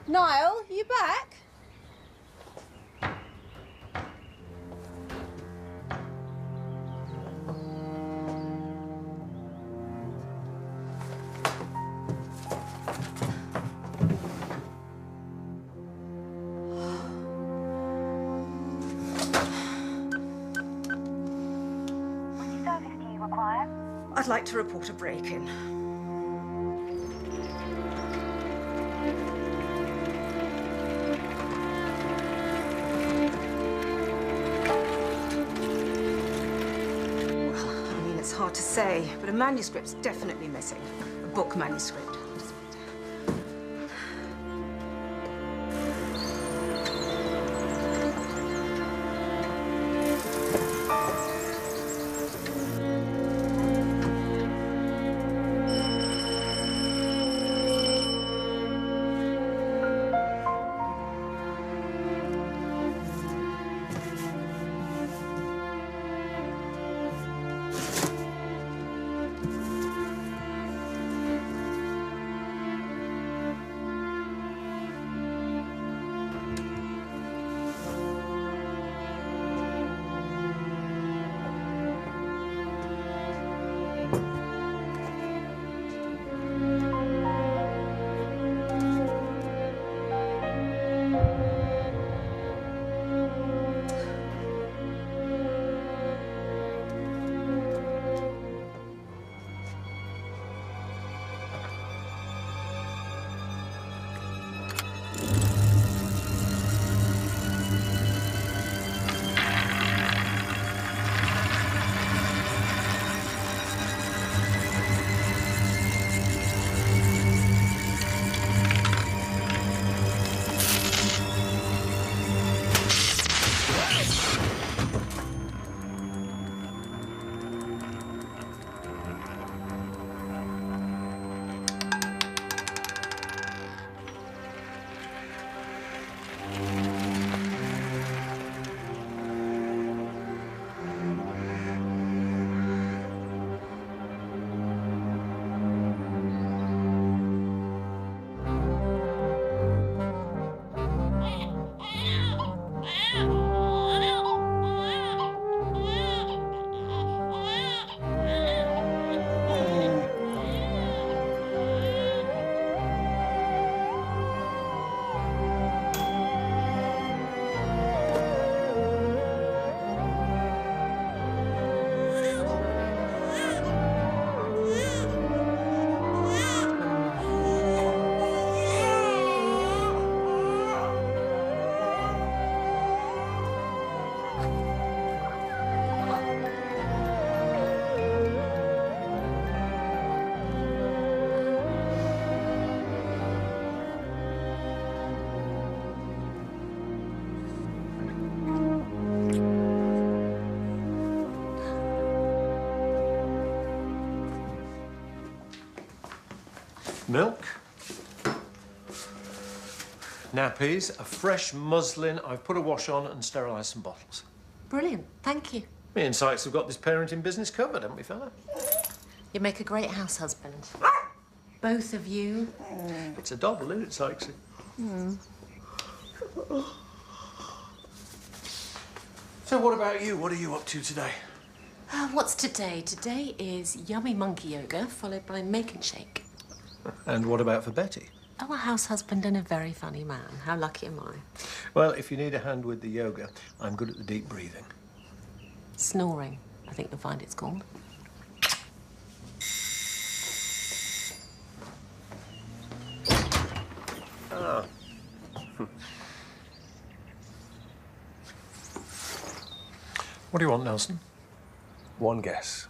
Niall, you back? Which service do you require? I'd like to report a break-in. It's hard to say, but a manuscript's definitely missing. A book manuscript. Milk, nappies, a fresh muslin. I've put a wash on and sterilised some bottles. Brilliant, thank you. Me and Sykes have got this parenting business covered, haven't we, fella? You make a great house husband. Both of you. It's a double, isn't it, Sykesy? So what about you? What are you up to today? What's today? Today is yummy monkey yoga, followed by make and shake. And what about for Betty? Oh, a house husband and a very funny man. How lucky am I? Well, if you need a hand with the yoga, I'm good at the deep breathing. Snoring, I think you'll find it's called. Ah. What do you want, Nelson? One guess.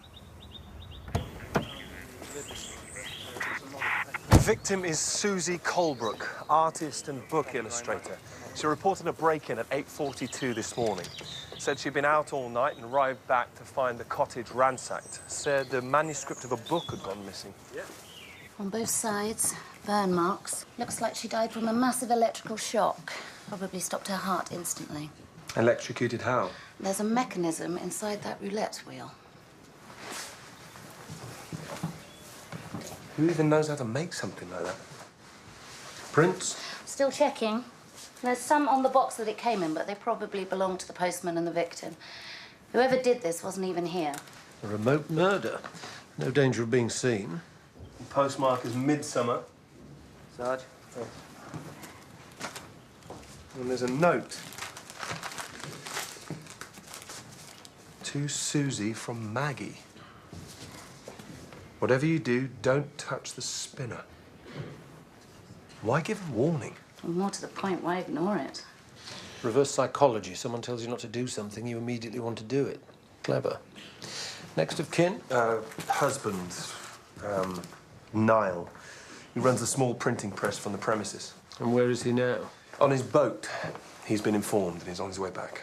The victim is Susie Colebrook, artist and book illustrator. She reported a break-in at 8:42 this morning. Said she'd been out all night and arrived back to find the cottage ransacked. Said the manuscript of a book had gone missing. Yeah. On both sides, burn marks. Looks like she died from a massive electrical shock. Probably stopped her heart instantly. Electrocuted how? There's a mechanism inside that roulette wheel. Who even knows how to make something like that? Prints? Still checking. There's some on the box that it came in, but they probably belong to the postman and the victim. Whoever did this wasn't even here. A remote murder. No danger of being seen. The postmark is Midsomer. Sarge? Thanks. And there's a note. To Susie from Maggie. Whatever you do, don't touch the spinner. Why give a warning? Well, more to the point, why ignore it? Reverse psychology. Someone tells you not to do something, you immediately want to do it. Clever. Next of kin? Husband, Niall. He runs a small printing press from the premises. And where is he now? On his boat. He's been informed and he's on his way back.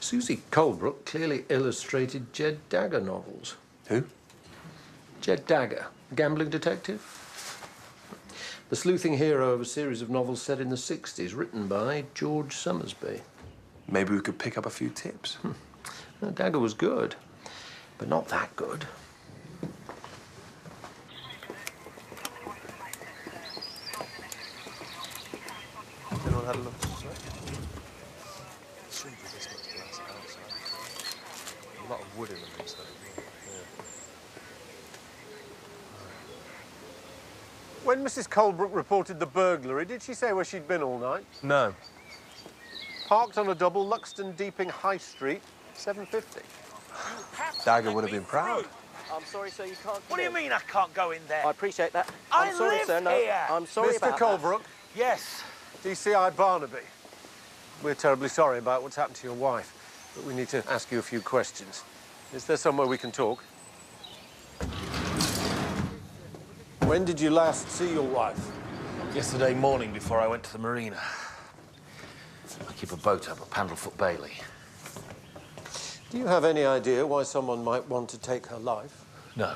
Susie Colebrook clearly illustrated Jed Dagger novels. Who? Jed Dagger, gambling detective. The sleuthing hero of a series of novels set in the 60s, written by George Somersby. Maybe we could pick up a few tips. Well, Dagger was good, but not that good. Anyone had a look? A lot of wood in them inside. When Mrs. Colebrook reported the burglary, did she say where she'd been all night? No. Parked on a double, Luxton Deeping High Street, 7:50. Dagger would have been proud. I'm sorry, sir, you can't. What do you mean I can't go in there? I appreciate that. I I'm sorry, live sir. No, here. I'm sorry Mr. about Colebrook, Yes. DCI Barnaby. We're terribly sorry about what's happened to your wife, but we need to ask you a few questions. Is there somewhere we can talk? When did you last see your wife? Yesterday morning before I went to the marina. I keep a boat up at Pandlefoot Bailey. Do you have any idea why someone might want to take her life? No.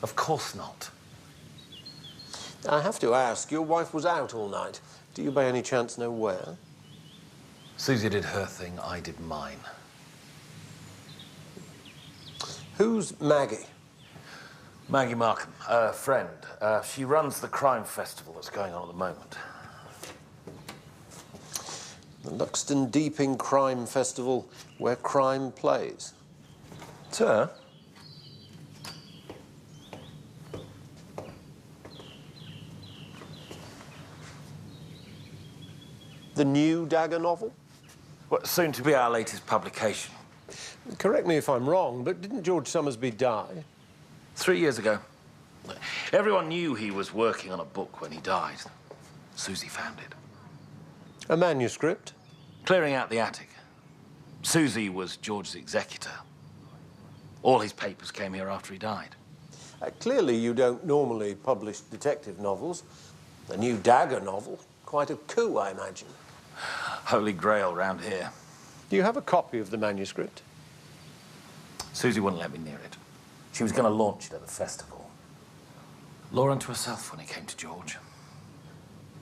Of course not. I have to ask, your wife was out all night. Do you by any chance know where? Susie did her thing, I did mine. Who's Maggie? Maggie Markham, a friend. She runs the crime festival that's going on at the moment. The Luxton Deeping Crime Festival, where crime plays. Sir? The new Dagger novel? Well, soon to be our latest publication. Correct me if I'm wrong, but didn't George Somersby die? 3 years ago. Everyone knew he was working on a book when he died. Susie found it. A manuscript? Clearing out the attic. Susie was George's executor. All his papers came here after he died. Clearly you don't normally publish detective novels. The new Dagger novel, quite a coup, I imagine. Holy Grail round here. Do you have a copy of the manuscript? Susie wouldn't let me near it. She was going to launch it at the festival. Law unto herself when it came to George.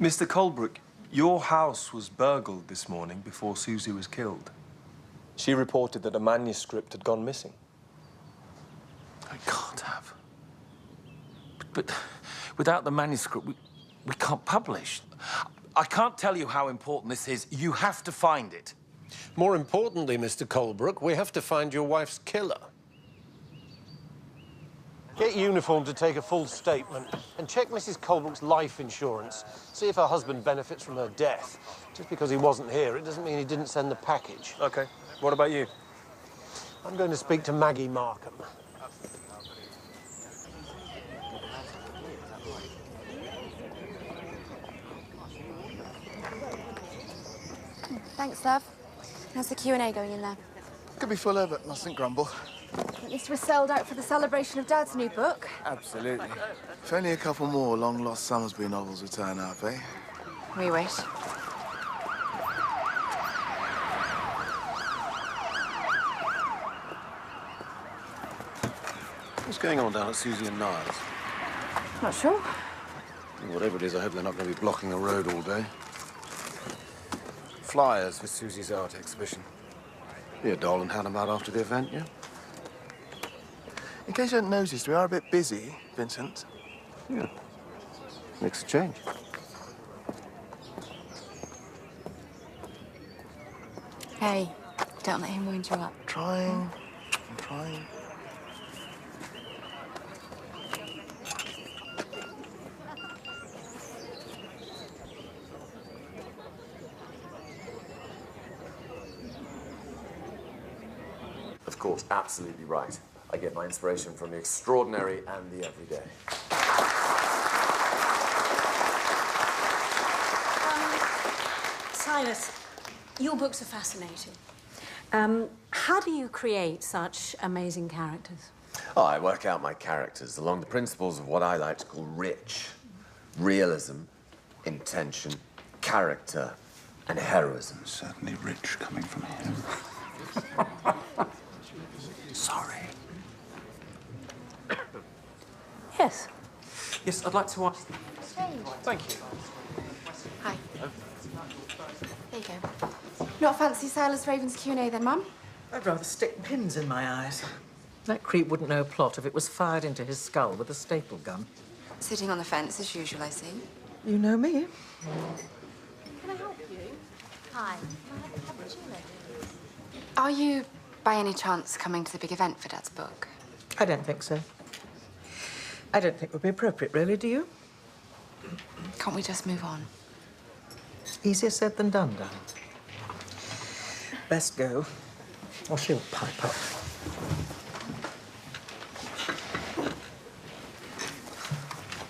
Mr. Colebrook, your house was burgled this morning before Susie was killed. She reported that a manuscript had gone missing. I can't have. But without the manuscript, we can't publish. I can't tell you how important this is. You have to find it. More importantly, Mr. Colebrook, we have to find your wife's killer. Get uniform to take a full statement and check Mrs. Colebrook's life insurance. See if her husband benefits from her death. Just because he wasn't here, it doesn't mean he didn't send the package. OK. What about you? I'm going to speak to Maggie Markham. Thanks, love. How's the Q&A going in there? Could be full of it, mustn't grumble. At least we're sold out for the celebration of Dad's new book. Absolutely. If only a couple more long-lost Somersby novels would turn up, eh? We wait. What's going on down at Susie and Niles? Not sure. Whatever it is, I hope they're not going to be blocking the road all day. Flyers for Susie's art exhibition. Be a doll and hand them out after the event, yeah? In case you hadn't noticed, we are a bit busy, Vincent. Yeah. Makes a change. Hey, don't let him wind you up. I'm trying. Of course, absolutely right. I get my inspiration from the extraordinary and the everyday. Silas, your books are fascinating. How do you create such amazing characters? Oh, I work out my characters along the principles of what I like to call rich. Realism, intention, character, and heroism. Certainly rich coming from him. Sorry. Yes. Yes, I'd like to ask... Thank you. Hi. There you go. Not fancy Silas Raven's Q&A then, Mum? I'd rather stick pins in my eyes. That creep wouldn't know a plot if it was fired into his skull with a staple gun. Sitting on the fence as usual, I see. You know me. Can I help you? Hi. Can I have a cappuccino? Are you, by any chance, coming to the big event for Dad's book? I don't think so. I don't think it would be appropriate, really, do you? Can't we just move on? Easier said than done, darling. Best go, or she'll pipe up.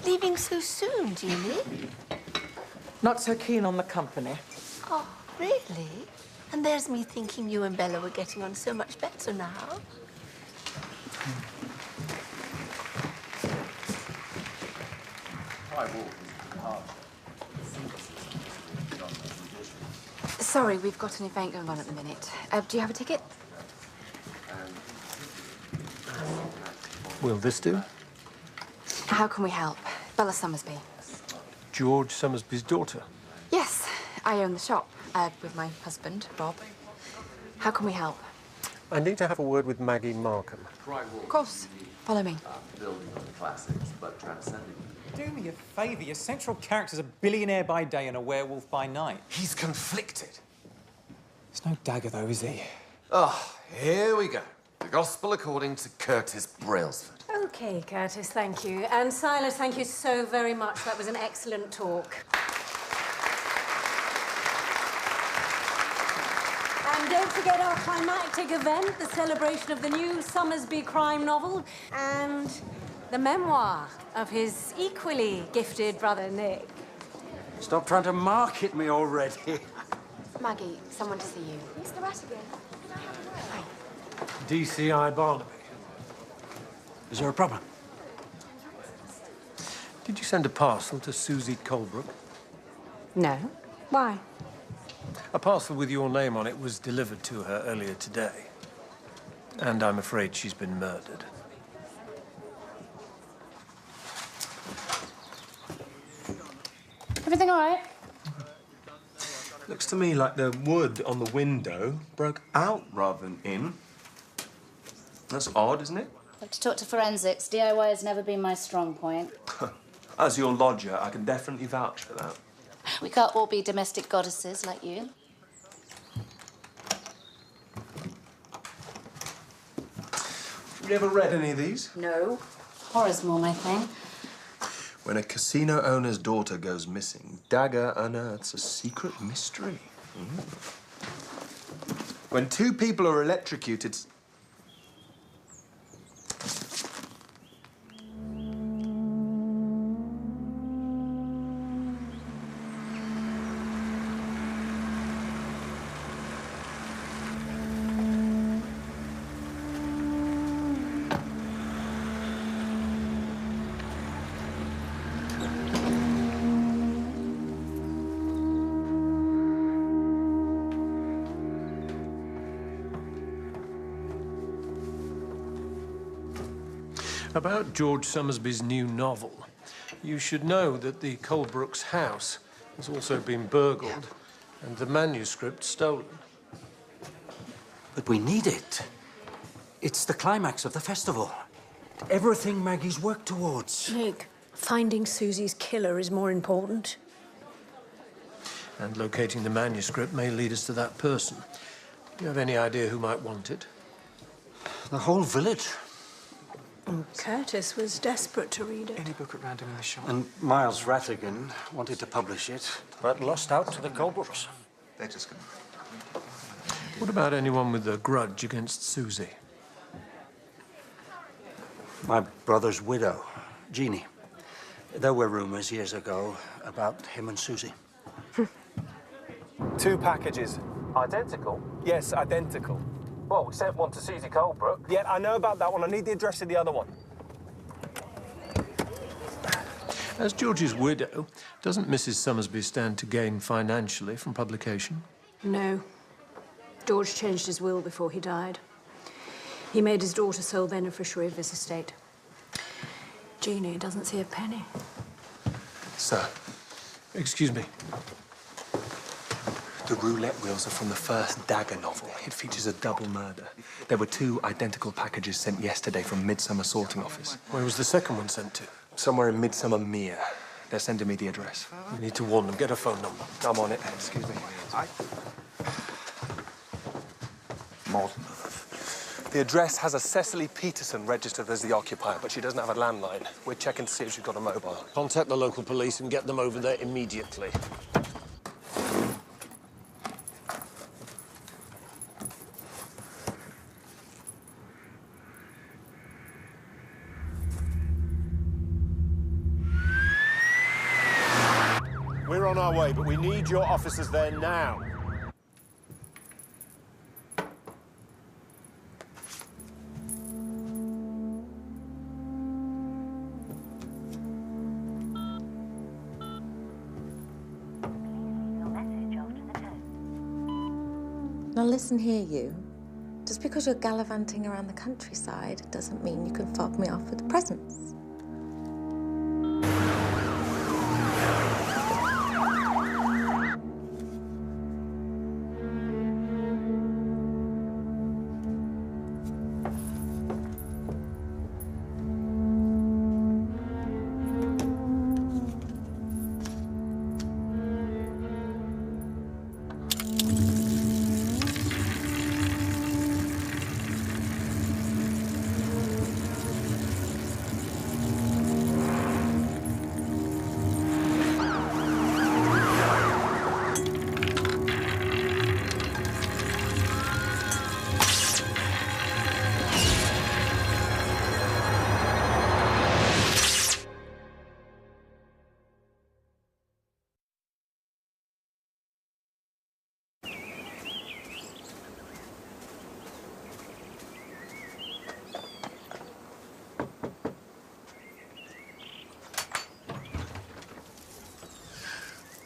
Leaving so soon, Julie? Not so keen on the company. Oh, really? And there's me thinking you and Bella were getting on so much better now. Sorry, we've got an event going on at the minute. Do you have a ticket? Will this do? How can we help? Bella Summersby. George Summersby's daughter. Yes, I own the shop with my husband, Rob. How can we help? I need to have a word with Maggie Markham. Of course. Follow me. Building on the classics, but transcending. Do me a favour. Your central character's a billionaire by day and a werewolf by night. He's conflicted. There's no dagger, though, is he? Oh, here we go. The Gospel according to Curtis Brailsford. OK, Curtis, thank you. And Silas, thank you so very much. That was an excellent talk. And don't forget our climactic event, the celebration of the new Summersby crime novel and the memoir of his equally gifted brother, Nick. Stop trying to market me already. Maggie, someone to see you. Mr. Rattigan, can I have a word? DCI Barnaby. Is there a problem? Did you send a parcel to Susie Colebrook? No. Why? A parcel with your name on it was delivered to her earlier today. And I'm afraid she's been murdered. Everything all right? Looks to me like the wood on the window broke out rather than in. That's odd, isn't it? Like to talk to forensics. DIY has never been my strong point. As your lodger, I can definitely vouch for that. We can't all be domestic goddesses like you. Have you ever read any of these? No. Horror's more my thing. When a casino owner's daughter goes missing, Dagger unearths a secret mystery. When two people are electrocuted... About George Summersby's new novel, you should know that the Colebrook's house has also been burgled and the manuscript stolen. But we need it. It's the climax of the festival. Everything Maggie's worked towards. Nick, Finding Susie's killer is more important. And locating the manuscript may lead us to that person. Do you have any idea who might want it? The whole village. Curtis was desperate to read it. Any book at random in the shop. And Miles Rattigan wanted to publish it, but lost out to the Colbrooks. They're just gonna... What about anyone with a grudge against Susie? My brother's widow, Jeannie. There were rumors years ago about him and Susie. 2 packages. Identical? Yes, identical. Well, we sent one to Susie Colebrook. Yeah, I know about that one. I need the address of the other one. As George's widow, doesn't Mrs. Summersby stand to gain financially from publication? No. George changed his will before he died. He made his daughter sole beneficiary of his estate. Jeannie doesn't see a penny. Sir. Excuse me. The roulette wheels are from the first Dagger novel. It features a double murder. There were 2 identical packages sent yesterday from Midsomer sorting office. Where was the second one sent to? Somewhere in Midsomer Mere. They're sending me the address. We need to warn them. Get a phone number. I'm on it. Excuse me. Morton. The address has a Cecily Peterson registered as the occupier, but she doesn't have a landline. We're checking to see if she's got a mobile. Contact the local police and get them over there immediately. We're on our way, but we need your officers there now. Now listen here, you. Just because you're gallivanting around the countryside doesn't mean you can fob me off with presents.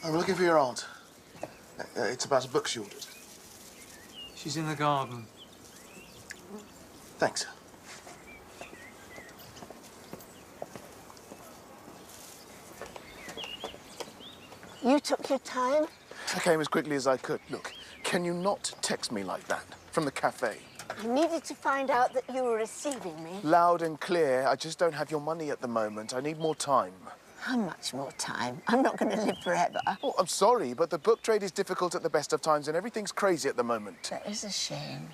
I'm looking for your aunt. It's about a book she ordered. She's in the garden. Thanks. You took your time? I came as quickly as I could. Look, can you not text me like that from the cafe? I needed to find out that you were receiving me. Loud and clear. I just don't have your money at the moment. I need more time. How much more time? I'm not going to live forever. Oh, I'm sorry, but the book trade is difficult at the best of times and everything's crazy at the moment. That is a shame.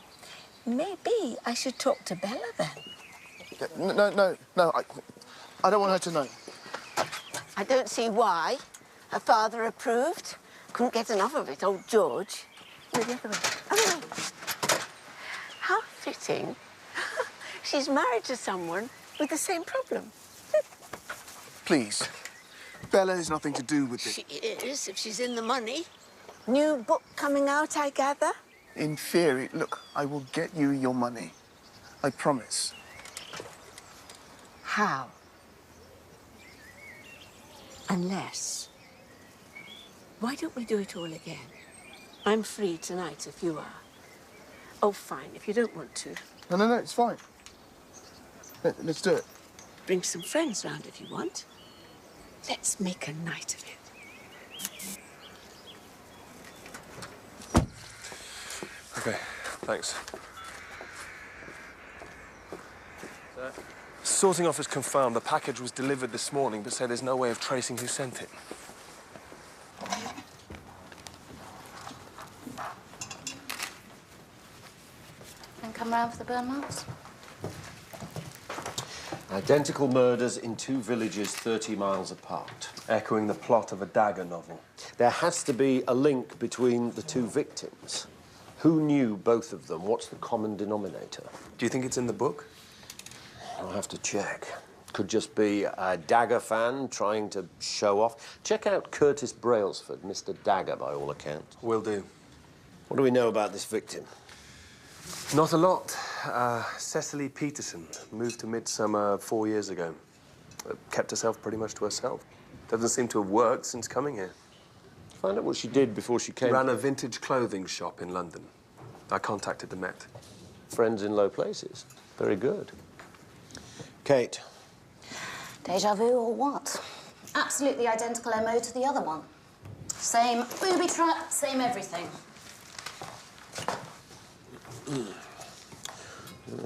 Maybe I should talk to Bella then. No. I don't want her to know. I don't see why. Her father approved. Couldn't get enough of it, old George. No, the other way. Oh, no. How fitting. She's married to someone with the same problem. Please. Bella has nothing to do with it. She is, if she's in the money. New book coming out, I gather? In theory, look, I will get you your money. I promise. How? Unless... Why don't we do it all again? I'm free tonight if you are. Oh, fine, if you don't want to. No, it's fine. Let's do it. Bring some friends round if you want. Let's make a night of it. Okay, thanks. Sorting office confirmed the package was delivered this morning, but say there's no way of tracing who sent it. And come round for the burn marks? Identical murders in two villages 30 miles apart. Echoing the plot of a Dagger novel. There has to be a link between the two victims. Who knew both of them? What's the common denominator? Do you think it's in the book? I'll have to check. Could just be a Dagger fan trying to show off. Check out Curtis Brailsford, Mr. Dagger, by all accounts. Will do. What do we know about this victim? Not a lot. Cecily Peterson moved to Midsomer 4 years ago. Kept herself pretty much to herself. Doesn't seem to have worked since coming here. Find out what she did before she came. Ran a vintage clothing shop in London. I contacted the Met. Friends in low places. Very good. Kate. Deja vu or what? Absolutely identical MO to the other one. Same booby trap, same everything.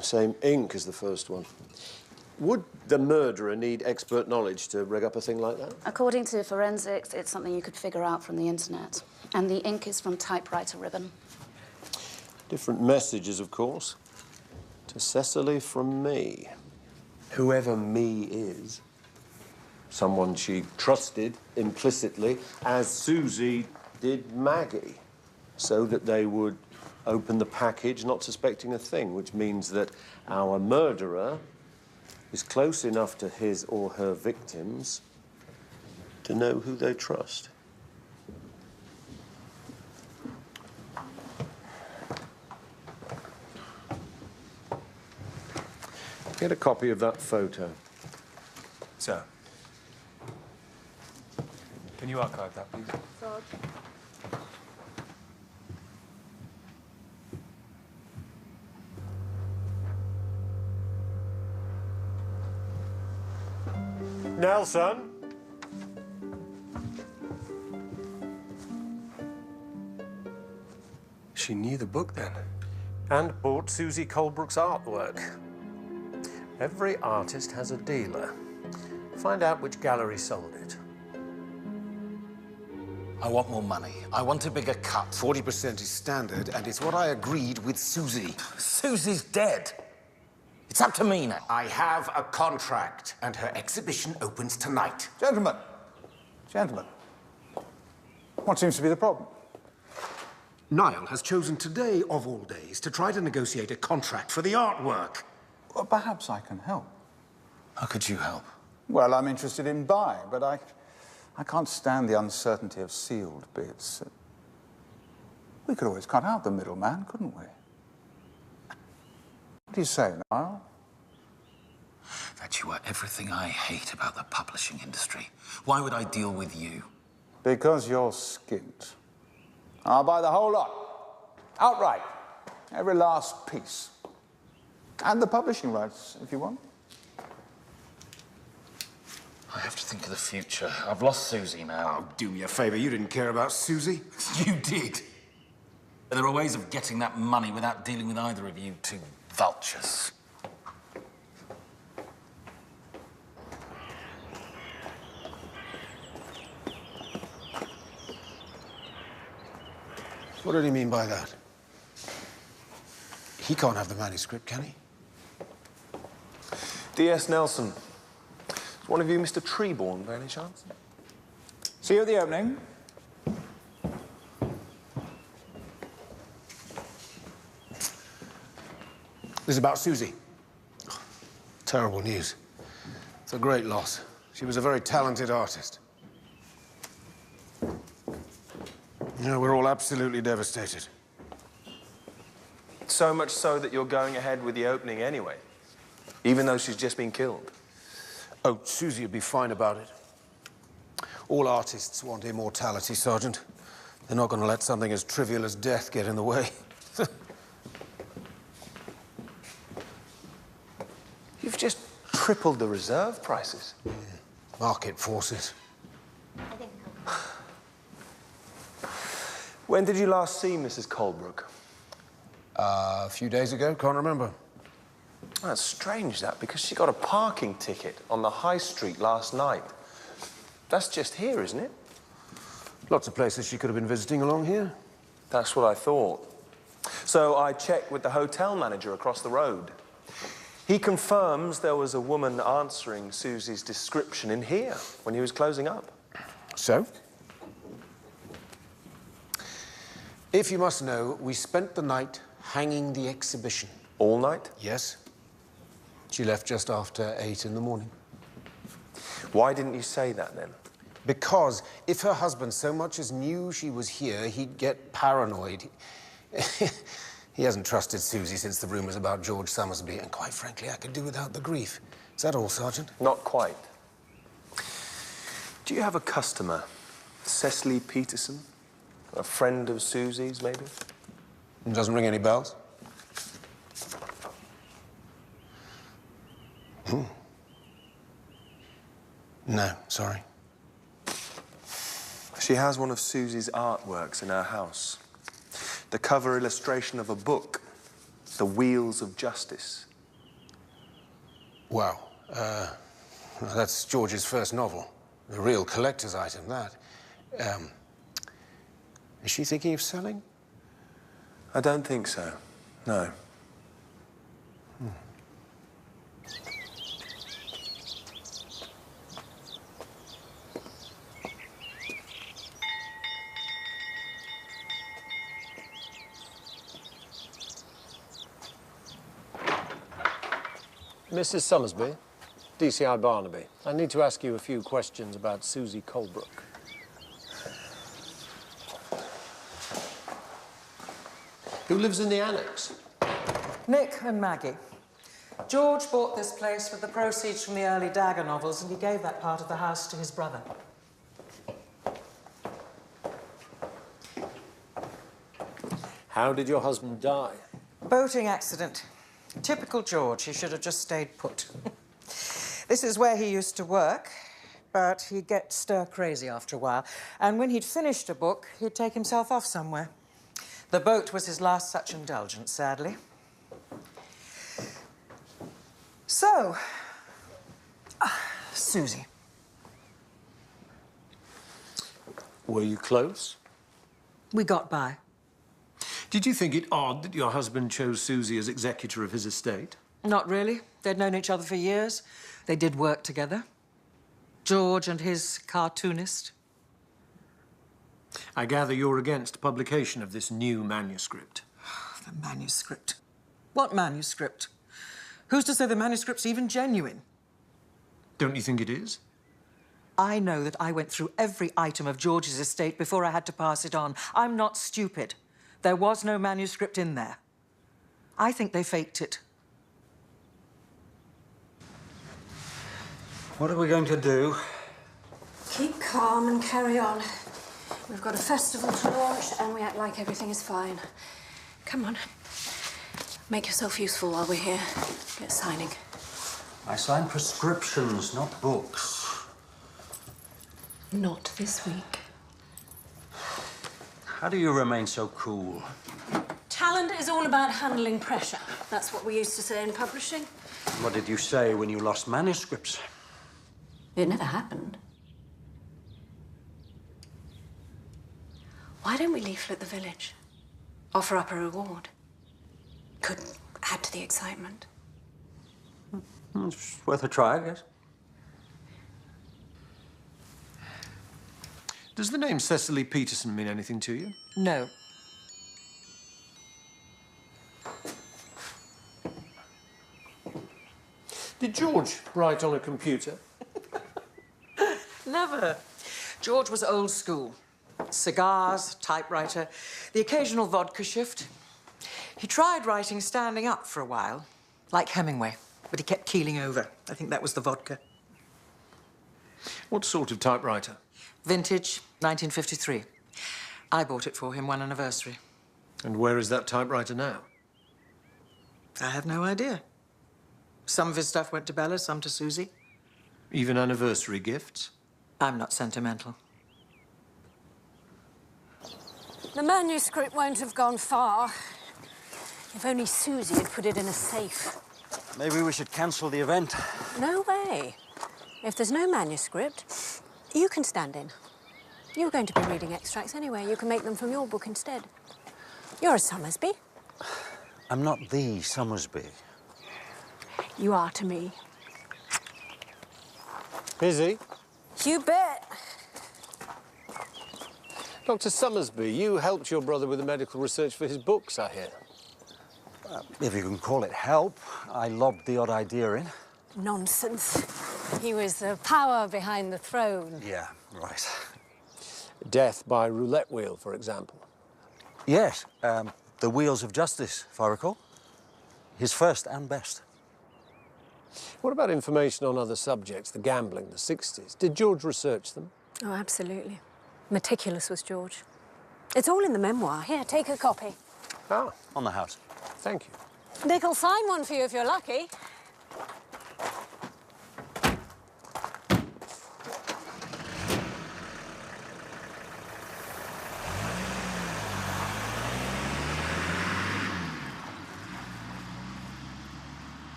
Same ink as the first one. Would the murderer need expert knowledge to rig up a thing like that? According to forensics, it's something you could figure out from the internet. And the ink is from typewriter ribbon. Different messages, of course. To Cecily from me. Whoever me is. Someone she trusted implicitly, as Susie did Maggie, so that they would open the package not suspecting a thing, which means that our murderer is close enough to his or her victims to know who they trust. Get a copy of that photo. Sir. Can you archive that, please? Sarge. Nelson? She knew the book then. And bought Susie Colebrook's artwork. Every artist has a dealer. Find out which gallery sold it. I want more money. I want a bigger cut. 40% is standard, and it's what I agreed with Susie. Susie's dead. It's up to me now. I have a contract, and her exhibition opens tonight. Gentlemen, what seems to be the problem? Niall has chosen today, of all days, to try to negotiate a contract for the artwork. Well, perhaps I can help. How could you help? Well, I'm interested in buying, but I can't stand the uncertainty of sealed bids. We could always cut out the middleman, couldn't we? What do you say, Niall? That you are everything I hate about the publishing industry. Why would I deal with you? Because you're skint. I'll buy the whole lot. Outright. Every last piece. And the publishing rights, if you want. I have to think of the future. I've lost Susie now. Oh, do me a favor, you didn't care about Susie? You did. There are ways of getting that money without dealing with either of you two vultures. What did he mean by that? He can't have the manuscript, can he? D.S. Nelson. Is one of you Mr. Treeborn, by any chance? See you at the opening. This is about Susie. Terrible news. It's a great loss. She was a very talented artist. Yeah, we're all absolutely devastated. So much so that you're going ahead with the opening anyway, even though she's just been killed. Oh, Susie would be fine about it. All artists want immortality, Sergeant. They're not going to let something as trivial as death get in the way. You've just tripled the reserve prices. Yeah. Market forces. When did you last see Mrs. Colebrook? A few days ago, can't remember. That's strange, that, because she got a parking ticket on the high street last night. That's just here, isn't it? Lots of places she could have been visiting along here. That's what I thought. So I checked with the hotel manager across the road. He confirms there was a woman answering Susie's description in here when he was closing up. So? If you must know, we spent the night hanging the exhibition. All night? Yes. She left just after 8 in the morning. Why didn't you say that, then? Because if her husband so much as knew she was here, he'd get paranoid. He hasn't trusted Susie since the rumours about George Summersby, and quite frankly, I could do without the grief. Is that all, Sergeant? Not quite. Do you have a customer? Cecily Peterson? A friend of Susie's, maybe? It doesn't ring any bells? No, sorry. She has one of Susie's artworks in her house. The cover illustration of a book, The Wheels of Justice. Wow. That's George's first novel. A real collector's item, that. Is she thinking of selling? I don't think so, no. Mrs. Summersby, DCI Barnaby. I need to ask you a few questions about Susie Colebrook. Who lives in the annex? Nick and Maggie. George bought this place with the proceeds from the early Dagger novels, and he gave that part of the house to his brother. How did your husband die? Boating accident. Typical George. He should have just stayed put. This is where he used to work, but he'd get stir-crazy after a while. And when he'd finished a book, he'd take himself off somewhere. The boat was his last such indulgence, sadly. So, Susie. Were you close? We got by. Did you think it odd that your husband chose Susie as executor of his estate? Not really. They'd known each other for years. They did work together. George and his cartoonist. I gather you're against publication of this new manuscript. The manuscript. What manuscript? Who's to say the manuscript's even genuine? Don't you think it is? I know that I went through every item of George's estate before I had to pass it on. I'm not stupid. There was no manuscript in there. I think they faked it. What are we going to do? Keep calm and carry on. We've got a festival to launch and we act like everything is fine. Come on. Make yourself useful while we're here. Get signing. I sign prescriptions, not books. Not this week. How do you remain so cool? Talent is all about handling pressure. That's what we used to say in publishing. What did you say when you lost manuscripts? It never happened. Why don't we leaflet the village? Offer up a reward. Could add to the excitement. It's worth a try, I guess. Does the name Cecily Peterson mean anything to you? No. Did George write on a computer? Never. George was old school. Cigars, typewriter, the occasional vodka shift. He tried writing standing up for a while, like Hemingway, but he kept keeling over. I think that was the vodka. What sort of typewriter? Vintage, 1953. I bought it for him one anniversary. And where is that typewriter now? I have no idea. Some of his stuff went to Bella, some to Susie. Even anniversary gifts? I'm not sentimental. The manuscript won't have gone far. If only Susie had put it in a safe. Maybe we should cancel the event. No way. If there's no manuscript, you can stand in. You're going to be reading extracts anyway. You can make them from your book instead. You're a Somersby. I'm not the Somersby. You are to me. Busy? You bet. Dr. Somersby, you helped your brother with the medical research for his books, I hear. If you can call it help, I lobbed the odd idea in. Nonsense. He was the power behind the throne. Yeah, right. Death by roulette wheel, for example. Yes, the Wheels of Justice, if I recall. His first and best. What about information on other subjects, the gambling, the 60s? Did George research them? Oh, absolutely. Meticulous was George. It's all in the memoir. Here, take a copy. Ah, on the house. Thank you. Dick'll sign one for you if you're lucky.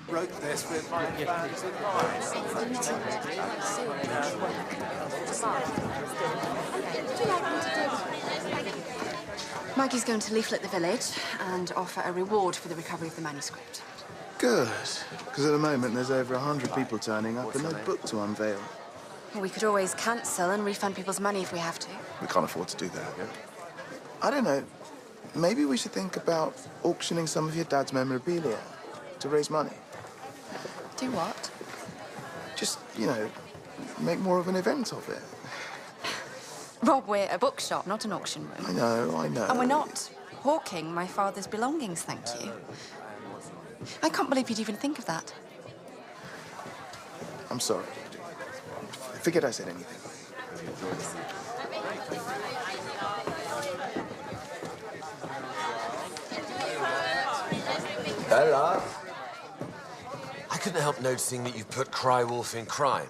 Wrote this with my fans in Maggie's going to leaflet the village and offer a reward for the recovery of the manuscript. Good. Because at the moment, there's over 100 people turning up and no book to unveil. We could always cancel and refund people's money if we have to. We can't afford to do that. I don't know. Maybe we should think about auctioning some of your dad's memorabilia to raise money. Do what? Just, you know, make more of an event of it. Rob, we're a bookshop, not an auction room. I know. And we're not hawking my father's belongings, thank you. I can't believe you'd even think of that. I'm sorry. Forget I said anything. Bella? I couldn't help noticing that you put Cry Wolf in crime.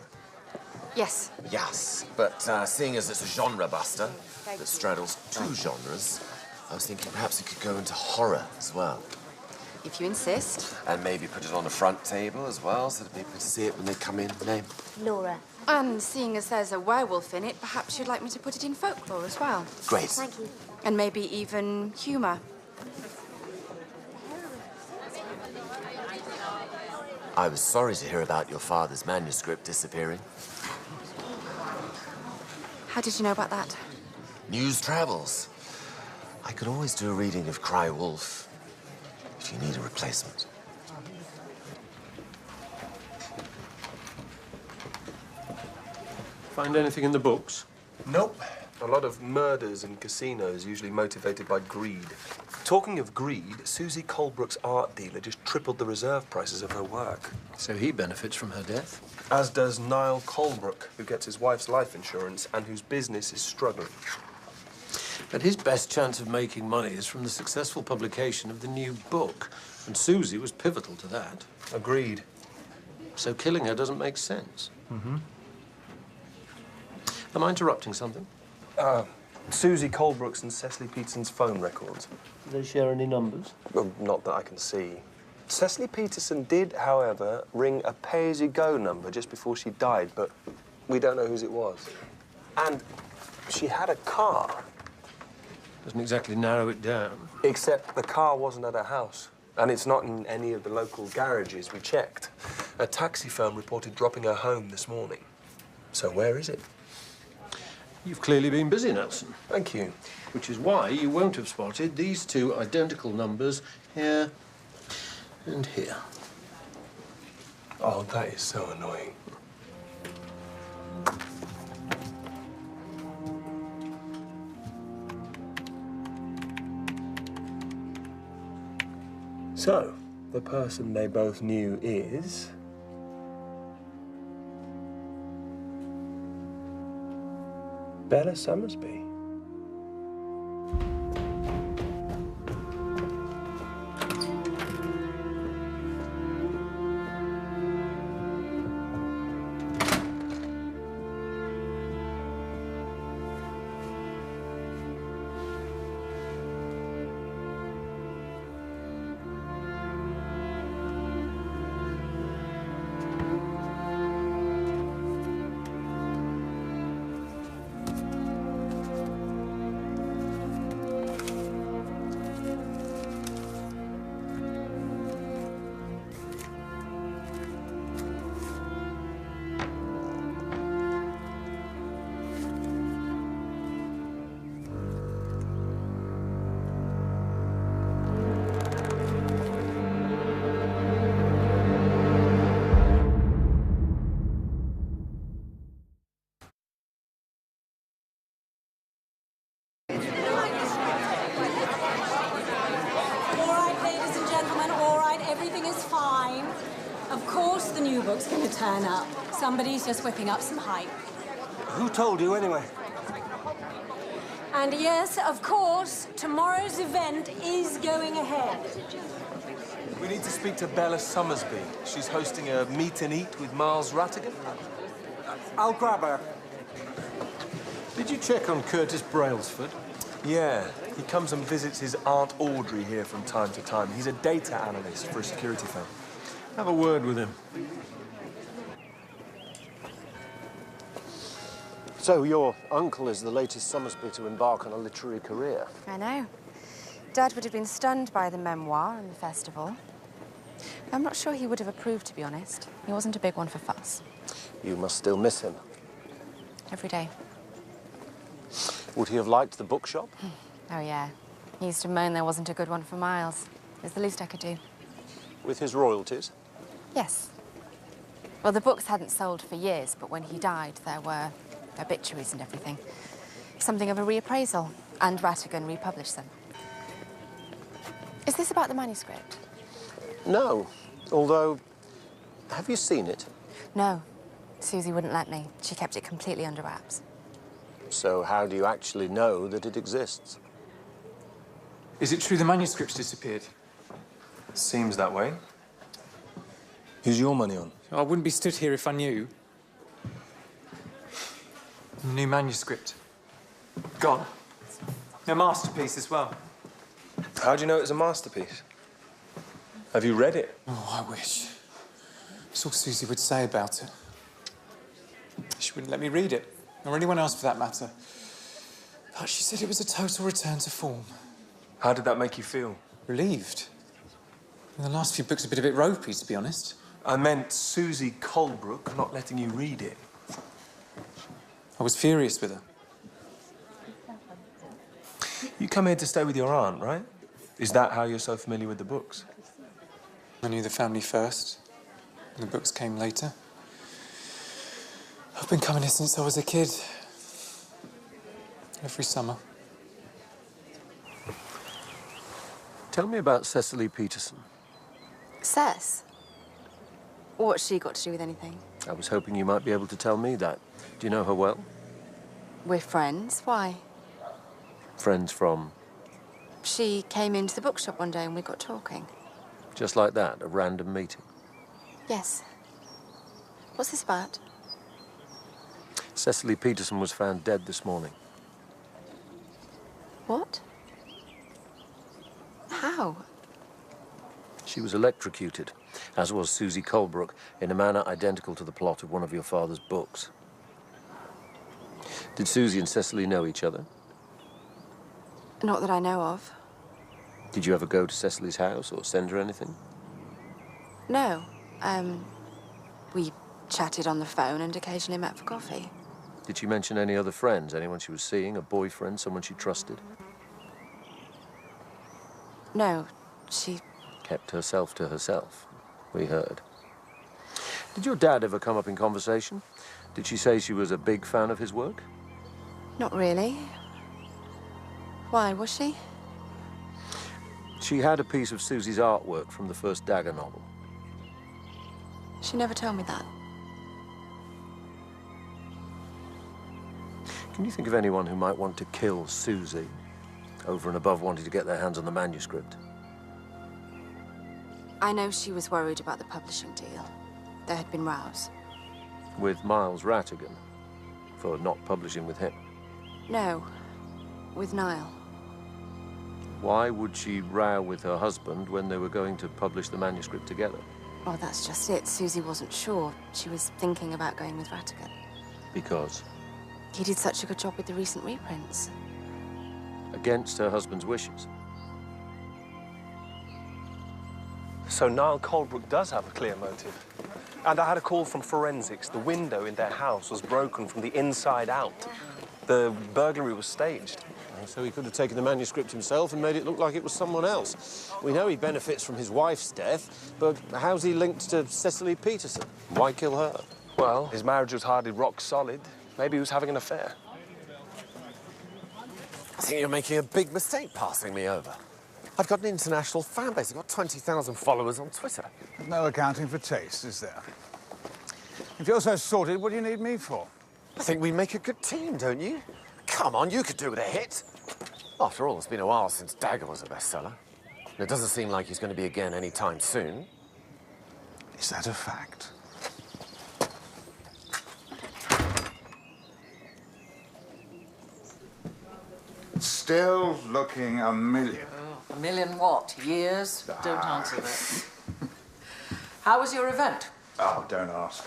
Yes. Yes, but seeing as it's a genre buster that straddles two genres, I was thinking perhaps it could go into horror as well. If you insist. And maybe put it on the front table as well, so that people can see it when they come in. Name? Laura. And seeing as there's a werewolf in it, perhaps you'd like me to put it in folklore as well. Great. Thank you. And maybe even humour. I was sorry to hear about your father's manuscript disappearing. How did you know about that? News travels. I could always do a reading of Cry Wolf if you need a replacement. Find anything in the books? Nope. A lot of murders in casinos, usually motivated by greed. Talking of greed, Susie Colebrook's art dealer just tripled the reserve prices of her work. So he benefits from her death? As does Niall Colebrook, who gets his wife's life insurance and whose business is struggling. But his best chance of making money is from the successful publication of the new book. And Susie was pivotal to that. Agreed. So killing her doesn't make sense. Mm-hmm. Am I interrupting something? Susie Colebrook's and Cecily Peterson's phone records. Do they share any numbers? Well, not that I can see. Cecily Peterson did, however, ring a pay-as-you-go number just before she died, but we don't know whose it was. And she had a car. Doesn't exactly narrow it down. Except the car wasn't at her house. And it's not in any of the local garages we checked. A taxi firm reported dropping her home this morning. So where is it? You've clearly been busy, Nelson. Thank you. Which is why you won't have spotted these two identical numbers here and here. Oh, that is so annoying. So, the person they both knew is... Bella Somersby. bloke's going to turn up. Somebody's just whipping up some hype. Who told you, anyway? And yes, of course, tomorrow's event is going ahead. We need to speak to Bella Summersby. She's hosting a meet and eat with Miles Rattigan. I'll grab her. Did you check on Curtis Brailsford? Yeah, he comes and visits his Aunt Audrey here from time to time. He's a data analyst for a security firm. Have a word with him. So your uncle is the latest Summersby to embark on a literary career. I know. Dad would have been stunned by the memoir and the festival. I'm not sure he would have approved, to be honest. He wasn't a big one for fuss. You must still miss him. Every day. Would he have liked the bookshop? Oh, yeah. He used to moan there wasn't a good one for Miles. It's the least I could do. With his royalties? Yes. Well, the books hadn't sold for years, but when he died, there were obituaries and everything. Something of a reappraisal, and Rattigan republished them. Is this about the manuscript? No, although, have you seen it? No. Susie wouldn't let me. She kept it completely under wraps. So how do you actually know that it exists? Is it true the manuscript's disappeared? Seems that way. Who's your money on? I wouldn't be stood here if I knew. New manuscript. Gone. A masterpiece as well. How do you know it's a masterpiece? Have you read it? Oh, I wish. That's all Susie would say about it. She wouldn't let me read it, or anyone else for that matter. But she said it was a total return to form. How did that make you feel? Relieved. And the last few books have been a bit ropey, to be honest. I meant Susie Colebrook not letting you read it. I was furious with her. You come here to stay with your aunt, right? Is that how you're so familiar with the books? I knew the family first, and the books came later. I've been coming here since I was a kid. Every summer. Tell me about Cecily Peterson. Cess? What's she got to do with anything? I was hoping you might be able to tell me that. Do you know her well? We're friends. Why? Friends from? She came into the bookshop one day and we got talking. Just like that, a random meeting? Yes. What's this about? Cecily Peterson was found dead this morning. What? How? She was electrocuted, as was Susie Colebrook, in a manner identical to the plot of one of your father's books. Did Susie and Cecily know each other? Not that I know of. Did you ever go to Cecily's house or send her anything? No. We chatted on the phone and occasionally met for coffee. Did she mention any other friends? Anyone she was seeing? A boyfriend? Someone she trusted? No, she... Kept herself to herself, we heard. Did your dad ever come up in conversation? Did she say she was a big fan of his work? Not really. Why, was she? She had a piece of Susie's artwork from the first Dagger novel. She never told me that. Can you think of anyone who might want to kill Susie, over and above wanting to get their hands on the manuscript? I know she was worried about the publishing deal. There had been rows. With Miles Rattigan, for not publishing with him? No, with Niall. Why would she row with her husband when they were going to publish the manuscript together? Oh, that's just it. Susie wasn't sure. She was thinking about going with Rattigan. Because? He did such a good job with the recent reprints. Against her husband's wishes? So Niall Colebrook does have a clear motive. And I had a call from forensics. The window in their house was broken from the inside out. The burglary was staged. So he could have taken the manuscript himself and made it look like it was someone else. We know he benefits from his wife's death, but how's he linked to Cecily Peterson? Why kill her? Well, his marriage was hardly rock solid. Maybe he was having an affair. I think you're making a big mistake passing me over. I've got an international fan base. I've got 20,000 followers on Twitter. No accounting for taste, is there? If you're so sorted, what do you need me for? I think we make a good team, don't you? Come on, you could do with a hit. After all, it's been a while since Dagger was a bestseller. And it doesn't seem like he's going to be again anytime soon. Is that a fact? Still looking a million. Oh, a million what? Years? Don't answer that. How was your event? Oh, don't ask.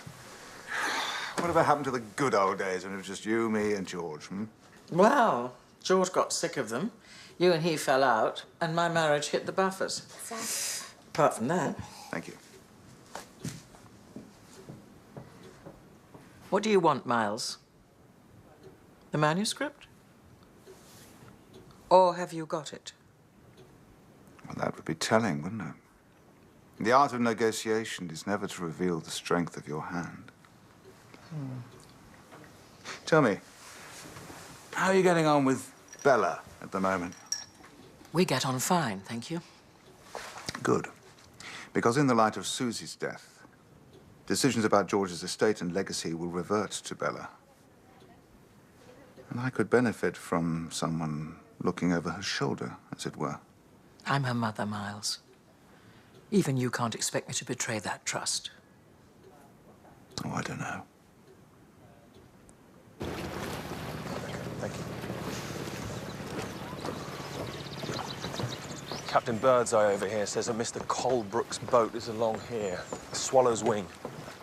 Whatever happened to the good old days when it was just you, me, and George, hmm? Well, George got sick of them. You and he fell out, and my marriage hit the buffers. Apart from that. Thank you. What do you want, Miles? The manuscript? Or have you got it? Well, that would be telling, wouldn't it? The art of negotiation is never to reveal the strength of your hand. Tell me, how are you getting on with Bella at the moment? We get on fine, thank you. Good. Because in the light of Susie's death, decisions about George's estate and legacy will revert to Bella. And I could benefit from someone looking over her shoulder, as it were. I'm her mother, Miles. Even you can't expect me to betray that trust. Oh, I don't know. Thank you. Captain Birdseye over here says that Mr. Colebrook's boat is along here, the Swallow's Wing.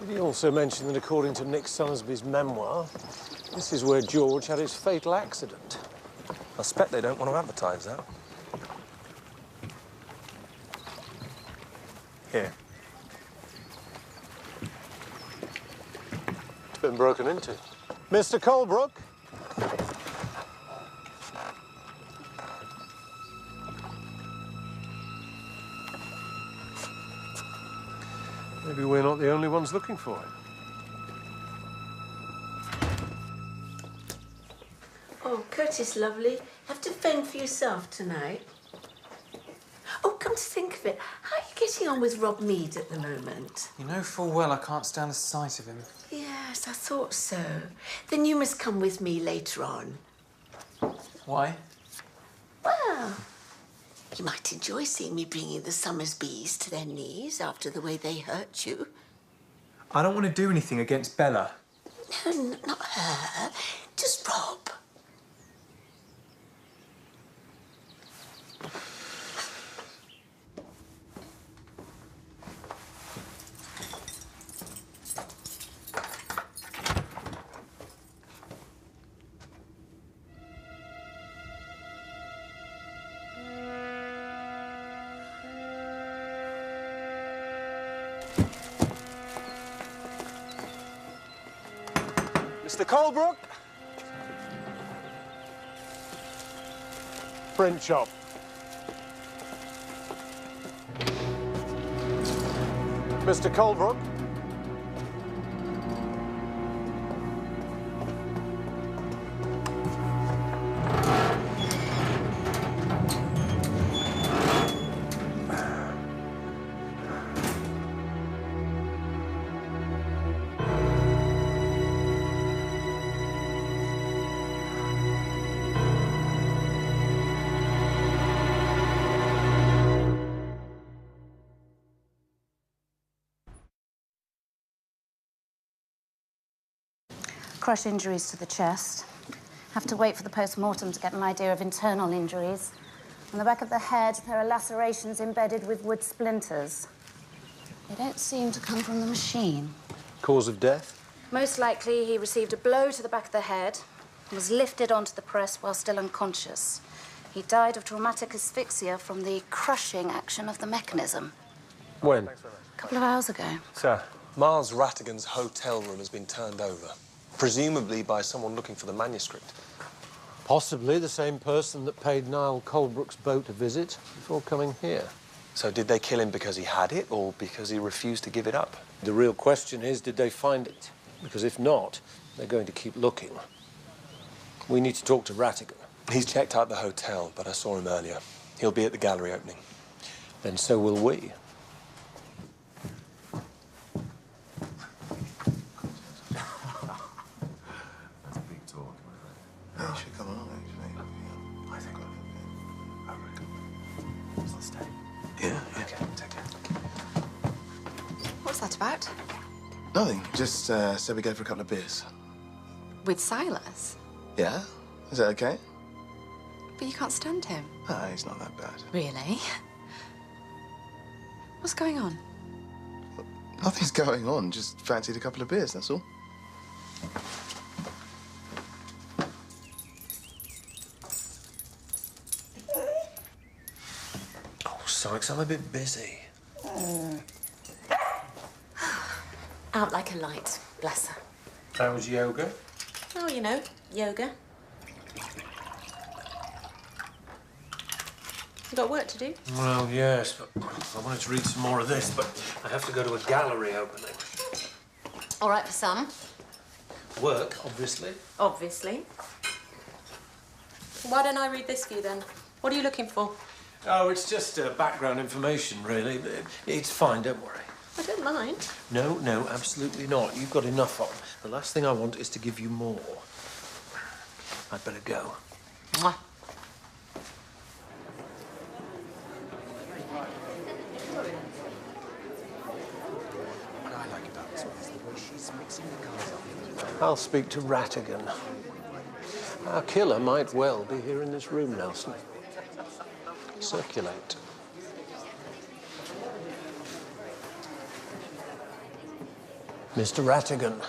Did he also mention that according to Nick Summersby's memoir, this is where George had his fatal accident? I suspect they don't want to advertise that. Here. It's been broken into. Mr. Colebrook? Maybe we're not the only ones looking for him. Oh, Curtis, lovely. Have to fend for yourself tonight. Oh, come to think of it, how are you getting on with Rob Mead at the moment? You know full well I can't stand the sight of him. Yes, I thought so. Then you must come with me later on. Why? Well, you might enjoy seeing me bringing the Summersbys to their knees after the way they hurt you. I don't want to do anything against Bella. No, not her. Just Rob. Mr. Colebrook? Print shop. Mr. Colebrook? Crush injuries to the chest. Have to wait for the post-mortem to get an idea of internal injuries. On the back of the head, there are lacerations embedded with wood splinters. They don't seem to come from the machine. Cause of death? Most likely, he received a blow to the back of the head and was lifted onto the press while still unconscious. He died of traumatic asphyxia from the crushing action of the mechanism. When? A couple of hours ago. Sir, Miles Rattigan's hotel room has been turned over, presumably by someone looking for the manuscript. Possibly the same person that paid Niall Colebrook's boat a visit before coming here. So did they kill him because he had it or because he refused to give it up? The real question is, did they find it? Because if not, they're going to keep looking. We need to talk to Rattigan. He's checked out the hotel, but I saw him earlier. He'll be at the gallery opening. Then so will we. Yeah, you should come along, actually. I think. I reckon. Let's stay. Yeah? Okay, take care. What's that about? Nothing. Just said we go for a couple of beers. With Silas? Yeah? Is that okay? But you can't stand him. Ah, he's not that bad. Really? What's going on? Nothing's going on. Just fancied a couple of beers, that's all. Oh, Sykes, I'm a bit busy. Out like a light, bless her. How was yoga? Oh, you know, yoga. You got work to do? Well, yes, but I wanted to read some more of this, but I have to go to a gallery opening. All right for some. Work, obviously. Obviously. Why don't I read this for you then? What are you looking for? Oh, it's just background information, really. It's fine, don't worry. I don't mind. No, no, absolutely not. You've got enough on. The last thing I want is to give you more. I'd better go. Mwah. What I like about this one is the way she's mixing the colours up. I'll speak to Rattigan. Our killer might well be here in this room, Nelson. Circulate. Mr. Rattigan,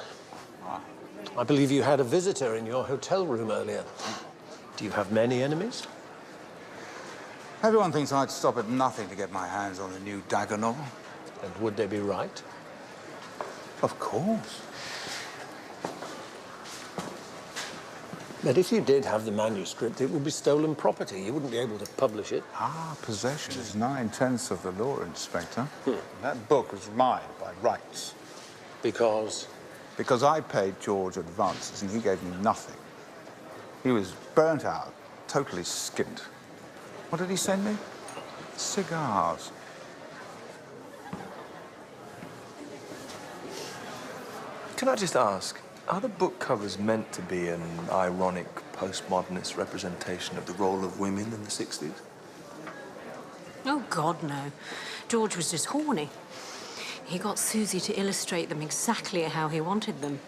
I believe you had a visitor in your hotel room earlier. Do you have many enemies? Everyone thinks I'd stop at nothing to get my hands on the new Dagger novel. And would they be right? Of course. But if you did have the manuscript, it would be stolen property. You wouldn't be able to publish it. Ah, possession is 9/10 of the law, Inspector. That book was mine by rights. Because? Because I paid George advances and he gave me nothing. He was burnt out, totally skint. What did he send me? Cigars. Can I just ask, are the book covers meant to be an ironic postmodernist representation of the role of women in the 60s? Oh, God, no. George was just horny. He got Susie to illustrate them exactly how he wanted them.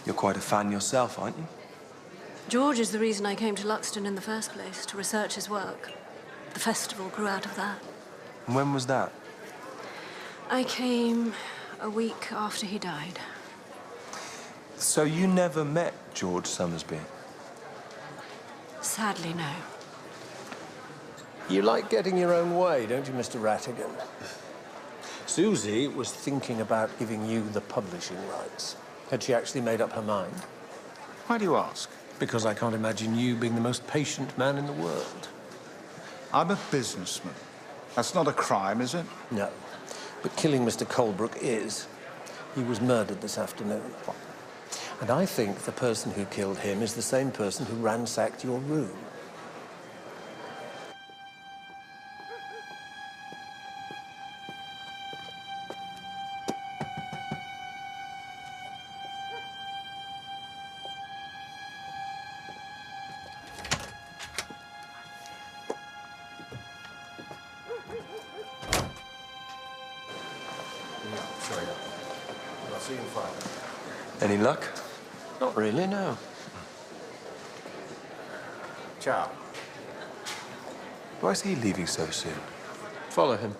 You're quite a fan yourself, aren't you? George is the reason I came to Luxton in the first place, to research his work. The festival grew out of that. And when was that? I came a week after he died. So you never met George Somersby? Sadly, no. You like getting your own way, don't you, Mr. Rattigan? Susie was thinking about giving you the publishing rights. Had she actually made up her mind? Why do you ask? Because I can't imagine you being the most patient man in the world. I'm a businessman. That's not a crime, is it? No. But killing Mr. Colebrook is. He was murdered this afternoon. And I think the person who killed him is the same person who ransacked your room. Sorry. I'll see you in 5. Any luck? Not really, no. Ciao. Why is he leaving so soon? Follow him.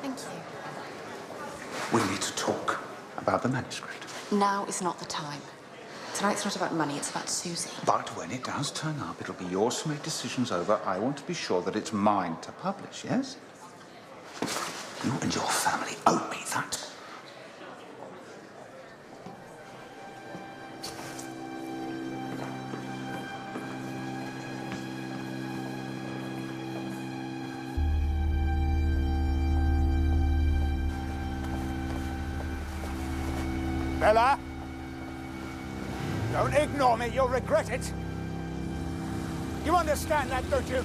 Thank you. We need to talk about the manuscript. Now is not the time. Tonight's not about money, it's about Susie. But when it does turn up, it'll be yours to make decisions over. I want to be sure that it's mine to publish, yes? You and your family owe me that. Bella? Don't ignore me, you'll regret it. You understand that, don't you?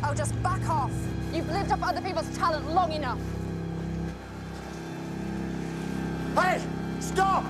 Oh, just back off. You've lived up other people's talent long enough. Hey! Stop!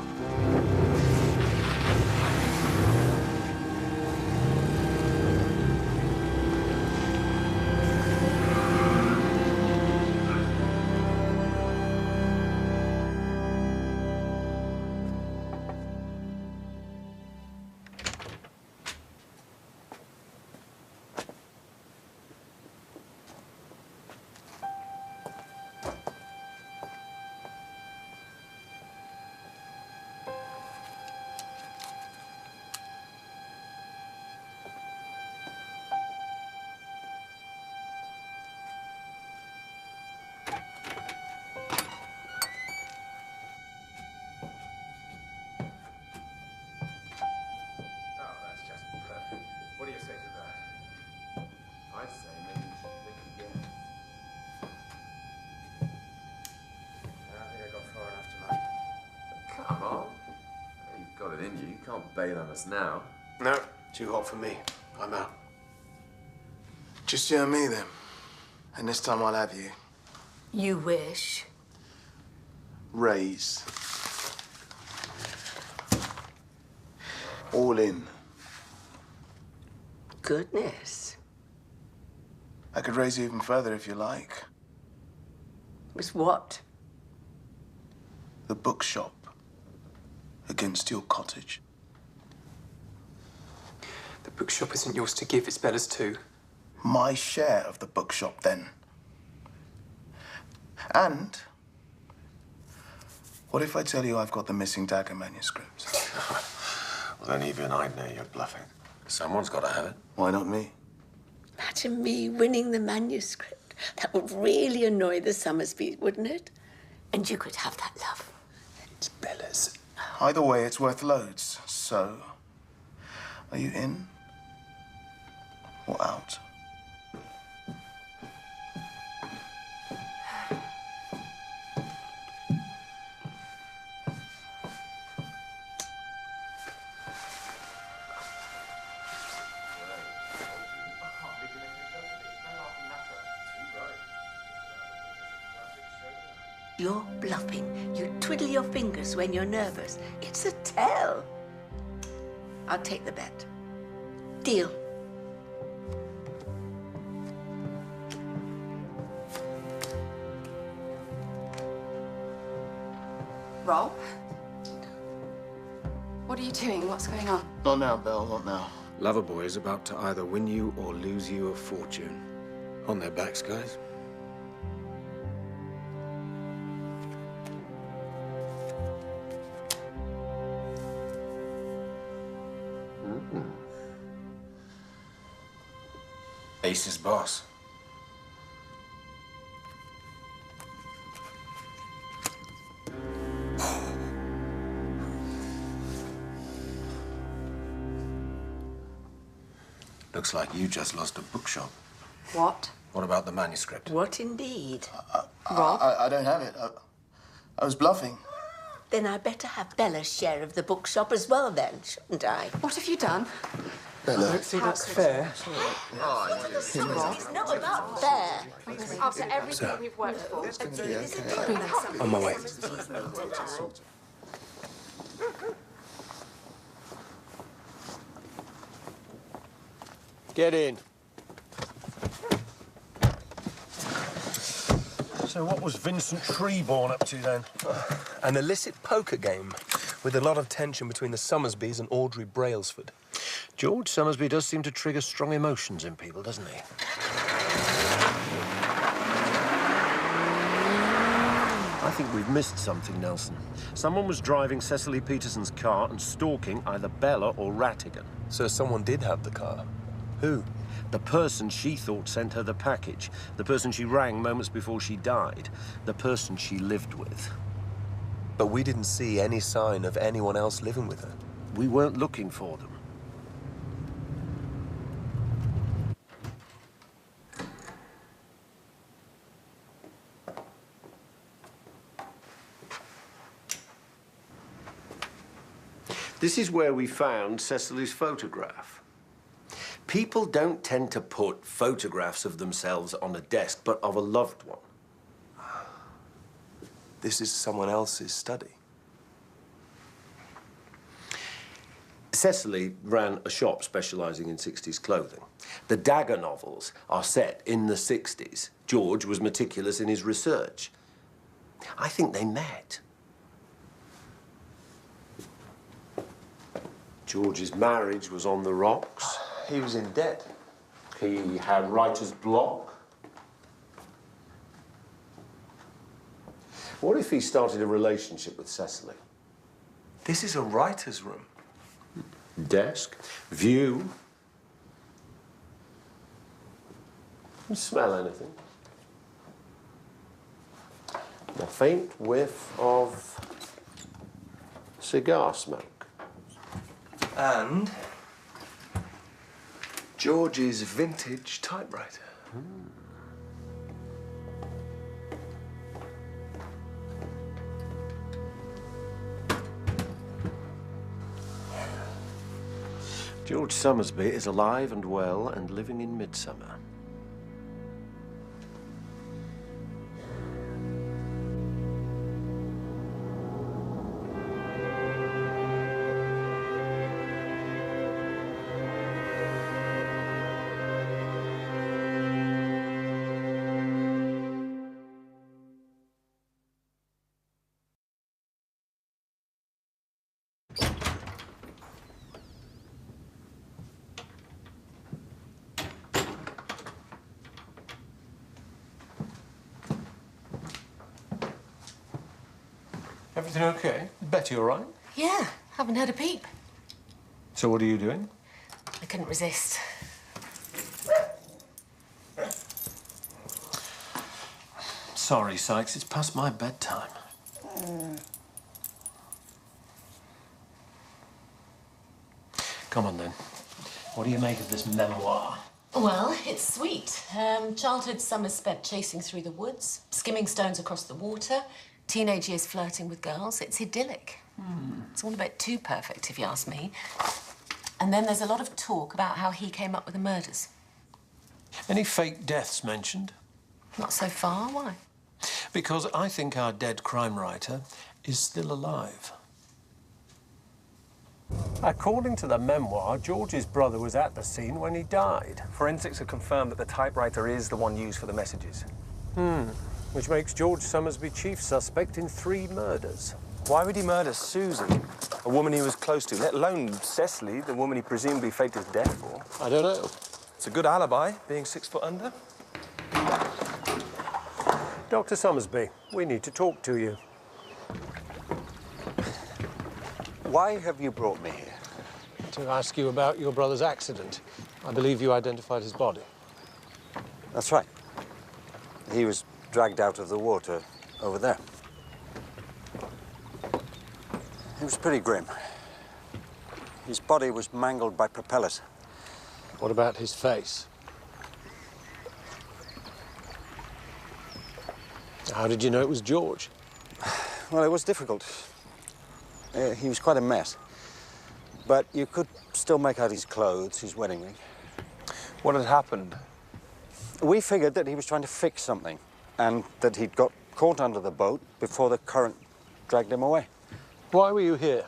What do you say to that? I'd say maybe you should think again. I think I got far enough tonight. Come on. You've got it in you. You can't bail on us now. No, too hot for me. I'm out. Just you and me, then. And this time I'll have you. You wish. Raise. All in. Goodness. I could raise you even further if you like. With what? The bookshop. Against your cottage. The bookshop isn't yours to give, it's Bella's too. My share of the bookshop, then. And what if I tell you I've got the missing dagger manuscript? Well, then even I'd know you're bluffing. Someone's got to have it. Why not me? Imagine me winning the manuscript. That would really annoy the Somersbys, wouldn't it? And you could have that love. It's Bella's. Either way, it's worth loads. So, are you in or out? You're bluffing. You twiddle your fingers when you're nervous. It's a tell. I'll take the bet. Deal. Rob? What are you doing? What's going on? Not now, Belle, not now. Loverboy is about to either win you or lose you a fortune. On their backs, guys. Ace's boss. Looks like you just lost a bookshop. What? What about the manuscript? What indeed? Rob? I don't have it. I was bluffing. Then I better have Bella's share of the bookshop as well, then, shouldn't I? What have you done? Bella. I don't think that's fair. It's not about fair. After everything we've worked for. On my way. Get in. So what was Vincent Treeborn up to then? An illicit poker game with a lot of tension between the Somersbys and Audrey Brailsford. George Somersby does seem to trigger strong emotions in people, doesn't he? I think we've missed something, Nelson. Someone was driving Cecily Peterson's car and stalking either Bella or Rattigan. So someone did have the car. Who? The person she thought sent her the package. The person she rang moments before she died. The person she lived with. But we didn't see any sign of anyone else living with her. We weren't looking for them. This is where we found Cecily's photograph. People don't tend to put photographs of themselves on a desk, but of a loved one. This is someone else's study. Cecily ran a shop specialising in 60s clothing. The Dagger novels are set in the 60s. George was meticulous in his research. I think they met. George's marriage was on the rocks. He was in debt. He had writer's block. What if he started a relationship with Cecily? This is a writer's room. Desk, view. You smell anything? A faint whiff of cigar smoke. And George's vintage typewriter. George Somersby is alive and well and living in Midsomer. Everything okay? Betty all right? Yeah, haven't heard a peep. So what are you doing? I couldn't resist. Sorry, Sykes, it's past my bedtime. Come on, then. What do you make of this memoir? Well, it's sweet. Childhood summers spent chasing through the woods, skimming stones across the water, teenage years flirting with girls. It's idyllic. It's all a bit too perfect, if you ask me. And then there's a lot of talk about how he came up with the murders. Any fake deaths mentioned? Not so far, why? Because I think our dead crime writer is still alive. According to the memoir, George's brother was at the scene when he died. Forensics have confirmed that the typewriter is the one used for the messages. Which makes George Somersby chief suspect in 3 murders. Why would he murder Susie, a woman he was close to, let alone Cecily, the woman he presumably faked his death for? I don't know. It's a good alibi, being 6 foot under. Dr. Somersby, we need to talk to you. Why have you brought me here? To ask you about your brother's accident. I believe you identified his body. That's right. He was dragged out of the water over there. It was pretty grim. His body was mangled by propellers. What about his face? How did you know it was George? Well, it was difficult. He was quite a mess. But you could still make out his clothes, his wedding ring. What had happened? We figured that he was trying to fix something and that he'd got caught under the boat before the current dragged him away. Why were you here?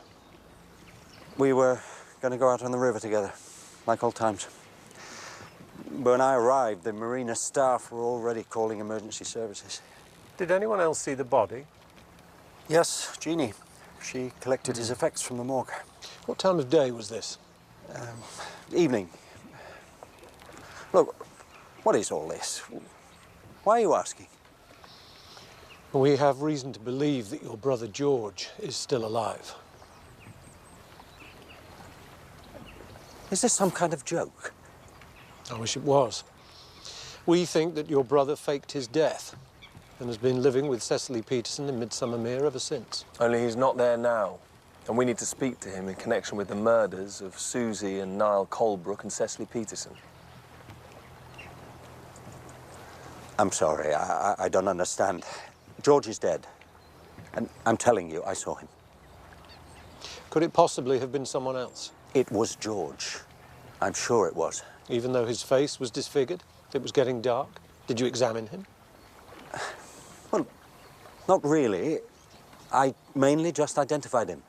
We were going to go out on the river together, like old times. But when I arrived, the marina staff were already calling emergency services. Did anyone else see the body? Yes, Jeannie. She collected his effects from the morgue. What time of day was this? Evening. Look, what is all this? Why are you asking? We have reason to believe that your brother George is still alive. Is this some kind of joke? I wish it was. We think that your brother faked his death and has been living with Cecily Peterson in Midsomer Mere ever since. Only he's not there now. And we need to speak to him in connection with the murders of Susie and Niall Colebrook and Cecily Peterson. I'm sorry, I don't understand. George is dead. And I'm telling you, I saw him. Could it possibly have been someone else? It was George. I'm sure it was. even though his face was disfigured? It was getting dark? Did you examine him? Well, not really. I mainly just identified him.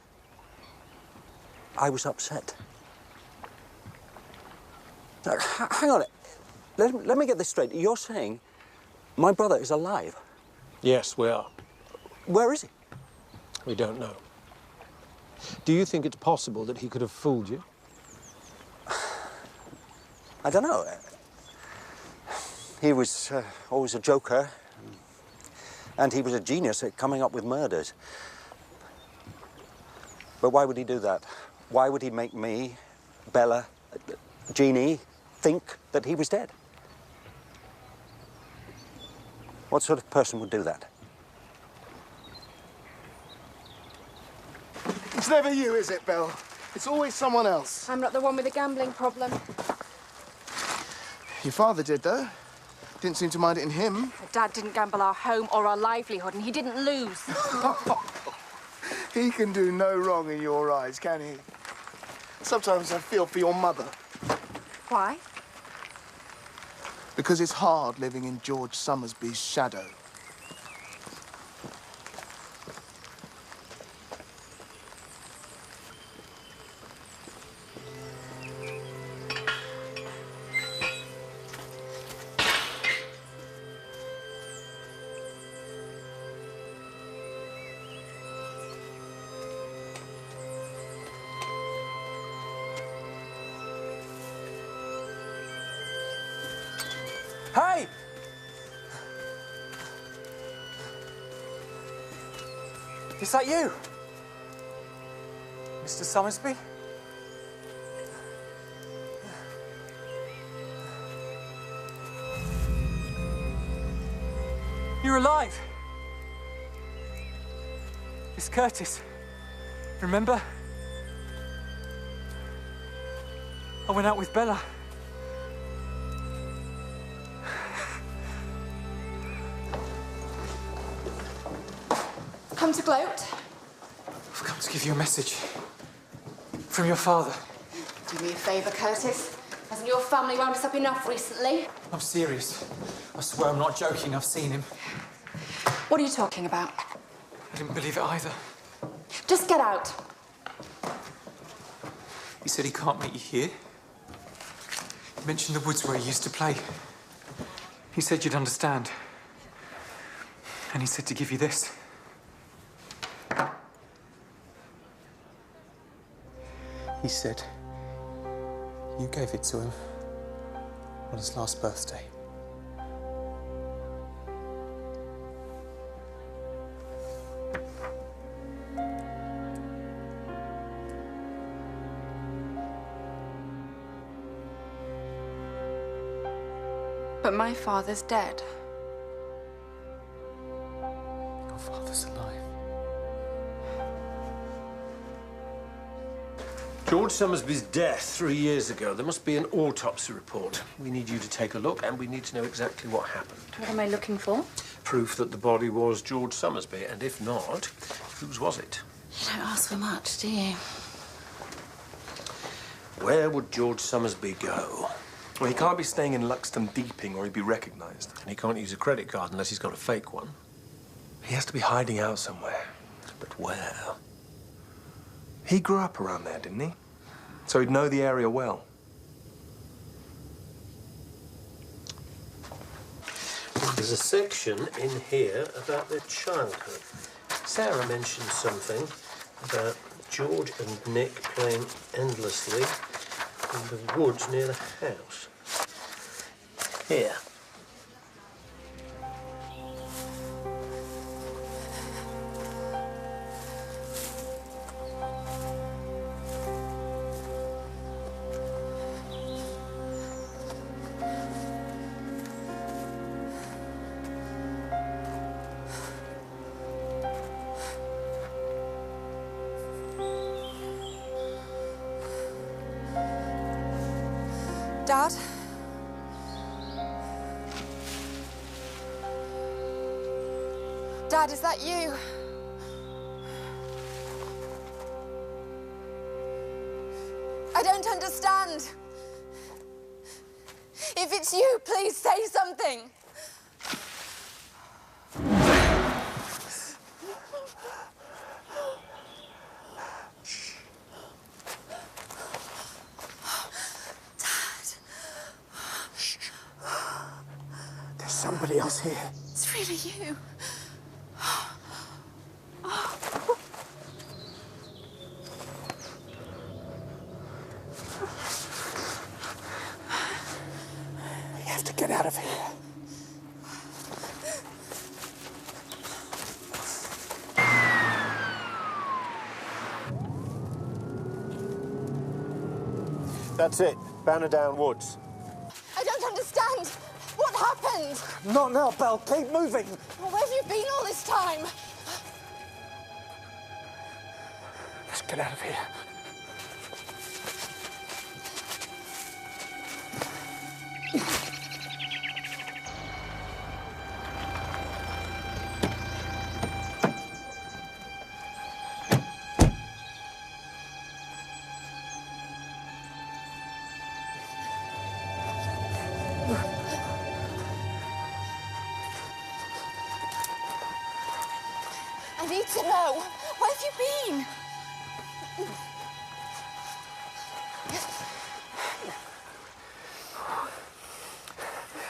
I was upset. Now, hang on. Let me get this straight. You're saying my brother is alive? Yes, we are. Where is he? We don't know. Do you think it's possible that he could have fooled you? I don't know. He was always a joker, and he was a genius at coming up with murders. But why would he do that? Why would he make me, Bella, Jeannie, think that he was dead? What sort of person would do that? It's never you, is it, Belle? It's always someone else. I'm not the one with the gambling problem. Your father did, though. Didn't seem to mind it in him. Dad didn't gamble our home or our livelihood, and he didn't lose. He can do no wrong in your eyes, can he? Sometimes I feel for your mother. Why? Because it's hard living in George Somersby's shadow. Hey! Is that you? Mr. Somersby? You're alive! It's Curtis. Remember? I went out with Bella. Come to gloat? I've come to give you a message. From your father. Do me a favour, Curtis. Hasn't your family wound us up enough recently? I'm serious. I swear I'm not joking. I've seen him. What are you talking about? I didn't believe it either. Just get out. He said he can't meet you here. He mentioned the woods where he used to play. He said you'd understand. And he said to give you this. He said you gave it to him on his last birthday. But my father's dead. Your father's alive. George Somersby's death 3 years ago. There must be an autopsy report. We need you to take a look, and we need to know exactly what happened. What am I looking for? Proof that the body was George Somersby, and if not, whose was it? You don't ask for much, do you? Where would George Somersby go? Well, he can't be staying in Luxton Deeping or he'd be recognised. And he can't use a credit card unless he's got a fake one. He has to be hiding out somewhere. But where? He grew up around there, didn't he? So he'd know the area well. There's a section in here about their childhood. Sarah mentioned something about George and Nick playing endlessly in the woods near the house. Here. Dad? Dad, is that you? I don't understand. If it's you, please say something. There's somebody else here. It's really you. We have to get out of here. That's it. Banner down woods. I don't understand. What happened? Not now, Belle. Keep moving. Well, where have you been all this time? Let's get out of here. I need to know. Where have you been?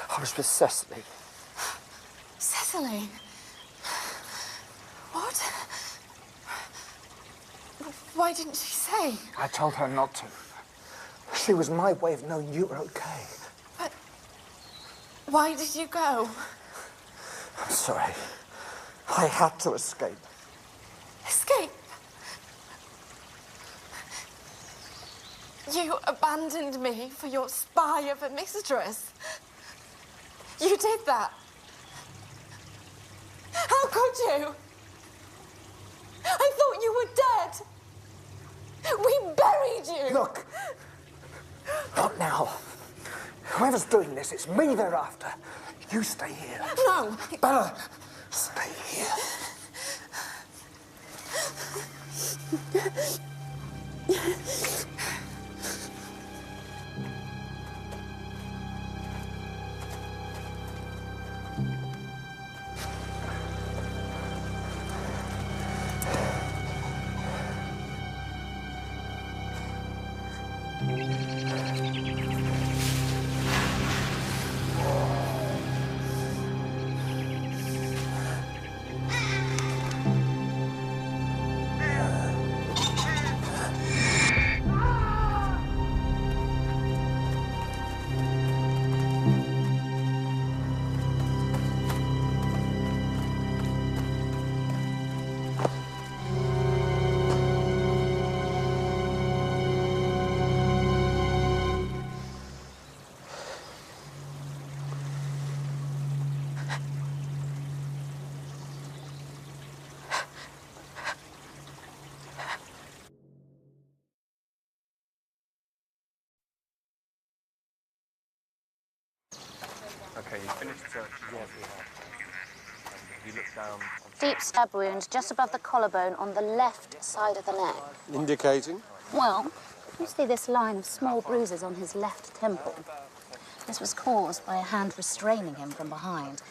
I was with Cecily. Cecily? What? Why didn't she say? I told her not to. She was my way of knowing you were okay. But why did you go? I'm sorry. I had to escape. Escape? You abandoned me for your spy of a mistress. You did that. How could you? I thought you were dead. We buried you. Look. Not now. Whoever's doing this, it's me they're after. You stay here. No. Bella, stay here. Okay, you finished search? Yes, we have. You look down. Deep stab wound just above the collarbone on the left side of the neck. Indicating? Well, you see this line of small bruises on his left temple. This was caused by a hand restraining him from behind.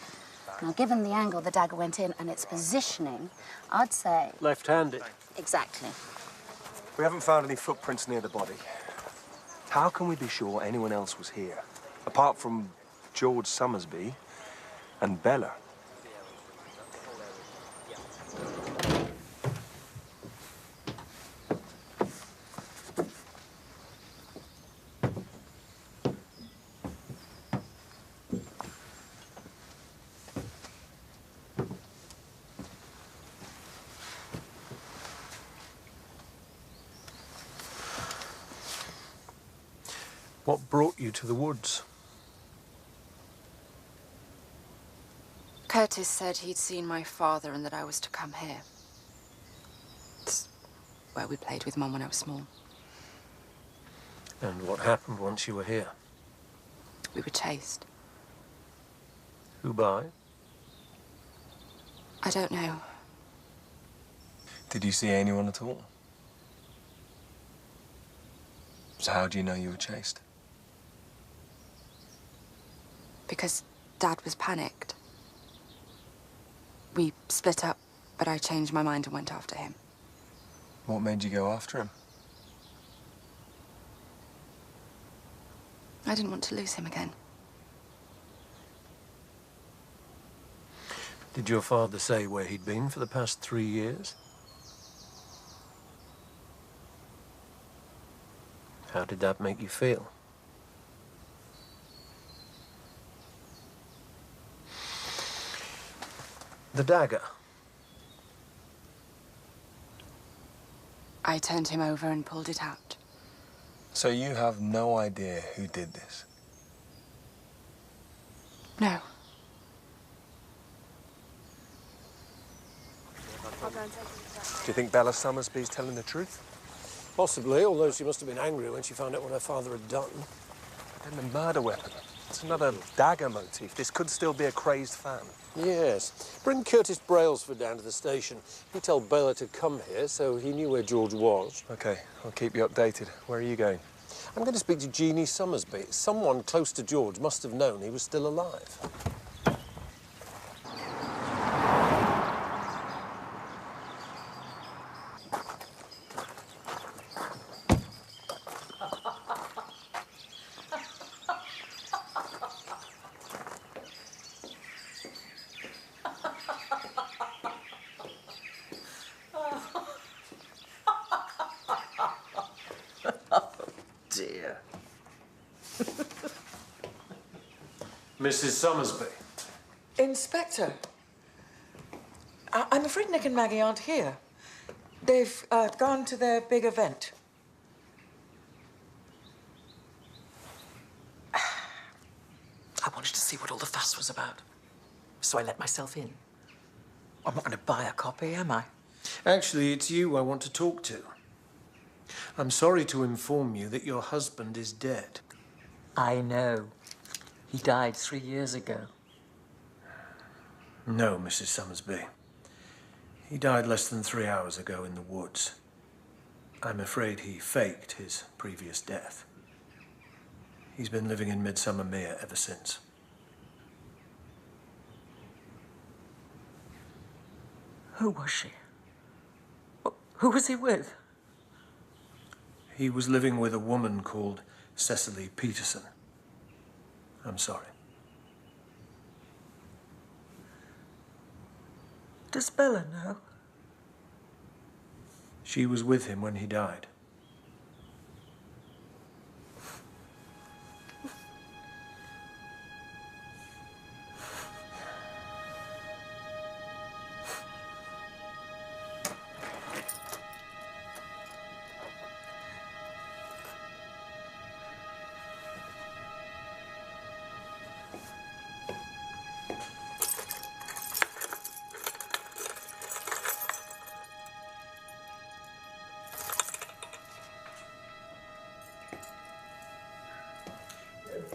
Now, given the angle the dagger went in and its positioning, I'd say... Left-handed. Exactly. We haven't found any footprints near the body. How can we be sure anyone else was here, apart from George Summersby and Bella? What brought you to the woods? Curtis said he'd seen my father and that I was to come here. It's where we played with Mum when I was small. And what happened once you were here? We were chased. Who by? I don't know. Did you see anyone at all? So how do you know you were chased? because Dad was panicked. We split up, but I changed my mind and went after him. What made you go after him? I didn't want to lose him again. Did your father say where he'd been for the past 3 years? How did that make you feel? The dagger. I turned him over and pulled it out. So you have no idea who did this? No. Do you think Bella Summersby's telling the truth? Possibly, although she must have been angry when she found out what her father had done. Then the murder weapon. It's another dagger motif. This could still be a crazed fan. Yes. Bring Curtis Brailsford down to the station. He told Bella to come here, so he knew where George was. OK, I'll keep you updated. Where are you going? I'm going to speak to Jeannie Summersby. Someone close to George must have known he was still alive. Dear. Mrs. Summersby. Inspector, I'm afraid Nick and Maggie aren't here. They've gone to their big event. I wanted to see what all the fuss was about, so I let myself in. I'm not going to buy a copy, am I? Actually, it's you I want to talk to. I'm sorry to inform you that your husband is dead. I know. He died 3 years ago. No, Mrs. Summersby. He died less than 3 hours ago in the woods. I'm afraid he faked his previous death. He's been living in Midsomer Mere ever since. Who was she? Who was he with? He was living with a woman called Cecily Peterson. I'm sorry. Does Bella know? She was with him when he died.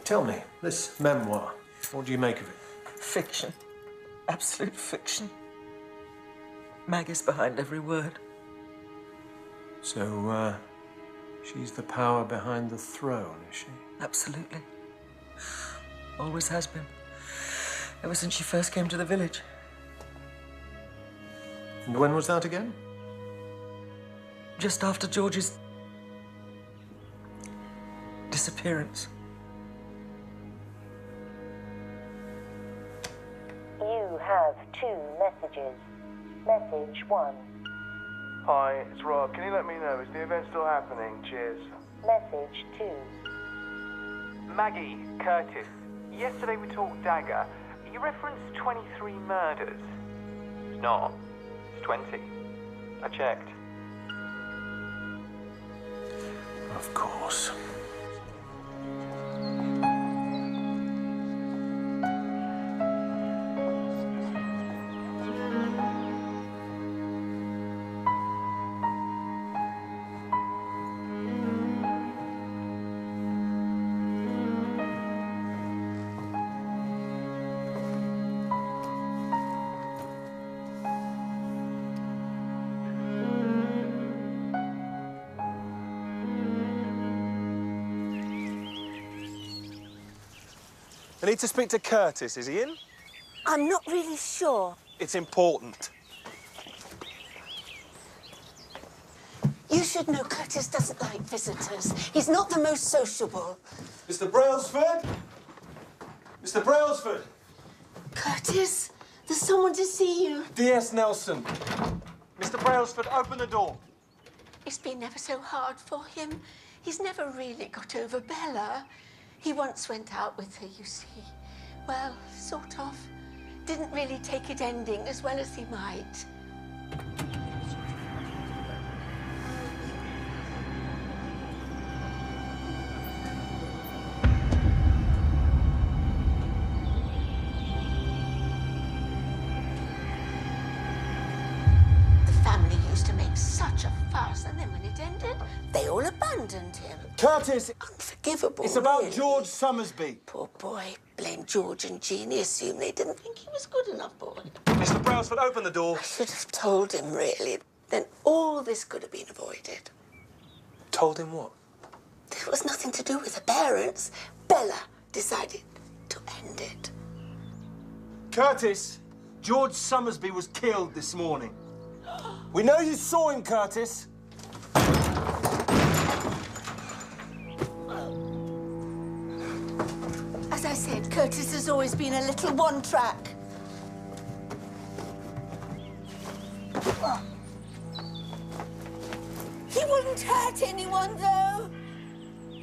Tell me, this memoir, what do you make of it? Fiction. Absolute fiction. Maggie's behind every word. So, she's the power behind the throne, is she? Absolutely. Always has been. Ever since she first came to the village. And when was that again? Just after George's disappearance. You have 2 messages. Message 1. Hi, it's Rob. Can you let me know? Is the event still happening? Cheers. Message 2. Maggie, Curtis, yesterday we talked dagger. You referenced 23 murders. It's not. It's 20. I checked. Of course. I need to speak to Curtis. Is he in? I'm not really sure. It's important. You should know Curtis doesn't like visitors. He's not the most sociable. Mr. Brailsford? Mr. Brailsford? Curtis, there's someone to see you. D.S. Nelson. Mr. Brailsford, open the door. It's been ever so hard for him. He's never really got over Bella. He once went out with her, you see. Well, sort of. Didn't really take it ending as well as he might. Such a fuss, and then when it ended, they all abandoned him. Curtis! Unforgivable. It's about really. George Summersby. Poor boy. Blame George and Jeannie. Assume they didn't think he was good enough, boy. Mr. Brailsford, open the door. I should have told him, really. Then all this could have been avoided. Told him what? It was nothing to do with the parents. Bella decided to end it. Curtis, George Summersby was killed this morning. We know you saw him, Curtis. As I said, Curtis has always been a little one-track. He wouldn't hurt anyone, though.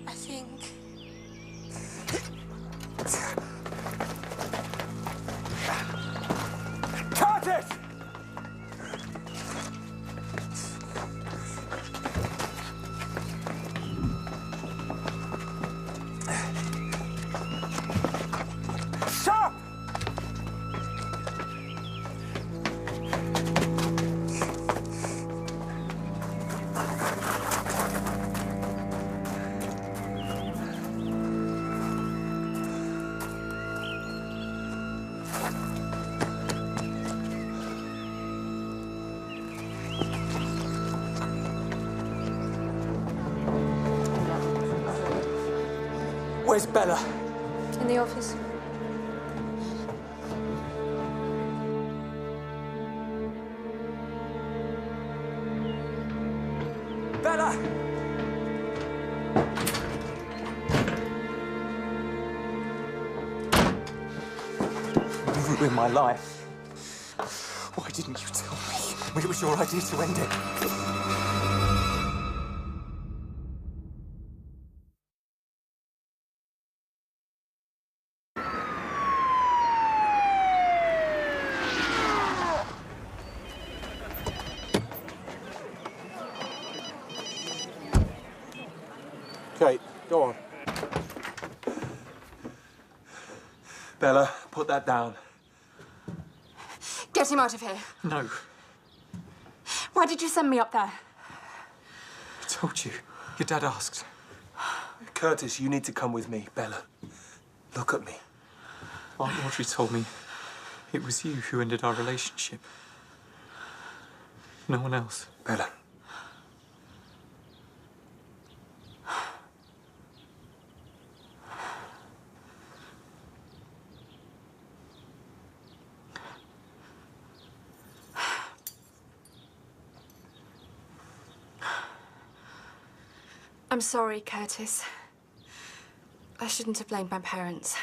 I think. Curtis! Stop! Where's Bella? In the office. Bella! You ruined my life. Why didn't you tell me? It was your idea to end it. Kate, go on. Bella, put that down. Get him out of here. No. Why did you send me up there? I told you. Your dad asked. Curtis, you need to come with me. Bella, look at me. Aunt Audrey told me it was you who ended our relationship. No one else. Bella. I'm sorry, Curtis. I shouldn't have blamed my parents.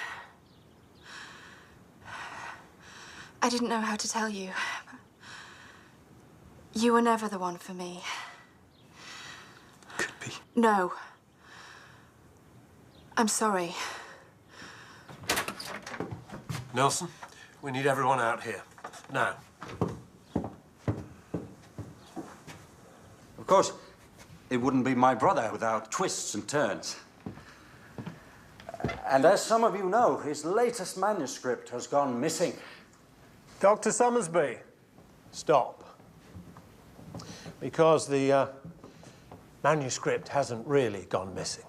I didn't know how to tell you. You were never the one for me. Could be. No. I'm sorry. Nelson, we need everyone out here. Now. Of course, it wouldn't be my brother without twists and turns. And as some of you know, his latest manuscript has gone missing. Dr. Summersby, stop. Because the manuscript hasn't really gone missing.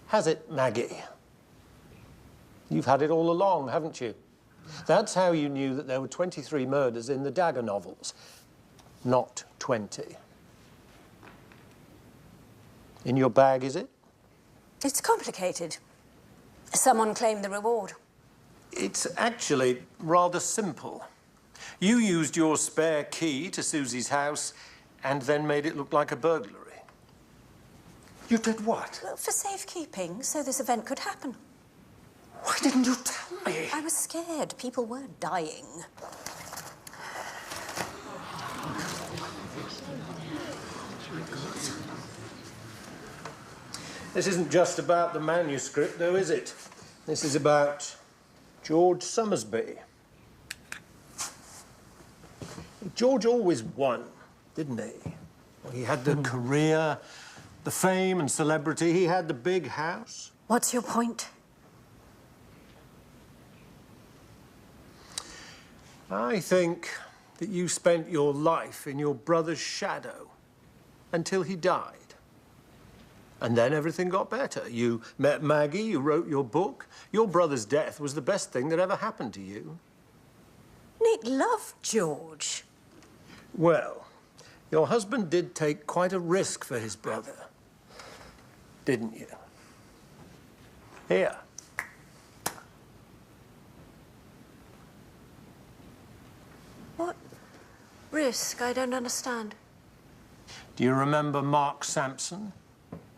Has it, Maggie? You've had it all along, haven't you? That's how you knew that there were 23 murders in the Dagger novels, not 20. In your bag, is it? It's complicated. Someone claimed the reward. It's actually rather simple. You used your spare key to Susie's house and then made it look like a burglary. You did what? Well, for safekeeping, so this event could happen. Why didn't you tell me? I was scared. People were dying. This isn't just about the manuscript, though, is it? This is about George Somersby. George always won, didn't he? He had the career, the fame and celebrity. He had the big house. What's your point? I think that you spent your life in your brother's shadow until he died. And then everything got better. You met Maggie, you wrote your book. Your brother's death was the best thing that ever happened to you. Nick loved George. Well, your husband did take quite a risk for his brother, didn't you? Here. What risk? I don't understand. Do you remember Mark Sampson?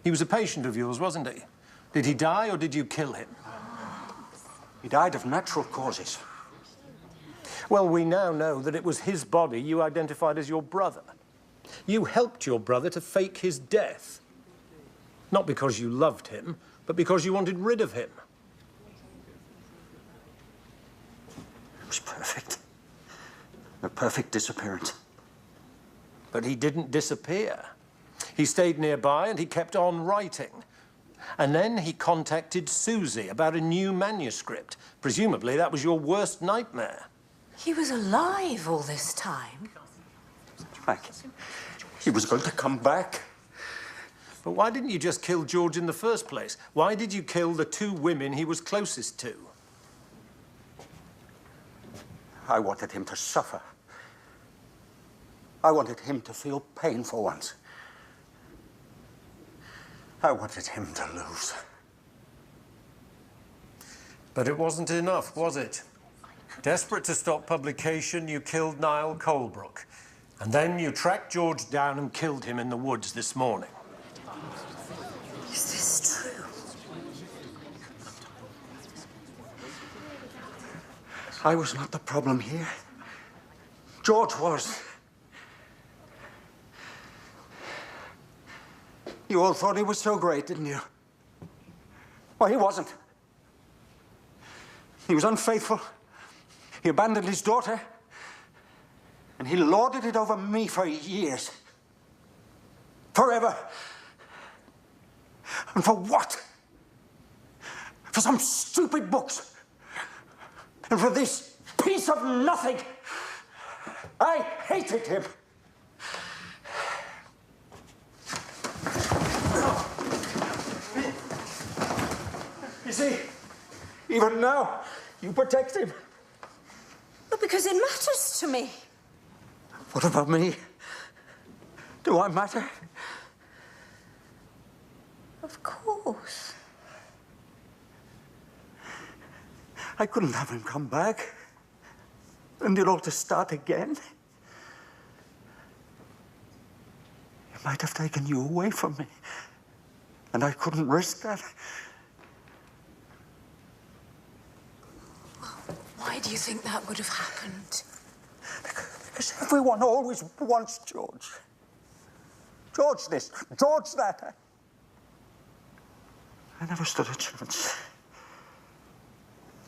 He was a patient of yours, wasn't he? Did he die or did you kill him? He died of natural causes. Well, we now know that it was his body you identified as your brother. You helped your brother to fake his death. Not because you loved him, but because you wanted rid of him. It was perfect. A perfect disappearance. But he didn't disappear. He stayed nearby and he kept on writing. And then he contacted Susie about a new manuscript. Presumably that was your worst nightmare. He was alive all this time. Right. He was going to come back. But why didn't you just kill George in the first place? Why did you kill the two women he was closest to? I wanted him to suffer. I wanted him to feel pain for once. I wanted him to lose. But it wasn't enough, was it? Desperate to stop publication, you killed Niall Colebrook. And then you tracked George down and killed him in the woods this morning. Is this true? I was not the problem here. George was. You all thought he was so great, didn't you? Well, he wasn't. He was unfaithful. He abandoned his daughter. And he lorded it over me for years. Forever. And for what? For some stupid books. And for this piece of nothing. I hated him. You see, even now, you protect him. But because it matters to me. What about me? Do I matter? Of course. I couldn't have him come back. And it all to start again. He might have taken you away from me. And I couldn't risk that. Why do you think that would have happened? Because everyone always wants George. George this, George that. I never stood a chance.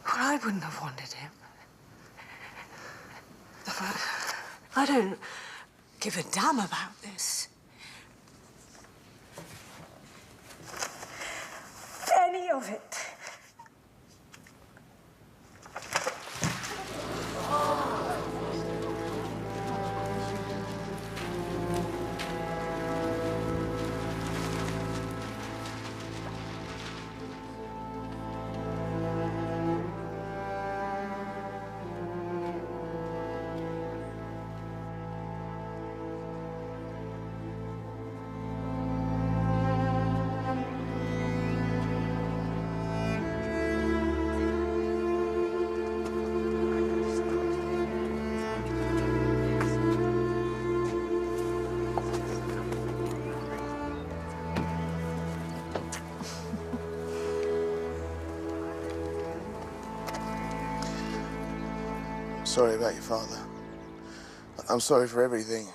Well, I wouldn't have wanted him. But I don't give a damn about this. Any of it. Sorry about your father. I'm sorry for everything.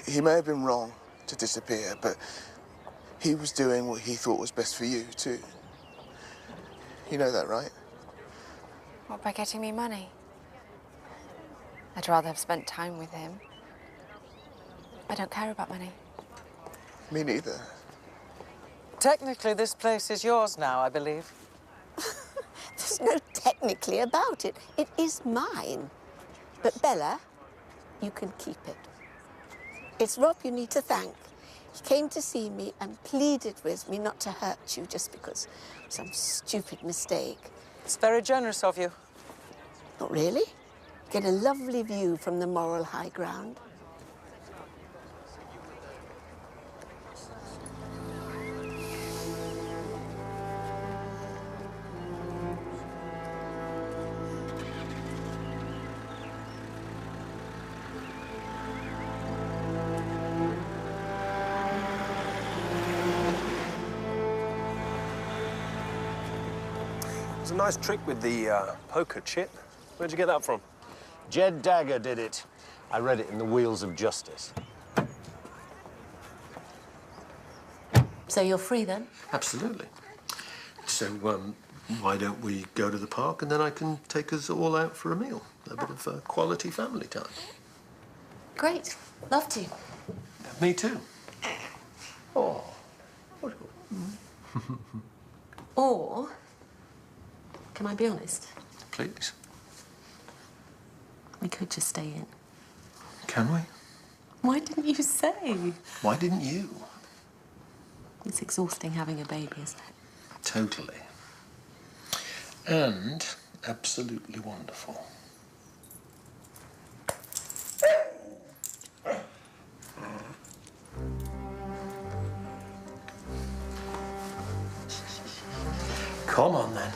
He may have been wrong to disappear, but he was doing what he thought was best for you, too. You know that, right? What, by getting me money? I'd rather have spent time with him. I don't care about money. Me neither. Technically, this place is yours now, I believe. There's no technically about it. It is mine. But Bella, you can keep it. It's Rob you need to thank. He came to see me and pleaded with me not to hurt you just because of some stupid mistake. It's very generous of you. Not really. Get a lovely view from the moral high ground. It's a nice trick with the poker chip. Where'd you get that from? Jed Dagger did it. I read it in the Wheels of Justice. So you're free then? Absolutely. So, why don't we go to the park and then I can take us all out for a meal? A bit of quality family time. Great. Love to. Me too. Oh. Or, can I be honest? Please. We could just stay in. Can we? Why didn't you say? Why didn't you? It's exhausting having a baby, isn't it? Totally. And absolutely wonderful. Come on, then.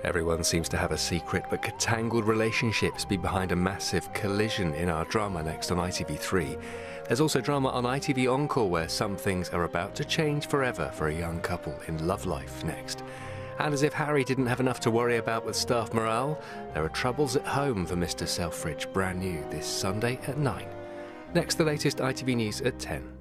Everyone seems to have a secret, but could tangled relationships be behind a massive collision in our drama next on ITV3? There's also drama on ITV Encore, where some things are about to change forever for a young couple in love life next. And as if Harry didn't have enough to worry about with staff morale, there are troubles at home for Mr. Selfridge, brand new this Sunday at 9. Next, the latest ITV News at 10.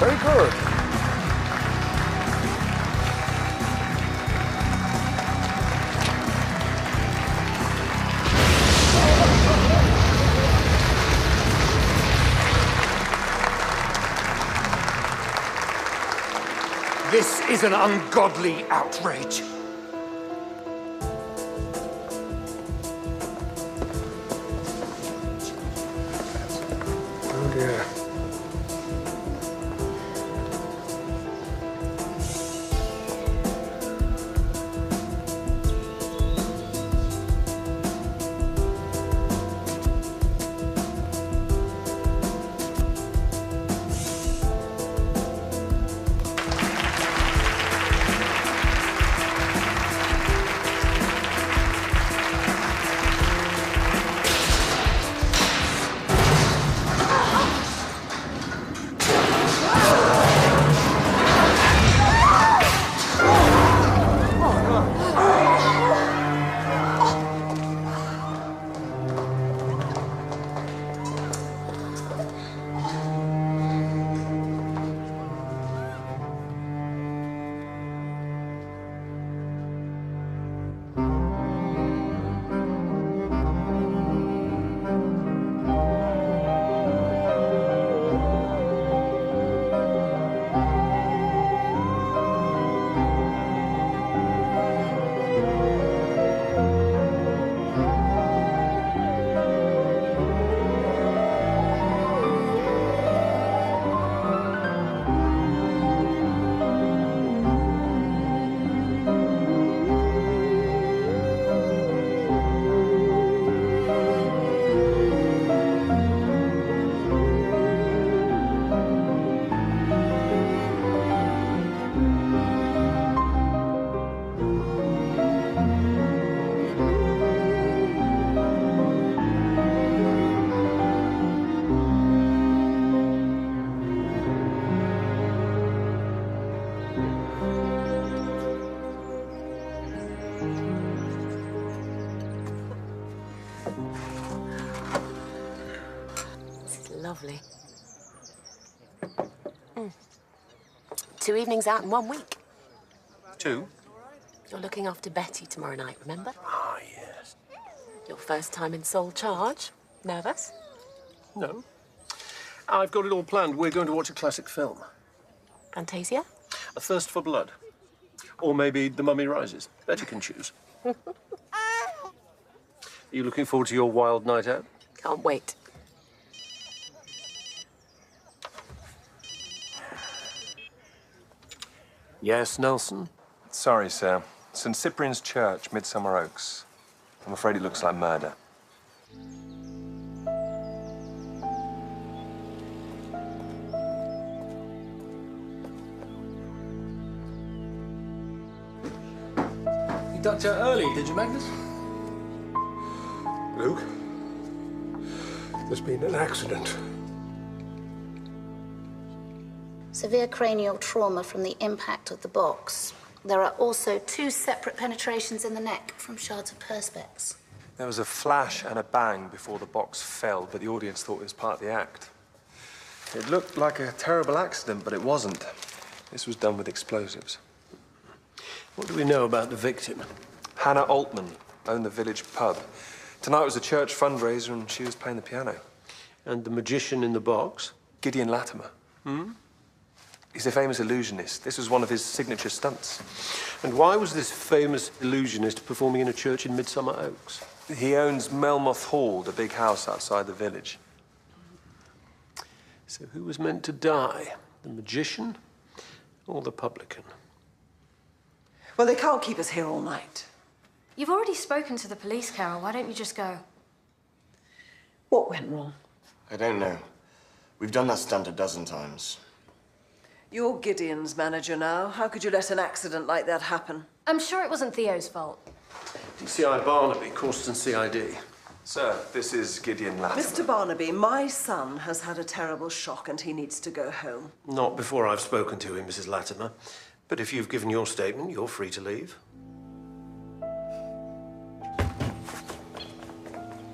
Very good. This is an ungodly outrage. Oh dear. 2 evenings out in 1 week. 2? You're looking after Betty tomorrow night, remember? Ah, yes. Your first time in sole charge. Nervous? No. I've got it all planned. We're going to watch a classic film. Fantasia? A Thirst for Blood. Or maybe The Mummy Rises. Betty can choose. Are you looking forward to your wild night out? Can't wait. Yes, Nelson? Sorry, sir. St. Cyprian's Church, Midsomer Oaks. I'm afraid it looks like murder. You ducked out early, did you, Magnus? Luke, there's been an accident. Severe cranial trauma from the impact of the box. There are also 2 separate penetrations in the neck from shards of perspex. There was a flash and a bang before the box fell, but the audience thought it was part of the act. It looked like a terrible accident, but it wasn't. This was done with explosives. What do we know about the victim? Hannah Altman owned the village pub. Tonight was a church fundraiser and she was playing the piano. And the magician in the box? Gideon Latimer. He's a famous illusionist. This was one of his signature stunts. And why was this famous illusionist performing in a church in Midsomer Oaks? He owns Melmoth Hall, the big house outside the village. So who was meant to die? The magician or the publican? Well, they can't keep us here all night. You've already spoken to the police, Carol. Why don't you just go? What went wrong? I don't know. We've done that stunt a dozen times. You're Gideon's manager now. How could you let an accident like that happen? I'm sure it wasn't Theo's fault. DCI Barnaby, Corston CID. Sir, this is Gideon Latimer. Mr. Barnaby, my son has had a terrible shock and he needs to go home. Not before I've spoken to him, Mrs. Latimer. But if you've given your statement, you're free to leave.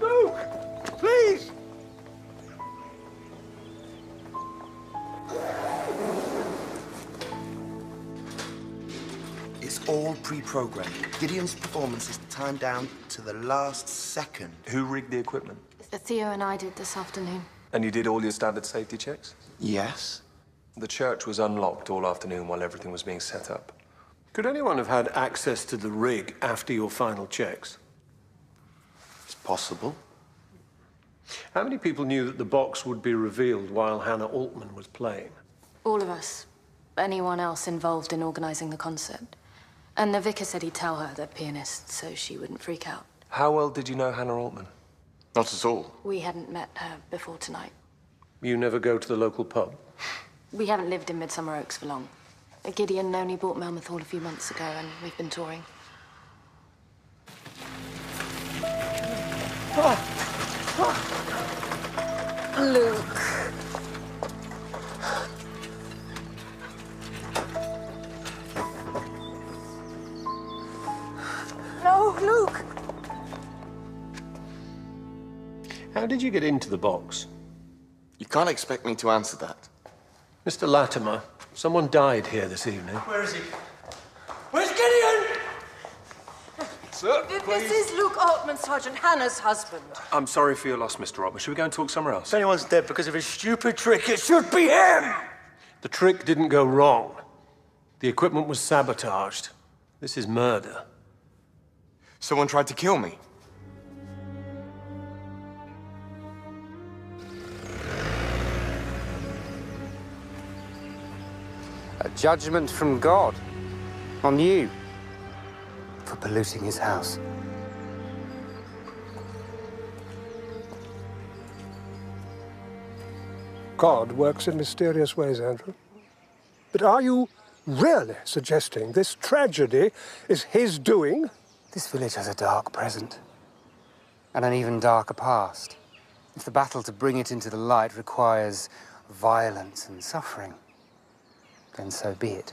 Luke, please! It's all pre-programmed. Gideon's performance is timed down to the last second. Who rigged the equipment? Theo and I did this afternoon. And you did all your standard safety checks? Yes. The church was unlocked all afternoon while everything was being set up. Could anyone have had access to the rig after your final checks? It's possible. How many people knew that the box would be revealed while Hannah Altman was playing? All of us. Anyone else involved in organising the concert. And the vicar said he'd tell her, the pianist, so she wouldn't freak out. How well did you know Hannah Altman? Not at all. We hadn't met her before tonight. You never go to the local pub? We haven't lived in Midsomer Oaks for long. Gideon only bought Melmoth Hall a few months ago, and we've been touring. Luke. No, Luke. How did you get into the box? You can't expect me to answer that. Mr. Latimer, someone died here this evening. Where is he? Where's Gideon? Sir, This is Luke Altman, Sergeant Hannah's husband. I'm sorry for your loss, Mr. Altman. Should we go and talk somewhere else? If anyone's dead because of his stupid trick, it should be him! The trick didn't go wrong. The equipment was sabotaged. This is murder. Someone tried to kill me. A judgment from God on you for polluting his house. God works in mysterious ways, Andrew. But are you really suggesting this tragedy is his doing? This village has a dark present and an even darker past. If the battle to bring it into the light requires violence and suffering, then so be it.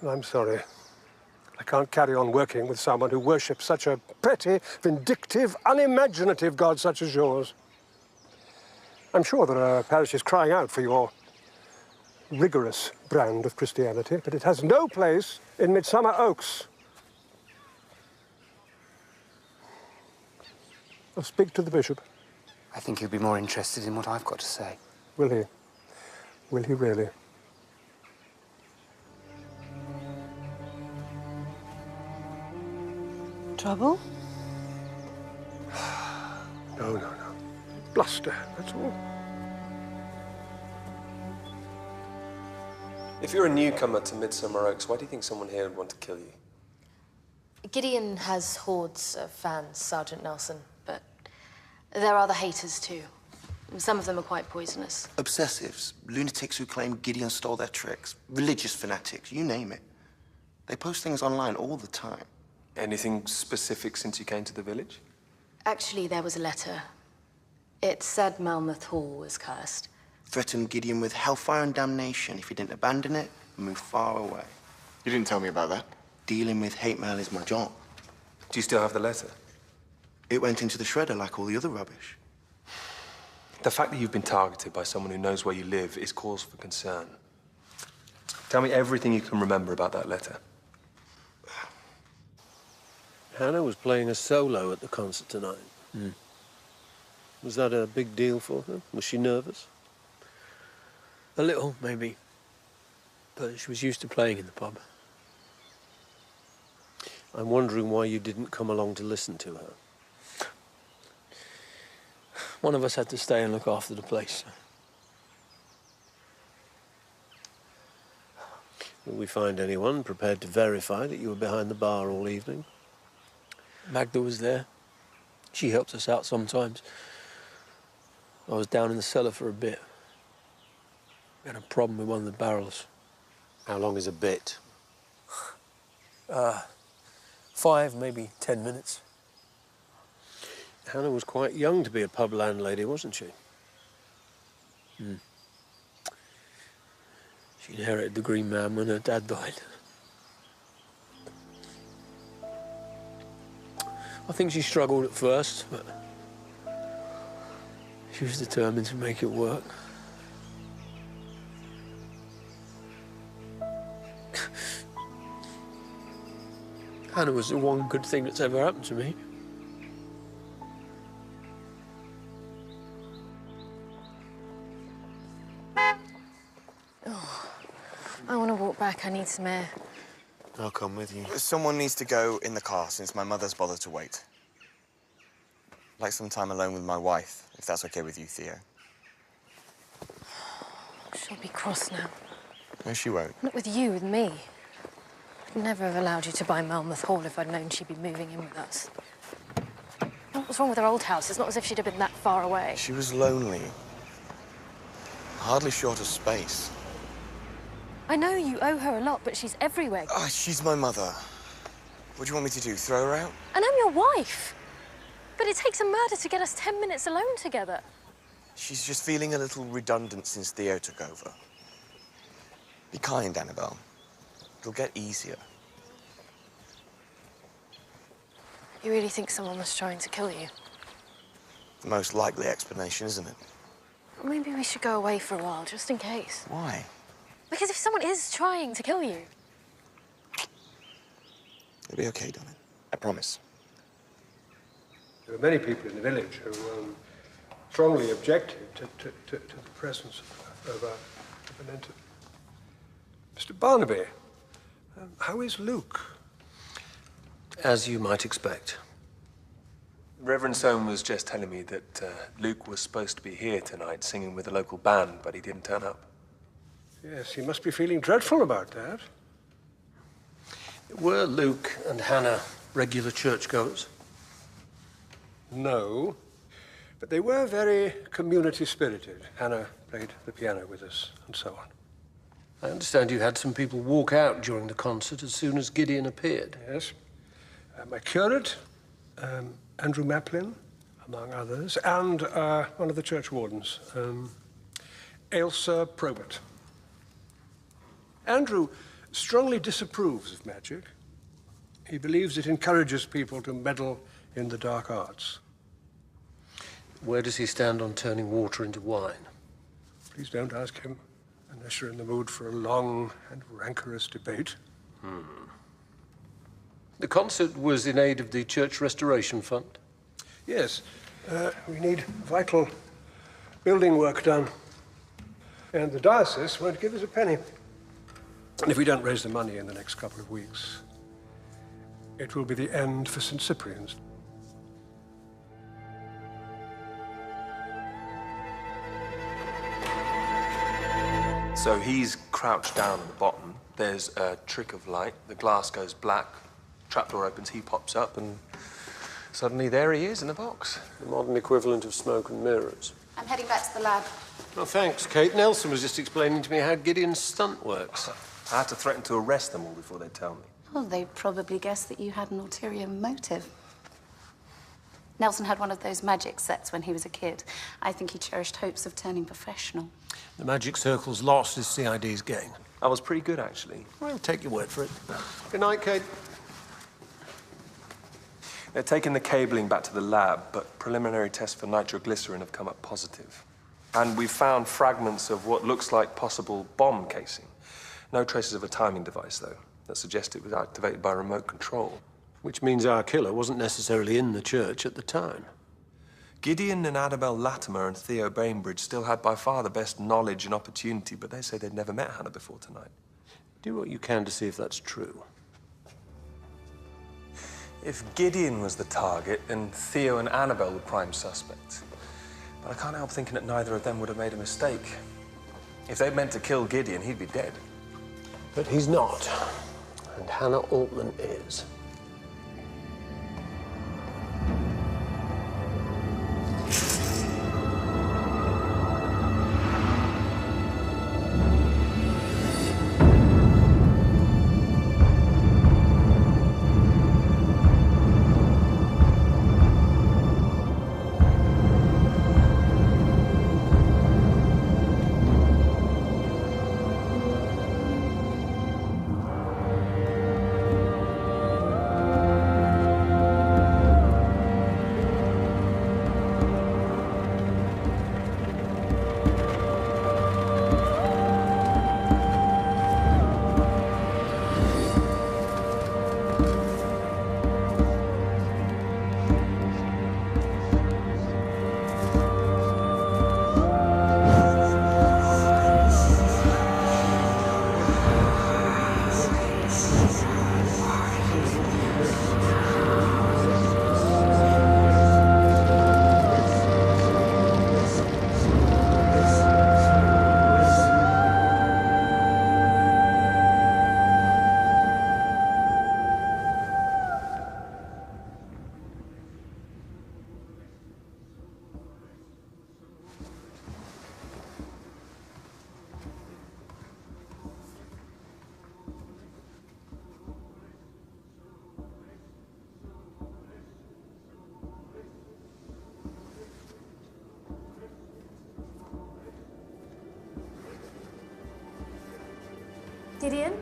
I'm sorry. I can't carry on working with someone who worships such a petty, vindictive, unimaginative God such as yours. I'm sure there are parishes crying out for your rigorous brand of Christianity, but it has no place in Midsomer Oaks. I'll speak to the bishop. I think he'll be more interested in what I've got to say. Will he? Will he really? Trouble? No, no, no. Bluster, that's all. If you're a newcomer to Midsomer Oaks, why do you think someone here would want to kill you? Gideon has hordes of fans, Sergeant Nelson, but there are the haters too. Some of them are quite poisonous. Obsessives, lunatics who claim Gideon stole their tricks, religious fanatics, you name it. They post things online all the time. Anything specific since you came to the village? Actually, there was a letter. It said Malmouth Hall was cursed. Threatened Gideon with hellfire and damnation if he didn't abandon it and move far away. You didn't tell me about that. Dealing with hate mail is my job. Do you still have the letter? It went into the shredder like all the other rubbish. The fact that you've been targeted by someone who knows where you live is cause for concern. Tell me everything you can remember about that letter. Hannah was playing a solo at the concert tonight. Was that a big deal for her? Was she nervous? A little, maybe. But she was used to playing in the pub. I'm wondering why you didn't come along to listen to her. One of us had to stay and look after the place. Will we find anyone prepared to verify that you were behind the bar all evening? Magda was there. She helped us out sometimes. I was down in the cellar for a bit. We had a problem with one of the barrels. How long is a bit? 5, maybe 10 minutes. Hannah was quite young to be a pub landlady, wasn't she? She inherited the Green Man when her dad died. I think she struggled at first, but she was determined to make it work. Hannah was the one good thing that's ever happened to me. Oh, I want to walk back. I need some air. I'll come with you. Someone needs to go in the car since my mother's bothered to wait. I'd like some time alone with my wife, if that's okay with you, Theo. She'll be cross now. No, she won't. Not with you, with me. I'd never have allowed you to buy Malmouth Hall if I'd known she'd be moving in with us. What was wrong with her old house? It's not as if she'd have been that far away. She was lonely. Hardly short of space. I know you owe her a lot, but she's everywhere. She's my mother. What do you want me to do, throw her out? And I'm your wife. But it takes a murder to get us 10 minutes alone together. She's just feeling a little redundant since Theo took over. Be kind, Annabelle. It'll get easier. You really think someone was trying to kill you? The most likely explanation, isn't it? Well, maybe we should go away for a while, just in case. Why? Because if someone is trying to kill you... It'll be okay, darling. I promise. There are many people in the village who strongly objected to the presence of an entity. Mr. Barnaby, how is Luke? As you might expect. Reverend Sohn was just telling me that Luke was supposed to be here tonight singing with a local band, but he didn't turn up. Yes, he must be feeling dreadful about that. Were Luke and Hannah regular churchgoers? No, but they were very community-spirited. Hannah played the piano with us, and so on. I understand you had some people walk out during the concert as soon as Gideon appeared. Yes. My curate, Andrew Maplin, among others, and one of the church wardens, Ailsa Probert. Andrew strongly disapproves of magic. He believes it encourages people to meddle in the dark arts. Where does he stand on turning water into wine? Please don't ask him. unless you're in the mood for a long and rancorous debate. The concert was in aid of the Church Restoration Fund? Yes, we need vital building work done. And the diocese won't give us a penny. And if we don't raise the money in the next couple of weeks, it will be the end for St. Cyprian's. So he's crouched down at the bottom. There's a trick of light. The glass goes black. Trapdoor opens, he pops up, and suddenly there he is in the box. The modern equivalent of smoke and mirrors. I'm heading back to the lab. Well, thanks, Kate. Nelson was just explaining to me how Gideon's stunt works. I had to threaten to arrest them all before they'd tell me. Well, they probably guessed that you had an ulterior motive. Nelson had one of those magic sets when he was a kid. I think he cherished hopes of turning professional. The magic circle's lost his CID's game. I was pretty good, actually. Well, take your word for it. Good night, Kate. They're taking the cabling back to the lab, but preliminary tests for nitroglycerin have come up positive. And we've found fragments of what looks like possible bomb casing. No traces of a timing device, though, that suggest it was activated by remote control. Which means our killer wasn't necessarily in the church at the time. Gideon and Annabelle Latimer and Theo Bainbridge still had by far the best knowledge and opportunity, but they say they'd never met Hannah before tonight. Do what you can to see if that's true. If Gideon was the target, then Theo and Annabelle were prime suspects. But I can't help thinking that neither of them would have made a mistake. If they'd meant to kill Gideon, he'd be dead. But he's not. And Hannah Altman is. Gideon?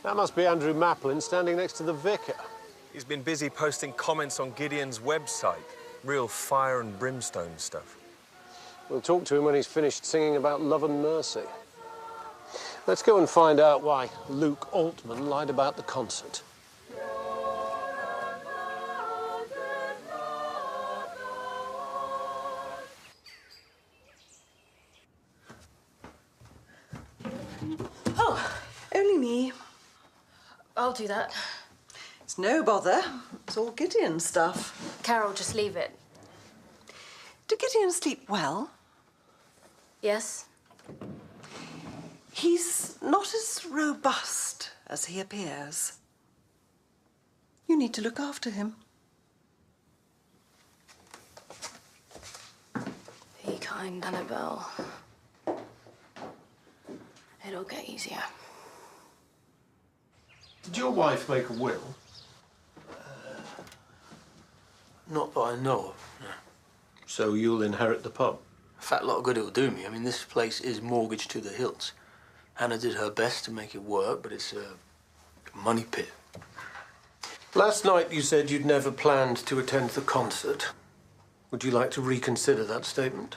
That must be Andrew Maplin standing next to the vicar. He's been busy posting comments on Gideon's website. Real fire and brimstone stuff. We'll talk to him when he's finished singing about love and mercy. Let's go and find out why Luke Altman lied about the concert. Oh, only me. I'll do that. It's no bother. It's all Gideon stuff. Carol, just leave it. Did Gideon sleep well? Yes? He's not as robust as he appears. You need to look after him. Be kind, Annabelle. It'll get easier. Did your wife make a will? Not that I know of, no. So you'll inherit the pub? A fat lot of good it'll do me. I mean, this place is mortgaged to the hilt. Hannah did her best to make it work, but it's a money pit. Last night you said you'd never planned to attend the concert. Would you like to reconsider that statement?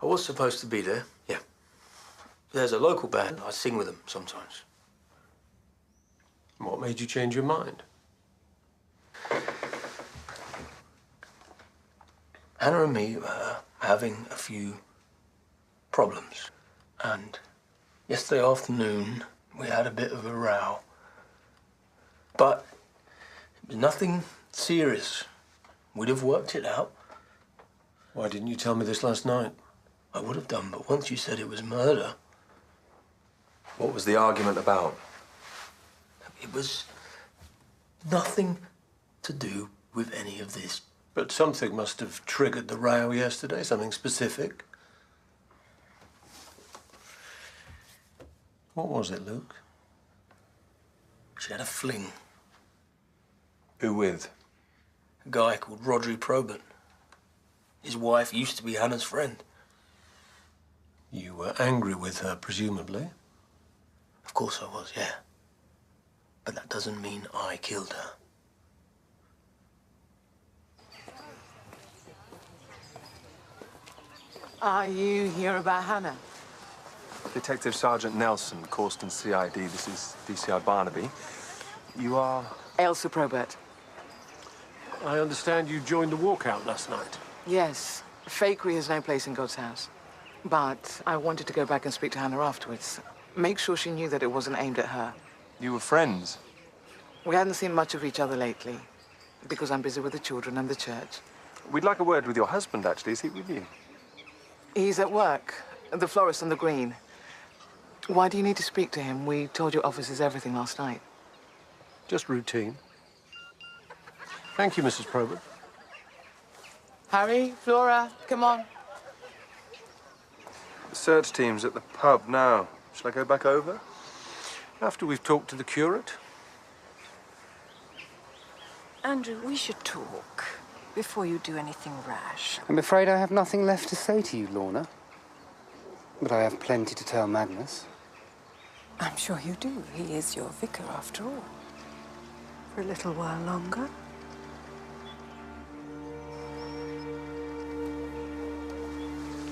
I was supposed to be there, yeah. There's a local band. I sing with them sometimes. What made you change your mind? Hannah and me were having a few problems. And yesterday afternoon, we had a bit of a row. But it was nothing serious. We'd have worked it out. Why didn't you tell me this last night? I would have done, but once you said it was murder... What was the argument about? It was nothing to do with any of this. But something must have triggered the row yesterday, something specific. What was it, Luke? She had a fling. Who with? A guy called Rodri Probert. His wife used to be Hannah's friend. You were angry with her, presumably? Of course I was, yeah. But that doesn't mean I killed her. Are you here about Hannah? Detective Sergeant Nelson, Causton CID. This is DCI Barnaby. You are? Ailsa Probert. I understand you joined the walkout last night. Yes. Fakery has no place in God's house. But I wanted to go back and speak to Hannah afterwards. Make sure she knew that it wasn't aimed at her. You were friends? We hadn't seen much of each other lately, because I'm busy with the children and the church. We'd like a word with your husband, actually. Is he with you? He's at work. The florist on the green. Why do you need to speak to him? We told your officers everything last night. Just routine. Thank you, Mrs. Probert. Harry, Flora, come on. The search team's at the pub now. Shall I go back over? After we've talked to the curate? Andrew, we should talk before you do anything rash. I'm afraid I have nothing left to say to you, Lorna. But I have plenty to tell Magnus. I'm sure you do. He is your vicar, after all. For a little while longer.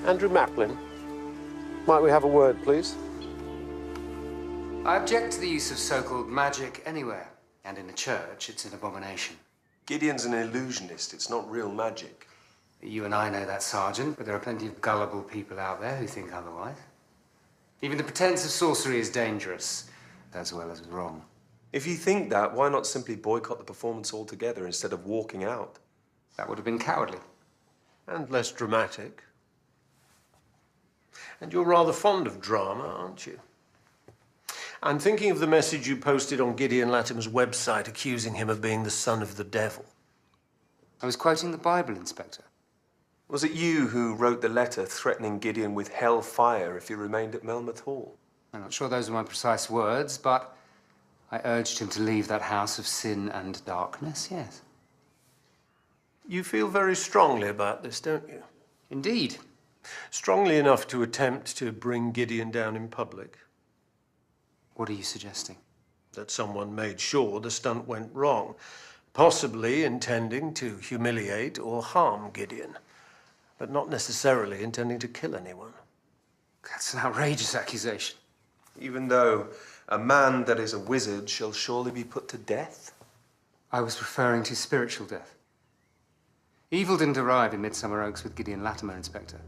Andrew Maplin, might we have a word, please? I object to the use of so-called magic anywhere. And in a church, it's an abomination. Gideon's an illusionist. It's not real magic. You and I know that, Sergeant, but there are plenty of gullible people out there who think otherwise. Even the pretense of sorcery is dangerous, as well as wrong. If you think that, why not simply boycott the performance altogether instead of walking out? That would have been cowardly. And less dramatic. And you're rather fond of drama, aren't you? I'm thinking of the message you posted on Gideon Latim's website accusing him of being the son of the devil. I was quoting the Bible, Inspector. Was it you who wrote the letter threatening Gideon with hell fire if he remained at Melmoth Hall? I'm not sure those were my precise words, but I urged him to leave that house of sin and darkness, yes. You feel very strongly about this, don't you? Indeed. Strongly enough to attempt to bring Gideon down in public. What are you suggesting? That someone made sure the stunt went wrong, possibly intending to humiliate or harm Gideon, but not necessarily intending to kill anyone. That's an outrageous accusation. Even though a man that is a wizard shall surely be put to death? I was referring to spiritual death. Evil didn't arrive in Midsomer Oaks with Gideon Latimer, Inspector.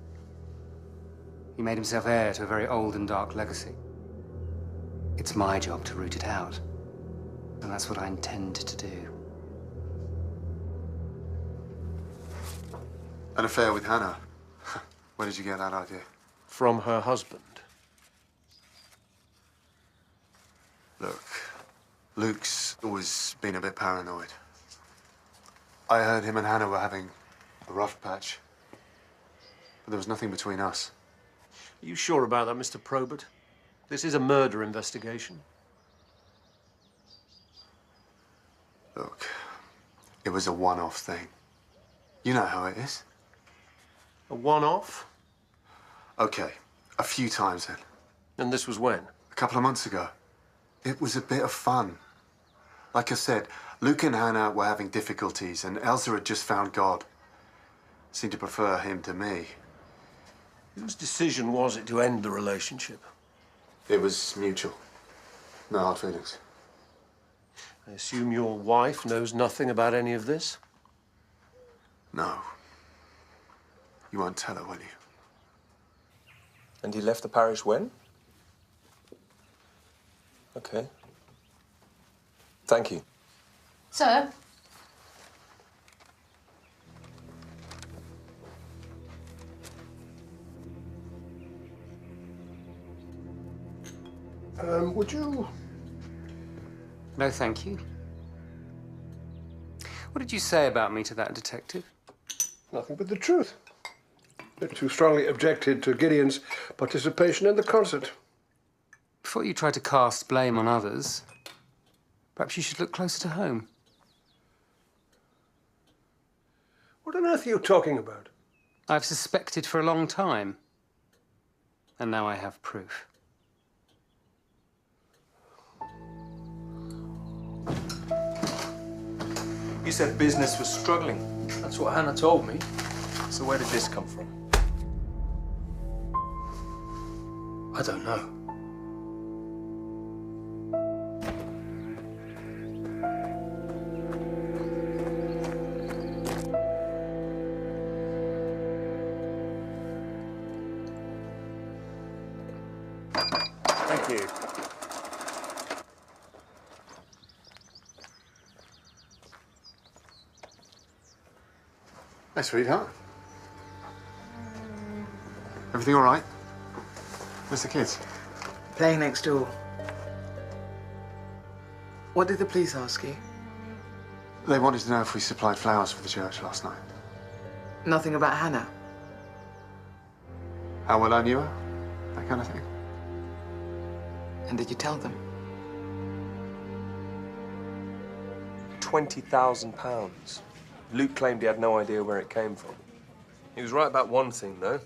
He made himself heir to a very old and dark legacy. It's my job to root it out. And that's what I intend to do. An affair with Hannah? Where did you get that idea? From her husband. Look, Luke's always been a bit paranoid. I heard him and Hannah were having a rough patch. But there was nothing between us. Are you sure about that, Mr. Probert? This is a murder investigation. Look, it was a one-off thing. You know how it is. A one-off? Okay, a few times then. And this was when? A couple of months ago. It was a bit of fun. Like I said, Luke and Hannah were having difficulties, and Elsa had just found God. Seemed to prefer him to me. Whose decision was it to end the relationship? It was mutual. No hard feelings. I assume your wife knows nothing about any of this? No. You won't tell her, will you? And he left the parish when? Okay. Thank you. Sir? Would you? No, thank you. What did you say about me to that detective? Nothing but the truth. That you strongly objected to Gideon's participation in the concert. Before you try to cast blame on others, perhaps you should look closer to home. What on earth are you talking about? I've suspected for a long time, and now I have proof. You said business was struggling. That's what Hannah told me. So where did this come from? I don't know. Thank you. Hey, sweetheart. Everything all right? Where's the kids? Playing next door. What did the police ask you? They wanted to know if we supplied flowers for the church last night. Nothing about Hannah? How well I knew her? That kind of thing. And did you tell them? £20,000. Luke claimed he had no idea where it came from. He was right about one thing, though.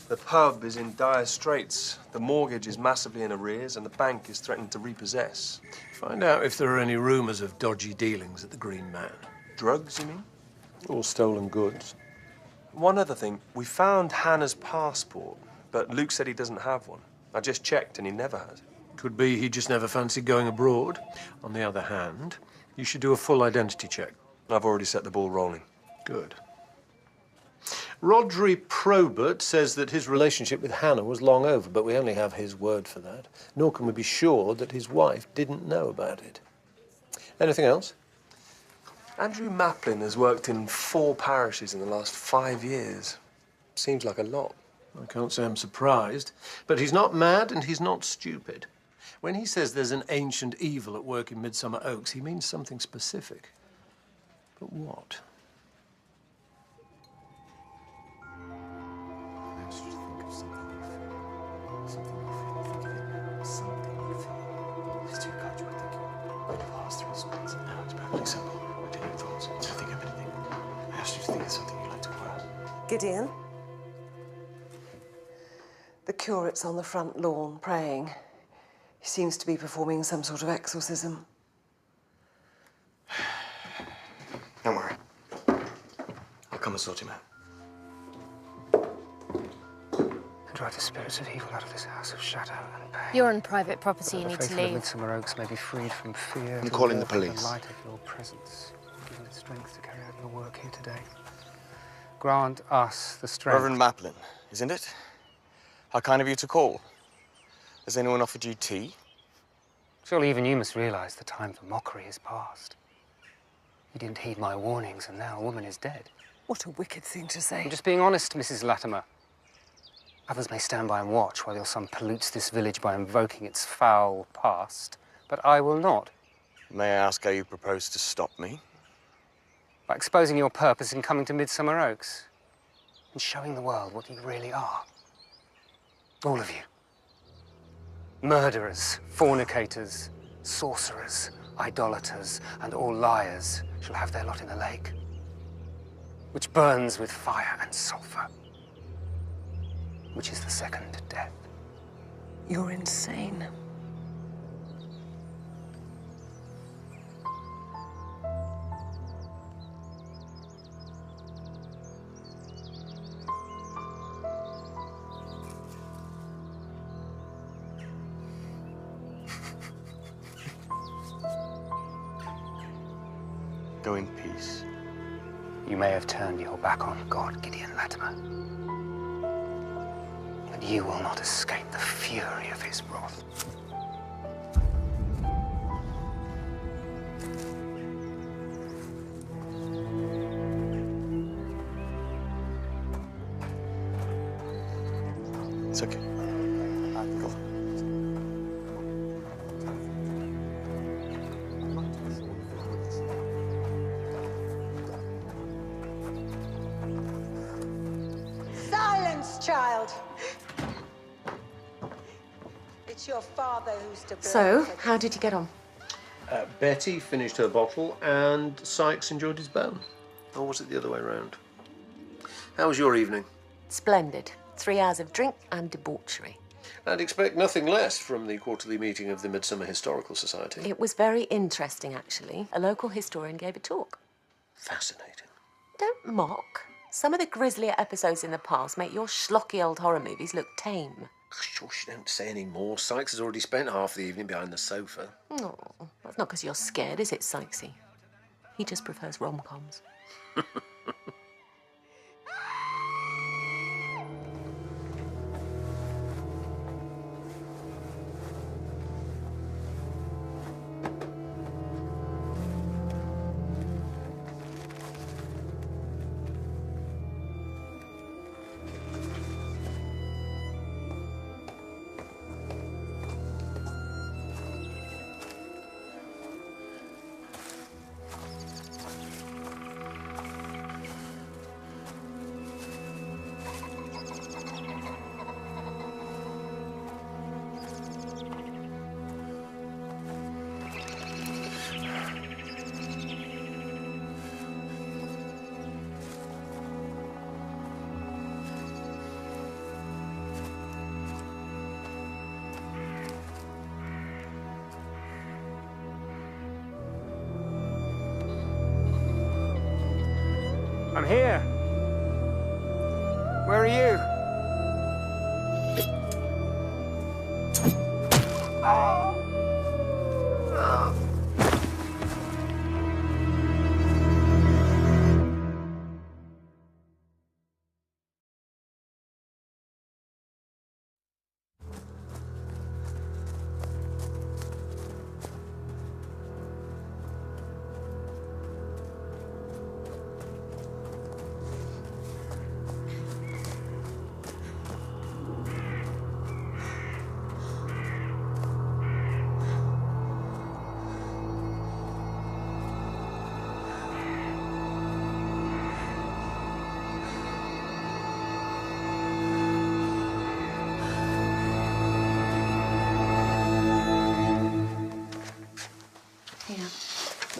The pub is in dire straits. The mortgage is massively in arrears, and the bank is threatening to repossess. Find out if there are any rumours of dodgy dealings at the Green Man. Drugs, you mean? Or stolen goods. One other thing. We found Hannah's passport, but Luke said he doesn't have one. I just checked, and he never has. Could be he just never fancied going abroad. On the other hand, you should do a full identity check. I've already set the ball rolling. Good. Rodri Probert says that his relationship with Hannah was long over, but we only have his word for that. Nor can we be sure that his wife didn't know about it. Anything else? Andrew Maplin has worked in 4 parishes in the last 5 years. Seems like a lot. I can't say I'm surprised, but he's not mad and he's not stupid. When he says there's an ancient evil at work in Midsomer Oaks, he means something specific. But what? Gideon? The curate's on the front lawn, praying. He seems to be performing some sort of exorcism. Don't worry. I'll come and sort him out. And drive the spirits of evil out of this house of shadow and pain. You're on private property, you The need to faithful of leave. Midsomer Oaks may be freed from fear. I'm to calling the walk in police. The light of your presence, given the strength to carry out your work here today. Grant us the strength. Reverend Maplin, isn't it? How kind of you to call. Has anyone offered you tea? Surely even you must realize the time for mockery is past. You didn't heed my warnings, and now a woman is dead. What a wicked thing to say. I'm just being honest, Mrs. Latimer. Others may stand by and watch while your son pollutes this village by invoking its foul past, but I will not. May I ask how you propose to stop me? By exposing your purpose in coming to Midsomer Oaks and showing the world what you really are. All of you. Murderers, fornicators, sorcerers, idolaters, and all liars shall have their lot in the lake, which burns with fire and sulfur, which is the second death. You're insane. Go in peace. You may have turned your back on God, Gideon Latimer, but you will not escape the fury of his wrath. It's okay. Go. Silence, child. It's your father who's to blame. So, how did you get on? Betty finished her bottle and Sykes enjoyed his bone. Or was it the other way around? How was your evening? Splendid. 3 hours of drink and debauchery. I'd expect nothing less from the quarterly meeting of the Midsomer Historical Society. It was very interesting, actually. A local historian gave a talk. Fascinating. Don't mock. Some of the grislier episodes in the past make your schlocky old horror movies look tame. Sure, she don't say any more. Sykes has already spent half the evening behind the sofa. No, that's not because you're scared, is it, Sykesy? He just prefers rom-coms. I'm here. Where are you?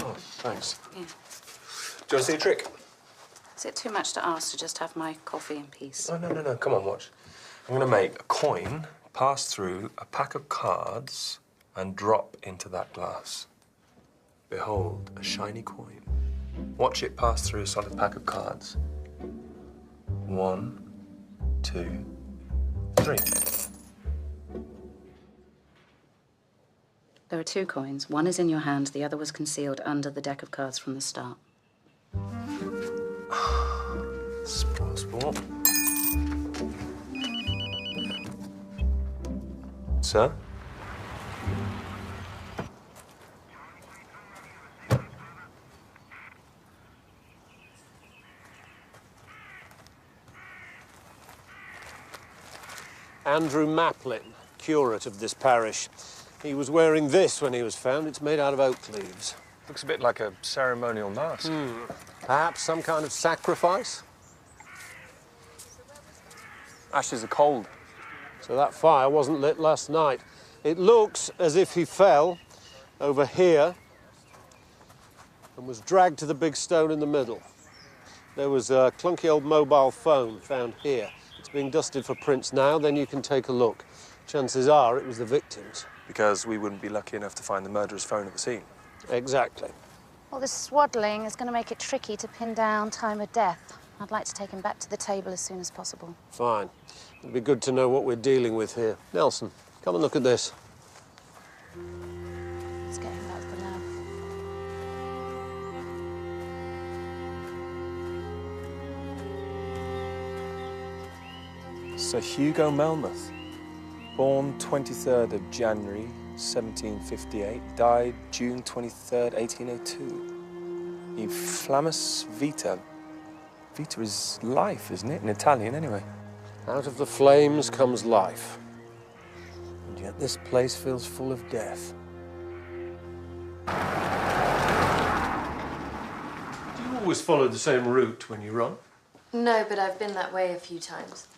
Oh, thanks. Yeah. Do you want to see a trick? Is it too much to ask to just have my coffee in peace? Oh, no. Come on, watch. I'm going to make a coin pass through a pack of cards and drop into that glass. Behold, a shiny coin. Watch it pass through a solid pack of cards. 1, 2, 3. There are 2 coins. One is in your hand, the other was concealed under the deck of cards from the start. Sport. Sir? Andrew Maplin, curate of this parish. He was wearing this when he was found. It's made out of oak leaves. Looks a bit like a ceremonial mask. Perhaps some kind of sacrifice? Ashes are cold. So that fire wasn't lit last night. It looks as if he fell over here and was dragged to the big stone in the middle. There was a clunky old mobile phone found here. It's being dusted for prints now, then you can take a look. Chances are it was the victim's. Because we wouldn't be lucky enough to find the murderer's phone at the scene. Exactly. Well, this swaddling is going to make it tricky to pin down time of death. I'd like to take him back to the table as soon as possible. Fine. It'd be good to know what we're dealing with here. Nelson, come and look at this. Let's get him out of the lab. Sir Hugo Melmoth, born 23rd of January 1758, died June 23rd, 1802. E flammis vita. Vita is life, isn't it? In Italian, anyway. Out of the flames comes life. And yet this place feels full of death. Do you always follow the same route when you run? No, but I've been that way a few times.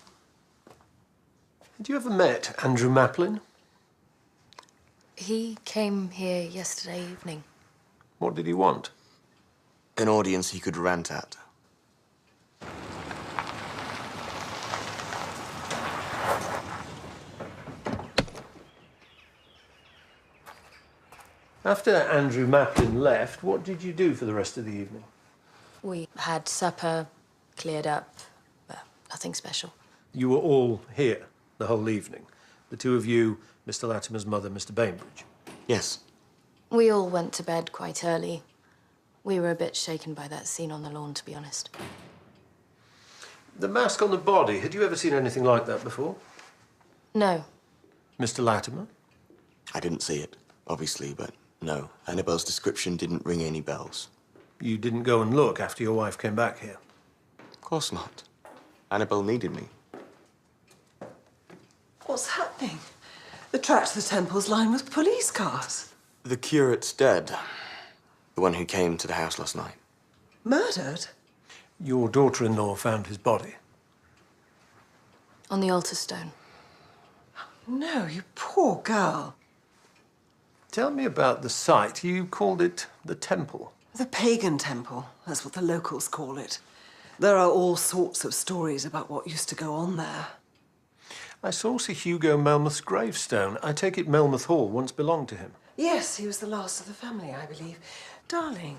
Had you ever met Andrew Maplin? He came here yesterday evening. What did he want? An audience he could rant at. After Andrew Maplin left, what did you do for the rest of the evening? We had supper, cleared up, but nothing special. You were all here the whole evening? The two of you, Mr. Latimer's mother, Mr. Bainbridge? Yes. We all went to bed quite early. We were a bit shaken by that scene on the lawn, to be honest. The mask on the body, had you ever seen anything like that before? No. Mr. Latimer? I didn't see it, obviously, but no. Annabelle's description didn't ring any bells. You didn't go and look after your wife came back here? Of course not. Annabelle needed me. What's happening? The track to the temple's lined with police cars. The curate's dead. The one who came to the house last night. Murdered? Your daughter-in-law found his body? On the altar stone. No, you poor girl. Tell me about the site. You called it the temple. The pagan temple, that's what the locals call it. There are all sorts of stories about what used to go on there. I saw Sir Hugo Melmoth's gravestone. I take it Melmoth Hall once belonged to him. Yes, he was the last of the family, I believe. Darling,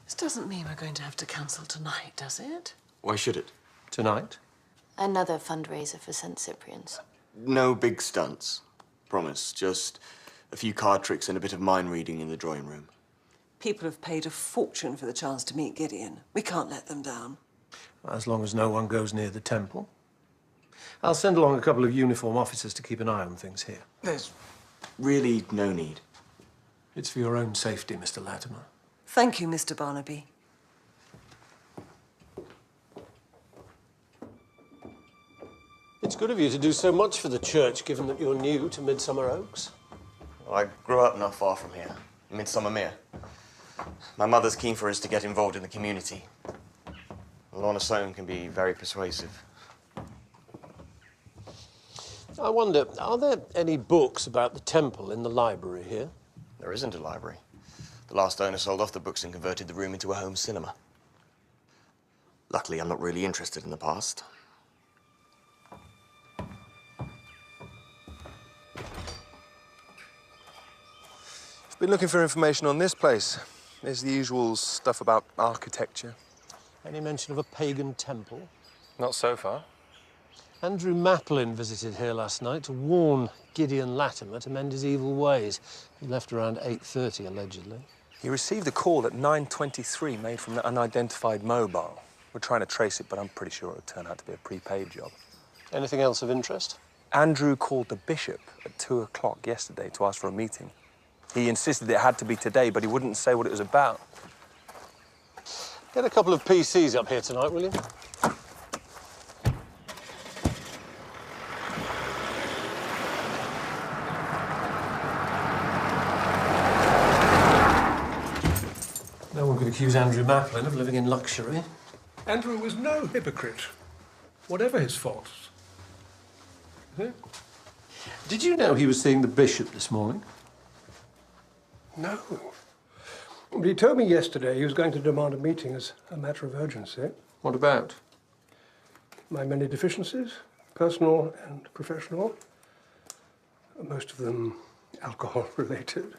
this doesn't mean we're going to have to cancel tonight, does it? Why should it? Tonight? Another fundraiser for St. Cyprian's. No big stunts. Promise. Just a few card tricks and a bit of mind reading in the drawing room. People have paid a fortune for the chance to meet Gideon. We can't let them down. As long as no one goes near the temple. I'll send along a couple of uniform officers to keep an eye on things here. There's really no need. It's for your own safety, Mr. Latimer. Thank you, Mr. Barnaby. It's good of you to do so much for the church, given that you're new to Midsomer Oaks. Well, I grew up not far from here, in Midsomer Mere. My mother's keen for us to get involved in the community. Lorna Sloane can be very persuasive. I wonder, are there any books about the temple in the library here? There isn't a library. The last owner sold off the books and converted the room into a home cinema. Luckily, I'm not really interested in the past. I've been looking for information on this place. There's the usual stuff about architecture. Any mention of a pagan temple? Not so far. Andrew Maplin visited here last night to warn Gideon Latimer to mend his evil ways. He left around 8:30, allegedly. He received a call at 9:23 made from an unidentified mobile. We're trying to trace it, but I'm pretty sure it'll turn out to be a prepaid job. Anything else of interest? Andrew called the bishop at 2 o'clock yesterday to ask for a meeting. He insisted it had to be today, but he wouldn't say what it was about. Get a couple of PCs up here tonight, will you? accuse Andrew Maplin of living in luxury. Andrew was no hypocrite, whatever his faults. Is it? Did you know he was seeing the bishop this morning? No. But he told me yesterday he was going to demand a meeting as a matter of urgency. What about? My many deficiencies, personal and professional. Most of them alcohol-related.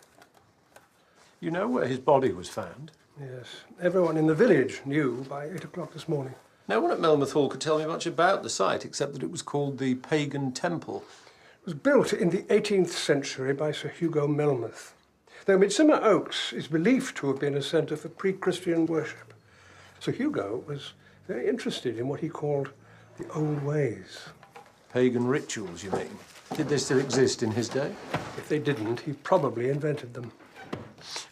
You know where his body was found? Yes. Everyone in the village knew by 8 o'clock this morning. No one at Melmoth Hall could tell me much about the site, except that it was called the Pagan Temple. It was built in the 18th century by Sir Hugo Melmoth, though Midsomer Oaks is believed to have been a centre for pre-Christian worship. Sir Hugo was very interested in what he called the old ways. Pagan rituals, you mean? Did they still exist in his day? If they didn't, he probably invented them.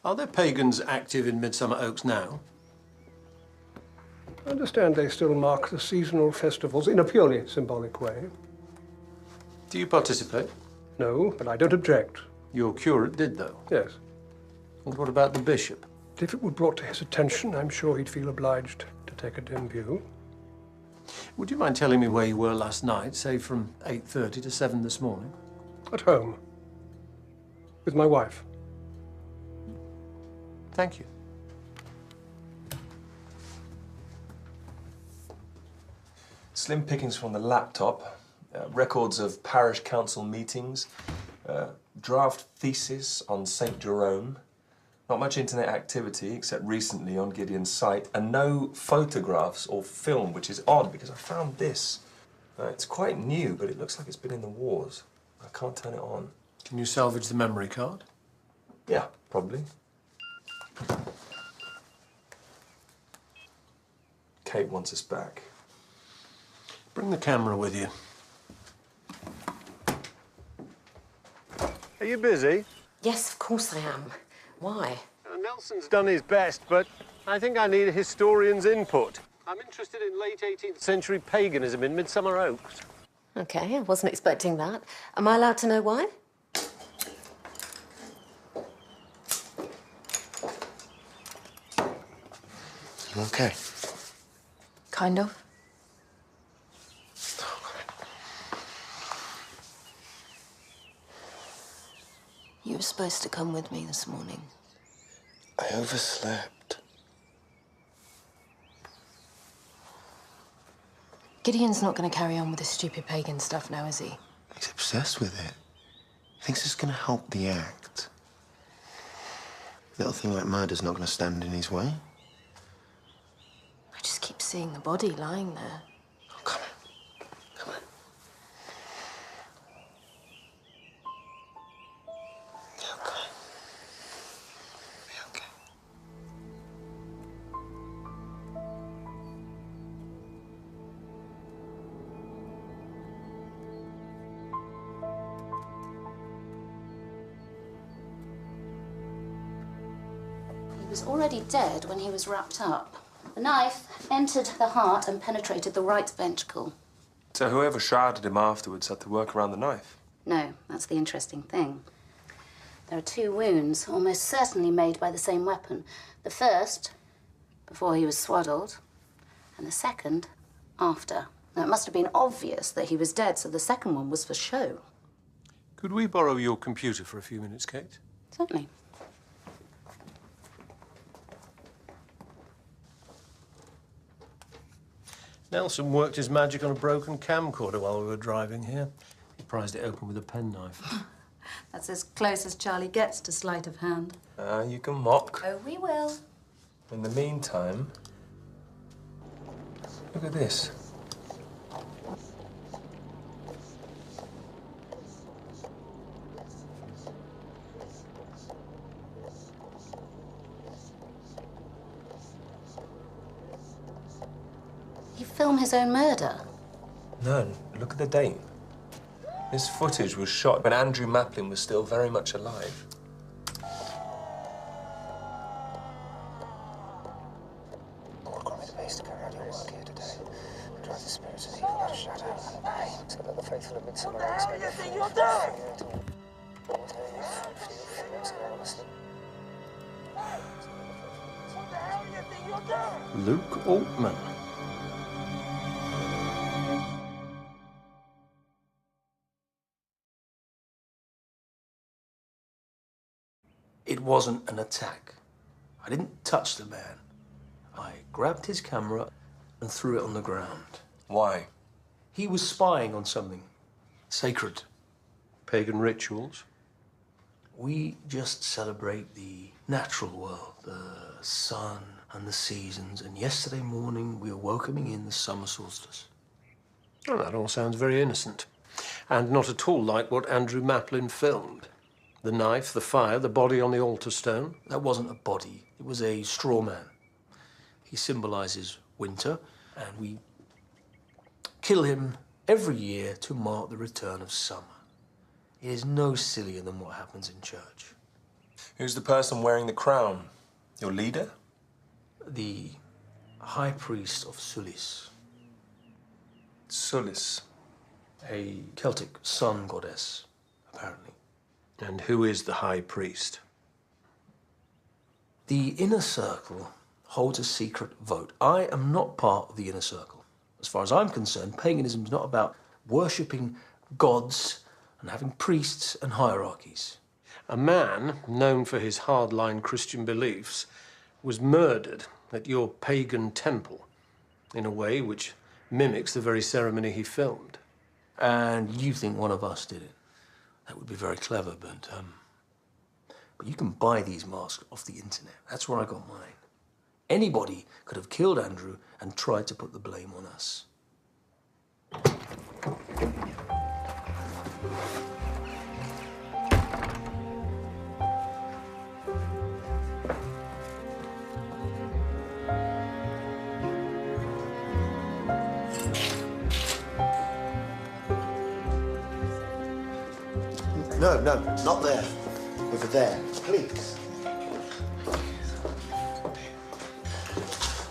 Are there pagans active in Midsomer Oaks now? I understand they still mark the seasonal festivals in a purely symbolic way. Do you participate? No, but I don't object. Your curate did, though? Yes. And what about the bishop? If it were brought to his attention, I'm sure he'd feel obliged to take a dim view. Would you mind telling me where you were last night, say from 8:30 to 7 this morning? At home. With my wife. Thank you. Slim pickings from the laptop, records of parish council meetings, draft thesis on St. Jerome, not much internet activity except recently on Gideon's site, and no photographs or film, which is odd because I found this. It's quite new, but it looks like it's been in the wars. I can't turn it on. Can you salvage the memory card? Yeah, probably. Kate wants us back. Bring the camera with you. Are you busy? Yes, of course I am. Why? Nelson's done his best, but I think I need a historian's input. I'm interested in late 18th century paganism in Midsomer Oaks. OK, I wasn't expecting that. Am I allowed to know why? You okay? Kind of. You were supposed to come with me this morning. I overslept. Gideon's not going to carry on with this stupid pagan stuff now, is he? He's obsessed with it. He thinks it's going to help the act. Little thing like murder's not going to stand in his way. I just keep seeing the body lying there. Oh, come on. Come on. Be okay. Be okay. He was already dead when he was wrapped up. The knife entered the heart and penetrated the right ventricle. So whoever shrouded him afterwards had to work around the knife? No, that's the interesting thing. There are two wounds, almost certainly made by the same weapon. The first, before he was swaddled, and the second, after. Now, it must have been obvious that he was dead, so the second one was for show. Could we borrow your computer for a few minutes, Kate? Certainly. Nelson worked his magic on a broken camcorder while we were driving here. He prized it open with a penknife. That's as close as Charlie gets to sleight of hand. You can mock. Oh, we will. In the meantime, look at this. He filmed his own murder. No, look at the date. This footage was shot when Andrew Maplin was still very much alive. Lord, grant me the peace to carry out your work here today. Drive the spirits of evil out of shadow and pain, so that the faithful of Midsomer Oaks may be free from fear at all. Lord, hear me, feel feelings anonymously. Luke Altman. It wasn't an attack. I didn't touch the man. I grabbed his camera and threw it on the ground. Why? He was spying on something sacred. Pagan rituals? We just celebrate the natural world, the sun and the seasons, and yesterday morning we were welcoming in the summer solstice. Oh, that all sounds very innocent. And not at all like what Andrew Maplin filmed. The knife, the fire, the body on the altar stone. That wasn't a body, it was a straw man. He symbolizes winter, and we kill him every year to mark the return of summer. It is no sillier than what happens in church. Who's the person wearing the crown? Your leader? The high priest of Sulis. Sulis? A Celtic sun goddess, apparently. And who is the high priest? The inner circle holds a secret vote. I am not part of the inner circle. As far as I'm concerned, paganism is not about worshipping gods and having priests and hierarchies. A man known for his hardline Christian beliefs was murdered at your pagan temple in a way which mimics the very ceremony he filmed. And you think one of us did it? That would be very clever, but you can buy these masks off the internet. That's where I got mine. Anybody could have killed Andrew and tried to put the blame on us. No, not there. Over there, please.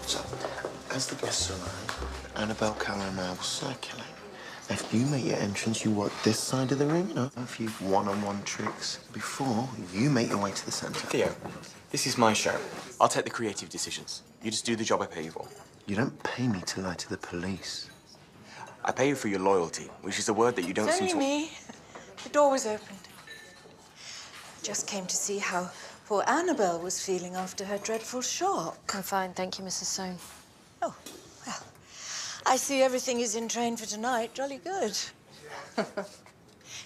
So, as the guests arrive, Annabelle, Callum and I will circulate. After you make your entrance, you work this side of the room, you know, a few one-on-one tricks before you make your way to the centre. Theo, this is my show. I'll take the creative decisions. You just do the job I pay you for. You don't pay me to lie to the police. I pay you for your loyalty, which is a word that you don't It's seem only to... me. The door was opened. Just came to see how poor Annabelle was feeling after her dreadful shock. I'm fine, thank you, Mrs. Soane. Oh, well, I see everything is in train for tonight. Jolly good.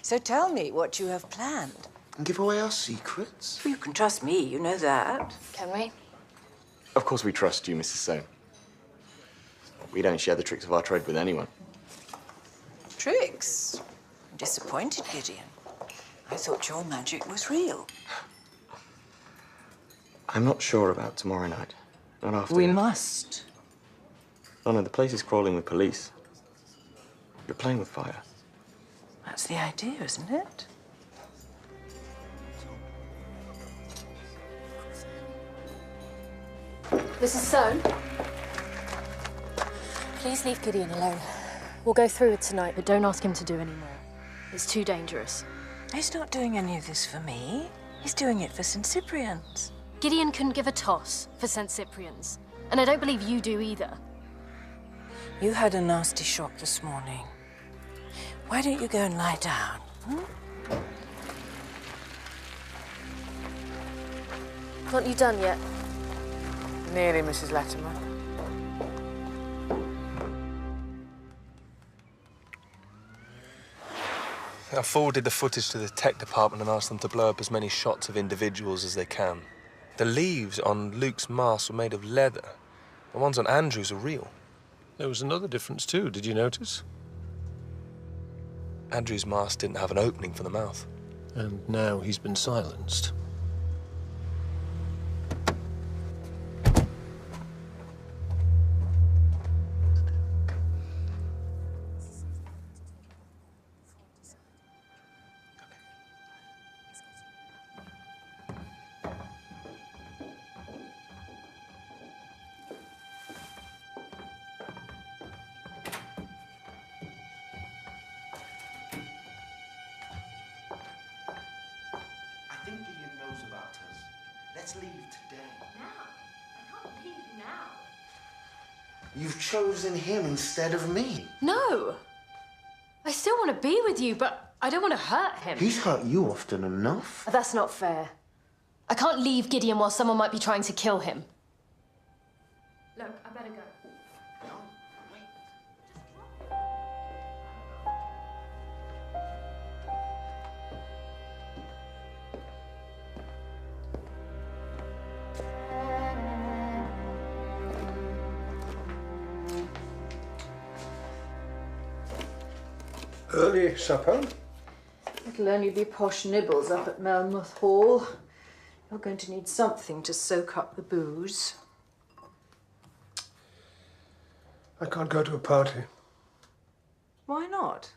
So tell me what you have planned. And give away our secrets? You can trust me, you know that. Can we? Of course we trust you, Mrs. Soane. We don't share the tricks of our trade with anyone. Tricks? I'm disappointed, Gideon. I thought your magic was real. I'm not sure about tomorrow night. Not after... We must. Oh, no, the place is crawling with police. You're playing with fire. That's the idea, isn't it? Mrs. Soane? Please leave Gideon alone. We'll go through it tonight, but don't ask him to do any more. It's too dangerous. He's not doing any of this for me. He's doing it for St. Cyprian's. Gideon couldn't give a toss for St. Cyprian's. And I don't believe you do either. You had a nasty shock this morning. Why don't you go and lie down? Aren't you done yet? Nearly, Mrs. Latimer. I forwarded the footage to the tech department and asked them to blow up as many shots of individuals as they can. The leaves on Luke's mask were made of leather. The ones on Andrew's are real. There was another difference too, did you notice? Andrew's mask didn't have an opening for the mouth. And now he's been silenced. I think Gideon knows about us. Let's leave today. Now? I can't leave now. You've chosen him instead of me. No! I still want to be with you, but I don't want to hurt him. He's hurt you often enough. That's not fair. I can't leave Gideon while someone might be trying to kill him. Look, I better go. Early supper? It'll only be posh nibbles up at Melmoth Hall. You're going to need something to soak up the booze. I can't go to a party. Why not?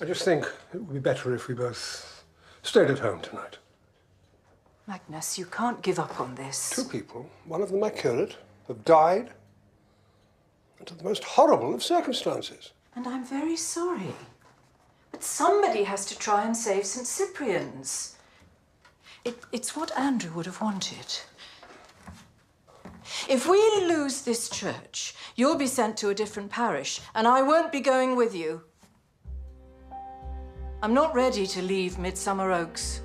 I just think it would be better if we both stayed at home tonight. Magnus, you can't give up on this. 2 people, one of them my curate, have died under the most horrible of circumstances. And I'm very sorry. But somebody has to try and save St. Cyprian's. It's what Andrew would have wanted. If we lose this church, you'll be sent to a different parish, and I won't be going with you. I'm not ready to leave Midsomer Oaks.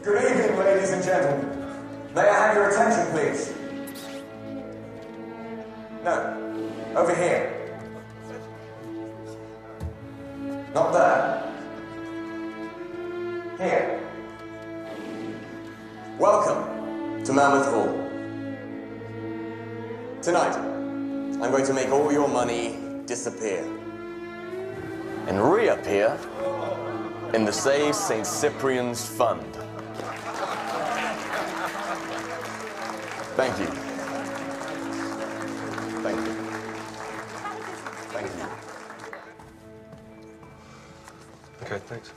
Good evening, ladies and gentlemen. May I have your attention, please? No, over here. Not there. Here. Welcome to Mammoth Hall. Tonight, I'm going to make all your money disappear and reappear in the Save St. Cyprian's Fund. Thank you. Thank you. Thank you. Okay, thanks.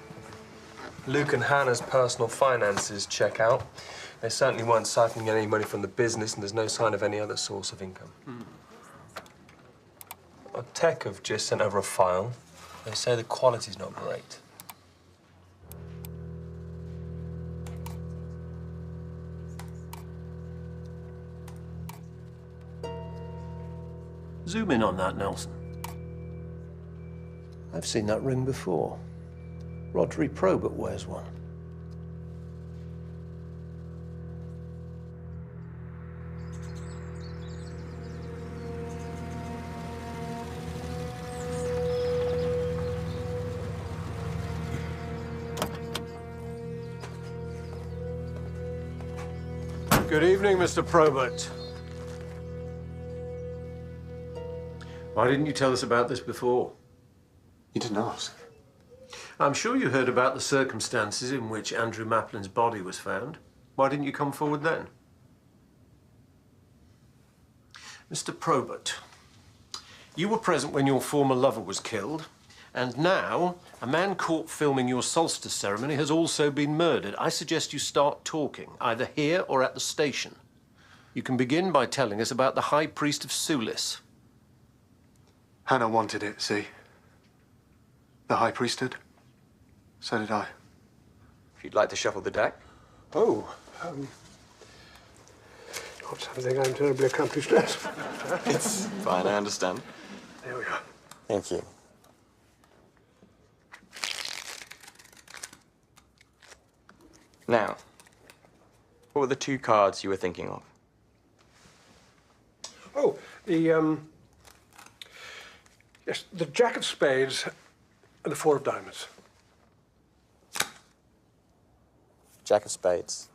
Luke and Hannah's personal finances check out. They certainly weren't siphoning any money from the business, and there's no sign of any other source of income. Tech have just sent over a file. They say the quality's not great. Zoom in on that, Nelson. I've seen that ring before. Rotary Probert wears one. Good evening, Mr. Probert. Why didn't you tell us about this before? You didn't ask. I'm sure you heard about the circumstances in which Andrew Maplin's body was found. Why didn't you come forward then? Mr. Probert, you were present when your former lover was killed, and now a man caught filming your solstice ceremony has also been murdered. I suggest you start talking, either here or at the station. You can begin by telling us about the High Priest of Sulis. Hannah wanted it, see? The High Priesthood. So did I. If you'd like to shuffle the deck. Oh, not something I'm terribly accomplished at. It's fine, I understand. There we are. Thank you. Now, what were the 2 cards you were thinking of? Oh, yes, the Jack of Spades and the 4 of Diamonds. Jack of Spades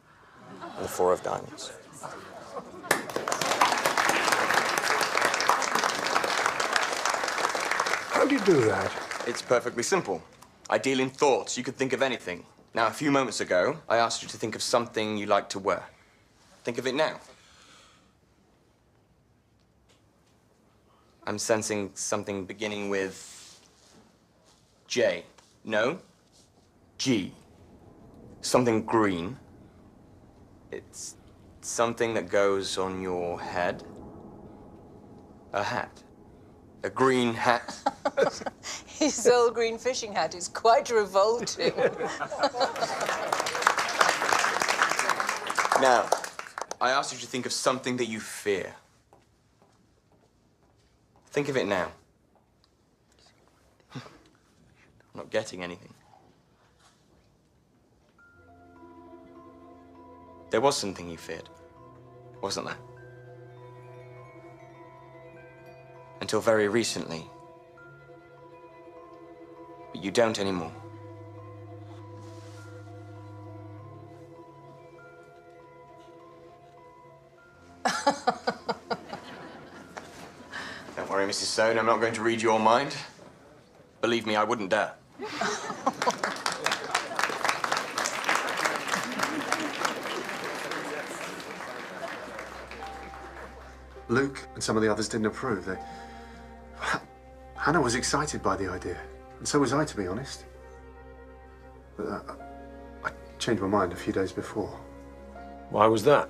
and the 4 of Diamonds. How do you do that? It's perfectly simple. I deal in thoughts. You could think of anything. Now, a few moments ago, I asked you to think of something you like to wear. Think of it now. I'm sensing something beginning with J. No? G. Something green. It's something that goes on your head. A hat. A green hat. His old green fishing hat is quite revolting. Now, I asked you to think of something that you fear. Think of it now. I'm not getting anything. There was something you feared, wasn't there? Until very recently. But you don't anymore. Don't worry, Mrs. Stone, I'm not going to read your mind. Believe me, I wouldn't dare. Luke and some of the others didn't approve. Hannah was excited by the idea, and so was I, to be honest. But I changed my mind a few days before. Why was that?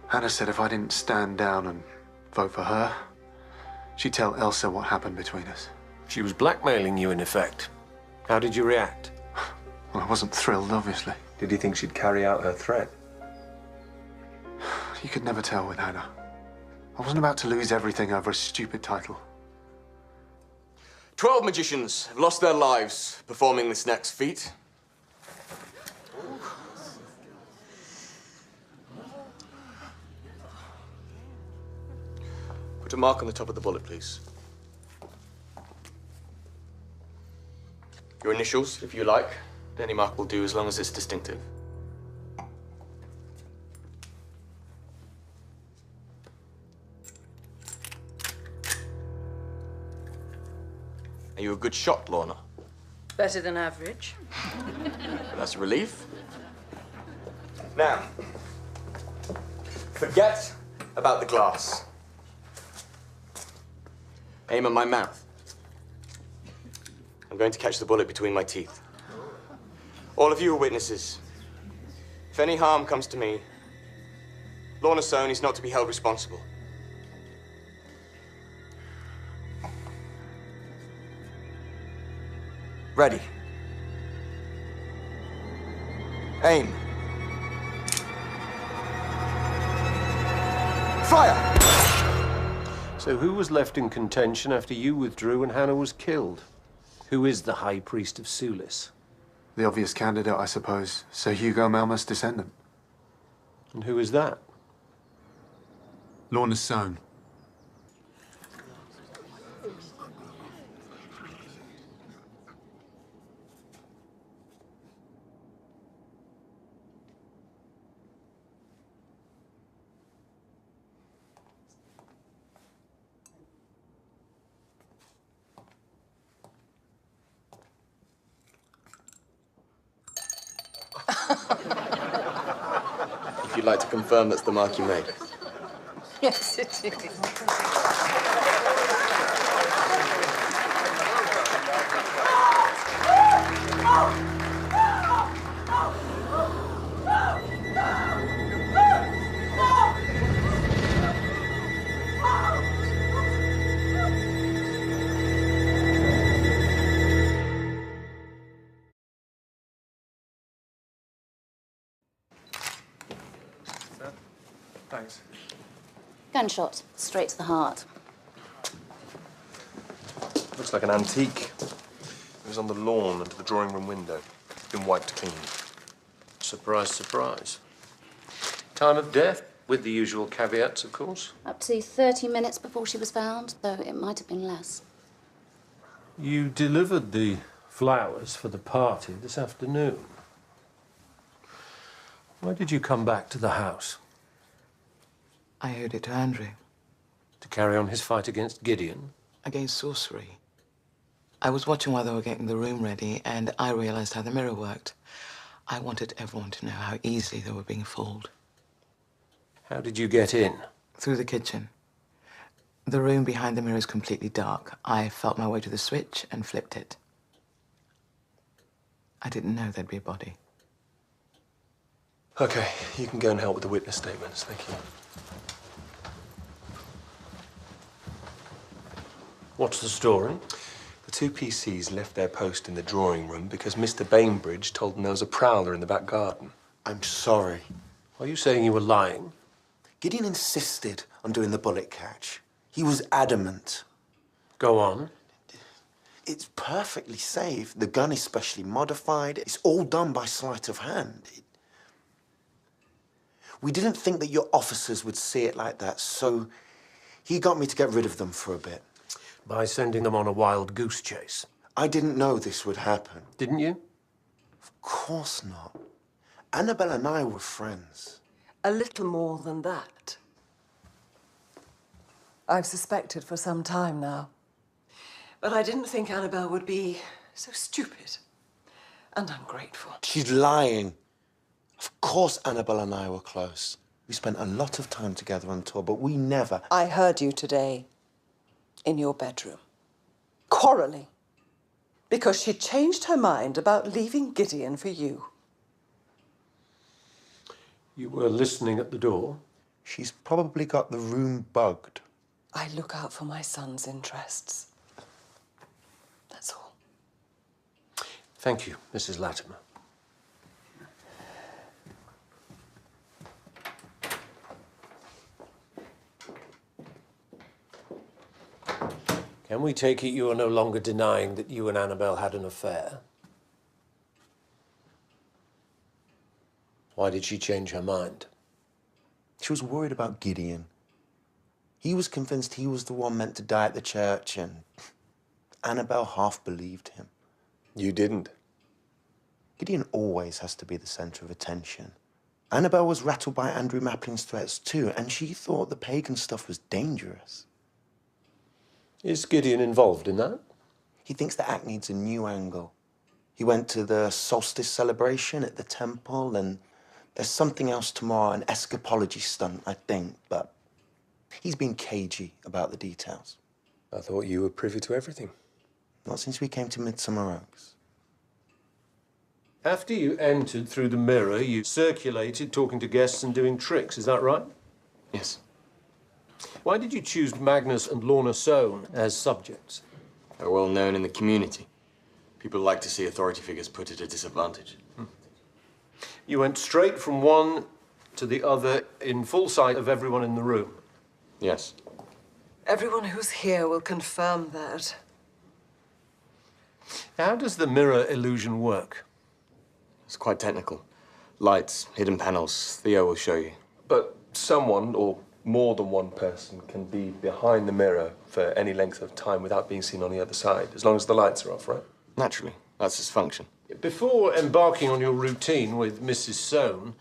Hannah said if I didn't stand down and vote for her, she'd tell Elsa what happened between us. She was blackmailing you, in effect. How did you react? Well, I wasn't thrilled, obviously. Did you think she'd carry out her threat? You could never tell with Hannah. I wasn't about to lose everything over a stupid title. 12 magicians have lost their lives performing this next feat. Put a mark on the top of the bullet, please. Your initials, if you like. Any mark will do as long as it's distinctive. Are you a good shot, Lorna? Better than average. Well, that's a relief. Now, forget about the glass. Aim at my mouth. I'm going to catch the bullet between my teeth. All of you are witnesses. If any harm comes to me, Lorna Stone is not to be held responsible. Ready. Aim. Fire! So who was left in contention after you withdrew and Hannah was killed? Who is the High Priest of Sulis? The obvious candidate, I suppose. Sir Hugo Melmoth's descendant. And who is that? Lorna Stone. If you'd like to confirm that's the mark you made. Yes, it is. Thanks. Gunshot, straight to the heart. Looks like an antique. It was on the lawn under the drawing room window. Been wiped clean. Surprise, surprise. Time of death, with the usual caveats, of course. Up to 30 minutes before she was found, though it might have been less. You delivered the flowers for the party this afternoon. Why did you come back to the house? I owed it to Andrew. To carry on his fight against Gideon? against sorcery. I was watching while they were getting the room ready, and I realized how the mirror worked. I wanted everyone to know how easily they were being fooled. How did you get in? Through the kitchen. The room behind the mirror is completely dark. I felt my way to the switch and flipped it. I didn't know there'd be a body. Okay, you can go and help with the witness statements. Thank you. What's the story? The two PCs left their post in the drawing room because Mr. Bainbridge told them there was a prowler in the back garden. I'm sorry. Are you saying you were lying? Gideon insisted on doing the bullet catch. He was adamant. Go on. It's perfectly safe. The gun is specially modified. It's all done by sleight of hand. We didn't think that your officers would see it like that, so he got me to get rid of them for a bit. By sending them on a wild goose chase? I didn't know this would happen. Didn't you? Of course not. Annabelle and I were friends. A little more than that. I've suspected for some time now. But I didn't think Annabelle would be so stupid and ungrateful. She's lying. Of course Annabelle and I were close. We spent a lot of time together on tour, but we never... I heard you today in your bedroom, quarreling because she changed her mind about leaving Gideon for you. You were listening at the door? She's probably got the room bugged. I look out for my son's interests. That's all. Thank you, Mrs. Latimer. Can we take it you are no longer denying that you and Annabelle had an affair? Why did she change her mind? She was worried about Gideon. He was convinced he was the one meant to die at the church, and Annabelle half believed him. You didn't. Gideon always has to be the centre of attention. Annabelle was rattled by Andrew Maplin's threats too, and she thought the pagan stuff was dangerous. Is Gideon involved in that? He thinks the act needs a new angle. He went to the solstice celebration at the temple, and there's something else tomorrow, an escapology stunt, I think, but he's been cagey about the details. I thought you were privy to everything. Not since we came to Midsomer Oaks. After you entered through the mirror, you circulated, talking to guests and doing tricks, is that right? Yes. Why did you choose Magnus and Lorna Sohn as subjects? They're well known in the community. People like to see authority figures put at a disadvantage. You went straight from one to the other in full sight of everyone in the room? Yes. Everyone who's here will confirm that. How does the mirror illusion work? It's quite technical. Lights, hidden panels. Theo will show you. But someone, or more than one person, can be behind the mirror for any length of time without being seen on the other side, as long as the lights are off, right? Naturally. That's his function. Before embarking on your routine with Mrs. Sohn,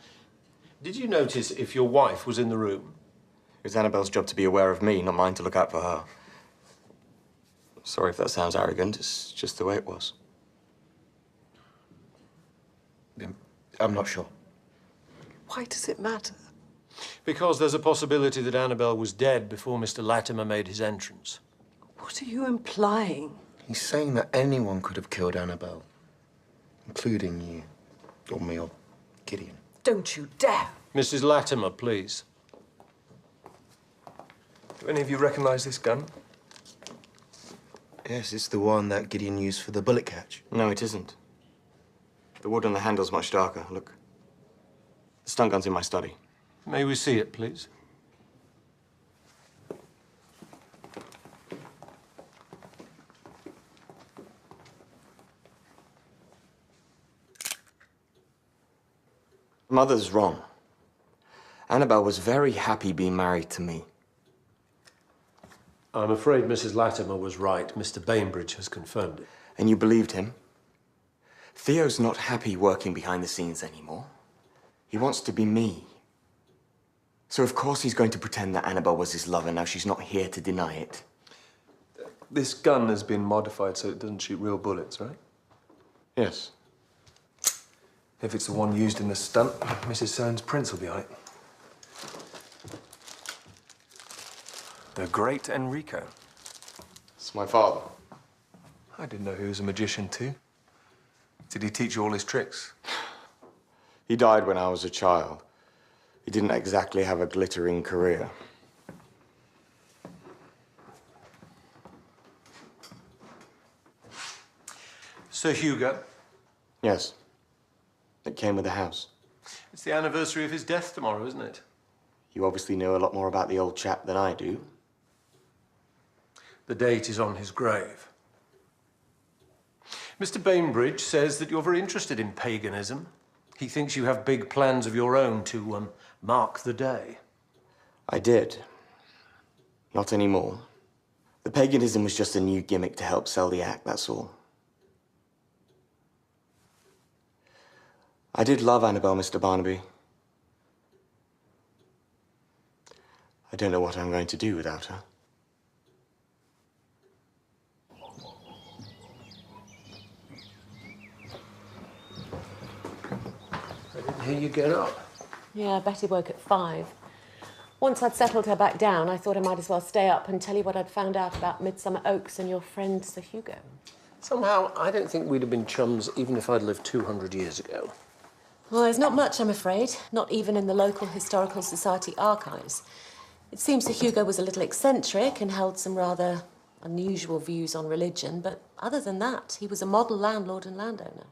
did you notice if your wife was in the room? It was Annabelle's job to be aware of me, not mine to look out for her. Sorry if that sounds arrogant. It's just the way it was. I'm not sure. Why does it matter? Because there's a possibility that Annabelle was dead before Mr. Latimer made his entrance. What are you implying? He's saying that anyone could have killed Annabelle, including you, or me, or Gideon. Don't you dare! Mrs. Latimer, please. Do any of you recognize this gun? Yes, it's the one that Gideon used for the bullet catch. No, it isn't. The wood on the handle's much darker. Look. The stun gun's in my study. May we see it, please? Mother's wrong. Annabelle was very happy being married to me. I'm afraid Mrs. Latimer was right. Mr. Bainbridge has confirmed it. And you believed him? Theo's not happy working behind the scenes anymore. He wants to be me. So of course he's going to pretend that Annabelle was his lover. Now she's not here to deny it. This gun has been modified so it doesn't shoot real bullets, right? Yes. If it's the one used in the stunt, Mrs. Soane's prints will be on it. The great Enrico. It's my father. I didn't know he was a magician too. Did he teach you all his tricks? He died when I was a child. He didn't exactly have a glittering career. Sir Hugo? Yes. It came with the house. It's the anniversary of his death tomorrow, isn't it? You obviously know a lot more about the old chap than I do. The date is on his grave. Mr. Bainbridge says that you're very interested in paganism. He thinks you have big plans of your own to mark the day. I did. Not anymore. The paganism was just a new gimmick to help sell the act, that's all. I did love Annabelle, Mr. Barnaby. I don't know what I'm going to do without her. I didn't hear you get up. Yeah, Betty woke at 5. Once I'd settled her back down, I thought I might as well stay up and tell you what I'd found out about Midsummer Oaks and your friend Sir Hugo. Somehow, I don't think we'd have been chums even if I'd lived 200 years ago. Well, there's not much, I'm afraid. Not even in the local Historical Society archives. It seems Sir Hugo was a little eccentric and held some rather unusual views on religion, but other than that, he was a model landlord and landowner.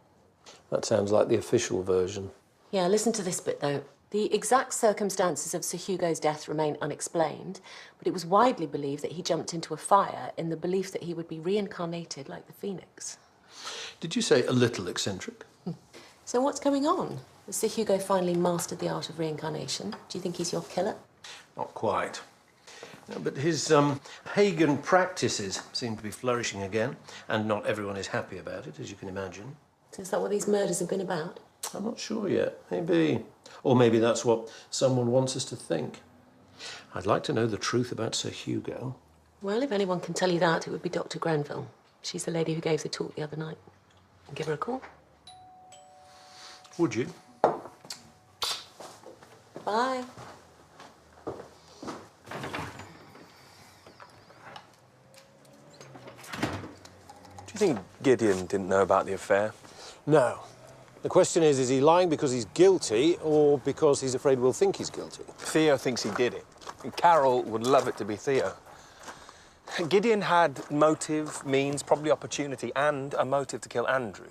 That sounds like the official version. Yeah, listen to this bit, though. The exact circumstances of Sir Hugo's death remain unexplained, but it was widely believed that he jumped into a fire in the belief that he would be reincarnated like the phoenix. Did you say a little eccentric? So what's going on? Has Sir Hugo finally mastered the art of reincarnation? Do you think he's your killer? Not quite. No, but his pagan practices seem to be flourishing again, and not everyone is happy about it, as you can imagine. So is that what these murders have been about? I'm not sure yet. Maybe. Or maybe that's what someone wants us to think. I'd like to know the truth about Sir Hugo. Well, if anyone can tell you that, it would be Dr. Grenville. She's the lady who gave the talk the other night. Give her a call. Would you? Bye. Do you think Gideon didn't know about the affair? No. The question is he lying because he's guilty or because he's afraid we'll think he's guilty? Theo thinks he did it. And Carol would love it to be Theo. Gideon had motive, means, probably opportunity, and a motive to kill Andrew.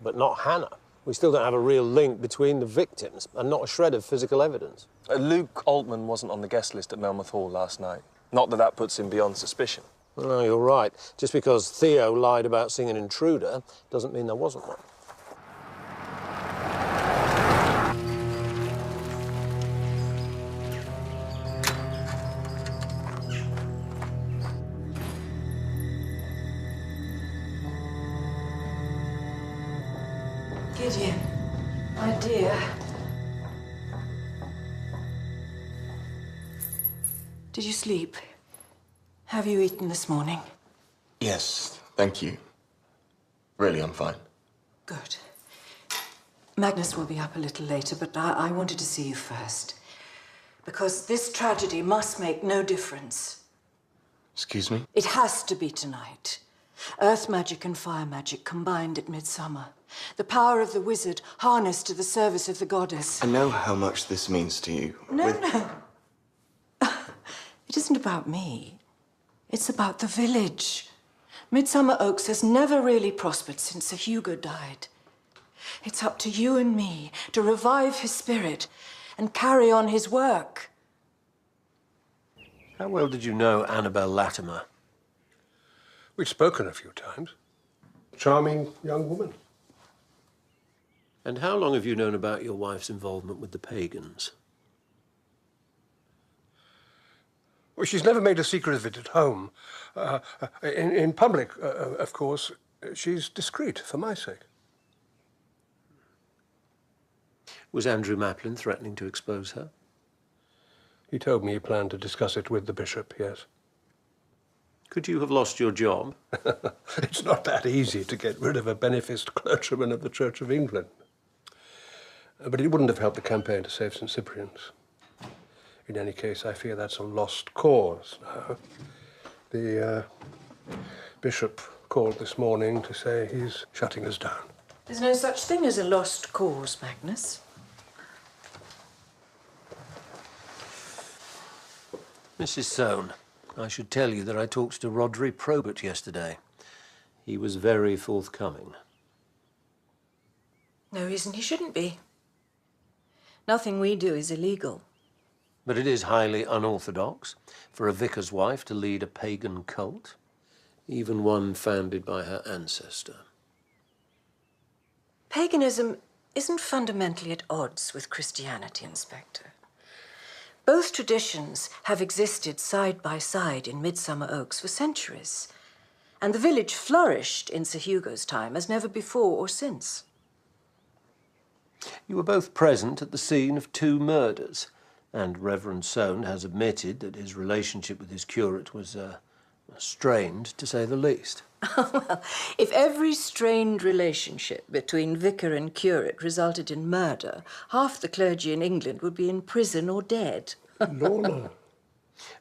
But not Hannah. We still don't have a real link between the victims and not a shred of physical evidence. Luke Altman wasn't on the guest list at Melmoth Hall last night. Not that that puts him beyond suspicion. No, you're right. Just because Theo lied about seeing an intruder doesn't mean there wasn't one. Gideon, my dear. Did you sleep? Have you eaten this morning? Yes, thank you. Really, I'm fine. Good. Magnus will be up a little later, but I wanted to see you first. Because this tragedy must make no difference. Excuse me? It has to be tonight. Earth magic and fire magic combined at Midsummer. The power of the wizard harnessed to the service of the goddess. I know how much this means to you. No. It isn't about me. It's about the village. Midsummer Oaks has never really prospered since Sir Hugo died. It's up to you and me to revive his spirit and carry on his work. How well did you know Annabelle Latimer? We've spoken a few times. Charming young woman. And how long have you known about your wife's involvement with the pagans? Well, she's never made a secret of it at home. In public, of course, she's discreet for my sake. Was Andrew Maplin threatening to expose her? He told me he planned to discuss it with the bishop, yes. Could you have lost your job? It's not that easy to get rid of a beneficed clergyman of the Church of England. But it wouldn't have helped the campaign to save St. Cyprian's. In any case, I fear that's a lost cause now. The bishop called this morning to say he's shutting us down. There's no such thing as a lost cause, Magnus. Mrs. Soane, I should tell you that I talked to Rodri Probert yesterday. He was very forthcoming. No reason he shouldn't be. Nothing we do is illegal. But it is highly unorthodox for a vicar's wife to lead a pagan cult, even one founded by her ancestor. Paganism isn't fundamentally at odds with Christianity, Inspector. Both traditions have existed side by side in Midsomer Oaks for centuries, and the village flourished in Sir Hugo's time as never before or since. You were both present at the scene of 2 murders, and Reverend Soane has admitted that his relationship with his curate was strained, to say the least. Well, if every strained relationship between vicar and curate resulted in murder, half the clergy in England would be in prison or dead. Lorna.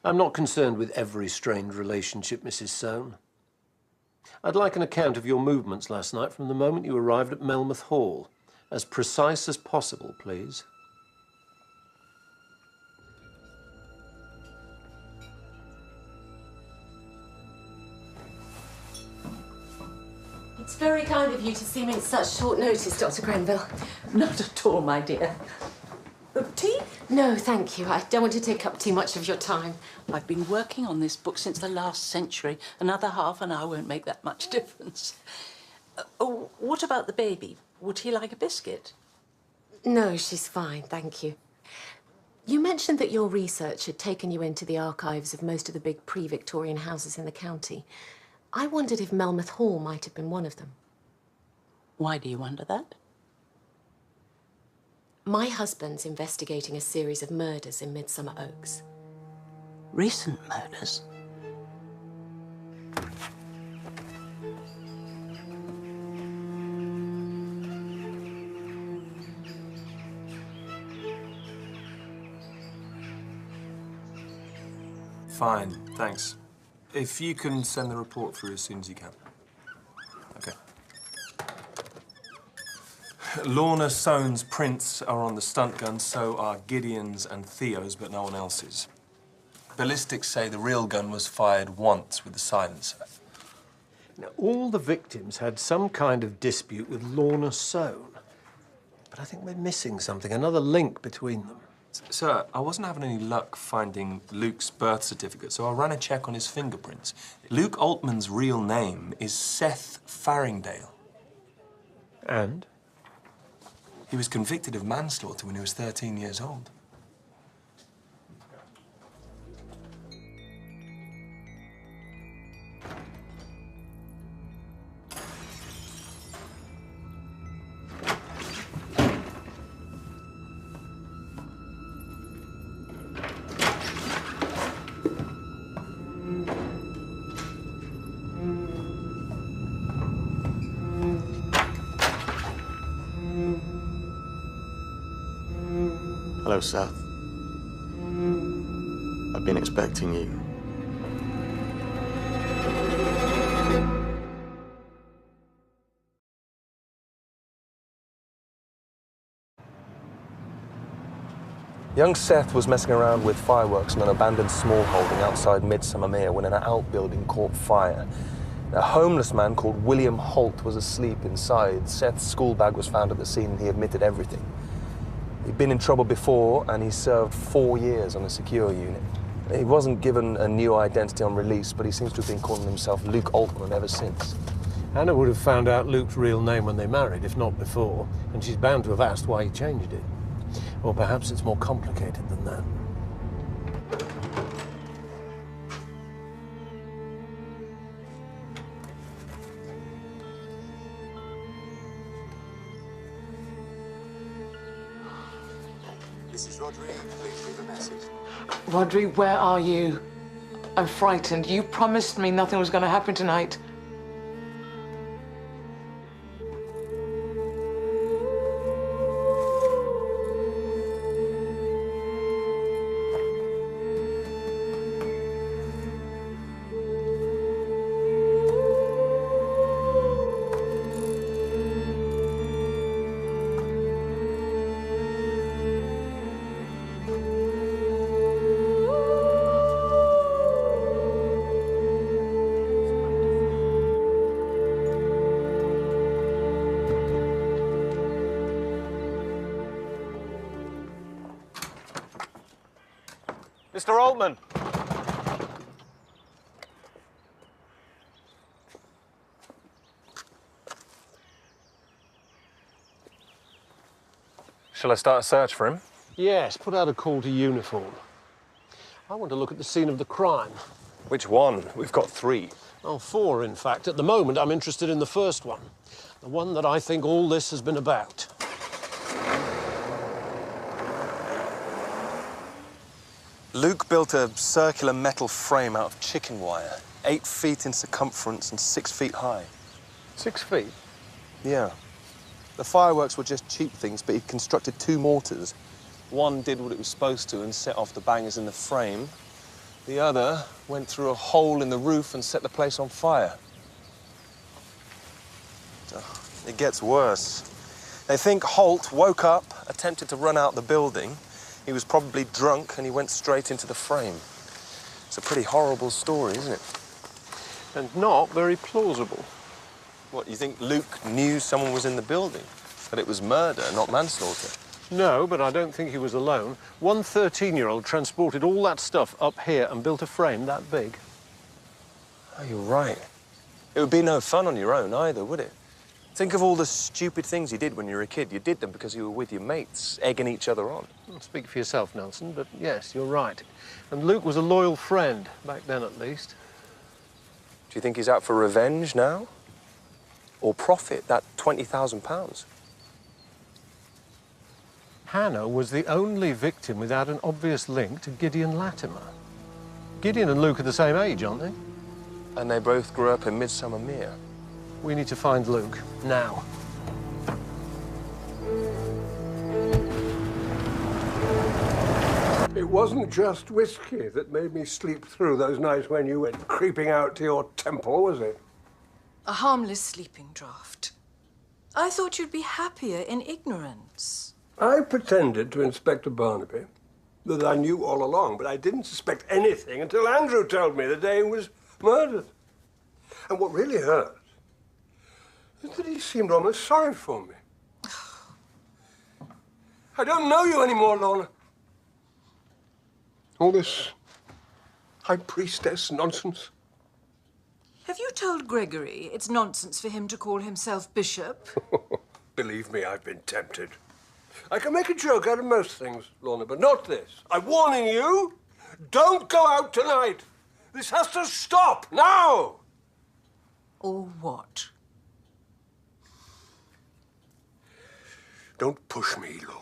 I'm not concerned with every strained relationship, Mrs. Soane. I'd like an account of your movements last night from the moment you arrived at Melmoth Hall. As precise as possible, please. It's very kind of you to see me at such short notice, Dr. Grenville. Not at all, my dear. Tea? No, thank you. I don't want to take up too much of your time. I've been working on this book since the last century. Another half an hour won't make that much difference. What about the baby? Would he like a biscuit? No, she's fine, thank you. You mentioned that your research had taken you into the archives of most of the big pre-Victorian houses in the county. I wondered if Melmoth Hall might have been one of them. Why do you wonder that? My husband's investigating a series of murders in Midsomer Oaks. Recent murders? Fine, thanks. If you can send the report through as soon as you can. Okay. Lorna Soane's prints are on the stunt gun, so are Gideon's and Theo's, but no one else's. Ballistics say the real gun was fired once with the silencer. Now, all the victims had some kind of dispute with Lorna Soane. But I think we're missing something, another link between them. Sir, I wasn't having any luck finding Luke's birth certificate, so I ran a check on his fingerprints. Luke Altman's real name is Seth Farringdale. And? He was convicted of manslaughter when he was 13 years old. Hello, Seth. I've been expecting you. Young Seth was messing around with fireworks in an abandoned small holding outside Midsomer Mere when an outbuilding caught fire. A homeless man called William Holt was asleep inside. Seth's school bag was found at the scene and he admitted everything. He'd been in trouble before and he served 4 years on a secure unit. He wasn't given a new identity on release, but he seems to have been calling himself Luke Altman ever since. Hannah would have found out Luke's real name when they married, if not before, and she's bound to have asked why he changed it. Or perhaps it's more complicated than that. This is Rodri. Please leave a message. Rodri, where are you? I'm frightened. You promised me nothing was going to happen tonight. Mr. Altman. Shall I start a search for him? Yes, put out a call to uniform. I want to look at the scene of the crime. Which one? We've got 3. Oh, 4, in fact. At the moment, I'm interested in the first one. The one that I think all this has been about. Luke built a circular metal frame out of chicken wire, 8 feet in circumference and 6 feet high. 6 feet? Yeah. The fireworks were just cheap things, but he constructed 2 mortars. One did what it was supposed to and set off the bangers in the frame. The other went through a hole in the roof and set the place on fire. It gets worse. They think Holt woke up, attempted to run out the building. He was probably drunk and he went straight into the frame. It's a pretty horrible story, isn't it? And not very plausible. What, you think Luke knew someone was in the building? That it was murder, not manslaughter? No, but I don't think he was alone. One 13-year-old transported all that stuff up here and built a frame that big. Oh, you're right. It would be no fun on your own either, would it? Think of all the stupid things you did when you were a kid. You did them because you were with your mates, egging each other on. Well, speak for yourself, Nelson, but yes, you're right. And Luke was a loyal friend, back then at least. Do you think he's out for revenge now? Or profit, that £20,000? Hannah was the only victim without an obvious link to Gideon Latimer. Gideon and Luke are the same age, aren't they? And they both grew up in Midsomer Mere. We need to find Luke, now. It wasn't just whiskey that made me sleep through those nights when you went creeping out to your temple, was it? A harmless sleeping draught. I thought you'd be happier in ignorance. I pretended to Inspector Barnaby that I knew all along, but I didn't suspect anything until Andrew told me the day he was murdered. And what really hurt is that he seemed almost sorry for me. I don't know you anymore, Lorna. All this high priestess nonsense. Have you told Gregory it's nonsense for him to call himself bishop? Believe me, I've been tempted. I can make a joke out of most things, Lorna, but not this. I'm warning you, don't go out tonight. This has to stop, now! Or what? Don't push me, Lorna.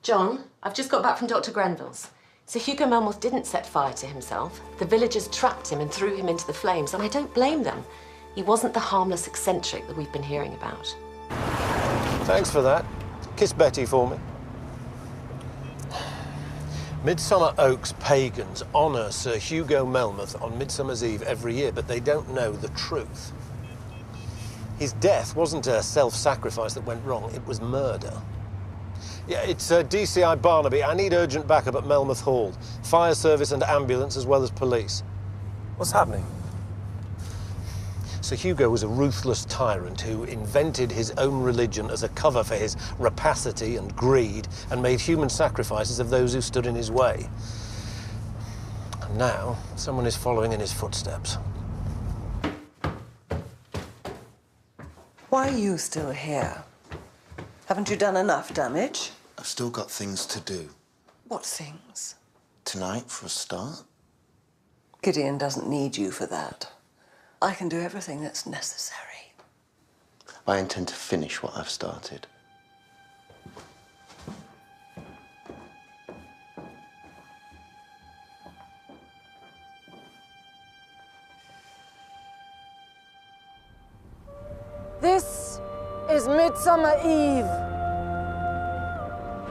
John, I've just got back from Dr. Grenville's. Sir Hugo Melmoth didn't set fire to himself. The villagers trapped him and threw him into the flames, and I don't blame them. He wasn't the harmless eccentric that we've been hearing about. Thanks for that. Kiss Betty for me. Midsummer Oak's pagans honour Sir Hugo Melmoth on Midsummer's Eve every year, but they don't know the truth. His death wasn't a self-sacrifice that went wrong, it was murder. Yeah, it's DCI Barnaby. I need urgent backup at Melmoth Hall. Fire service and ambulance, as well as police. What's happening? Sir Hugo was a ruthless tyrant who invented his own religion as a cover for his rapacity and greed and made human sacrifices of those who stood in his way. And now, someone is following in his footsteps. Why are you still here? Haven't you done enough damage? I've still got things to do. What things? Tonight, for a start. Gideon doesn't need you for that. I can do everything that's necessary. I intend to finish what I've started. This is Midsummer Eve.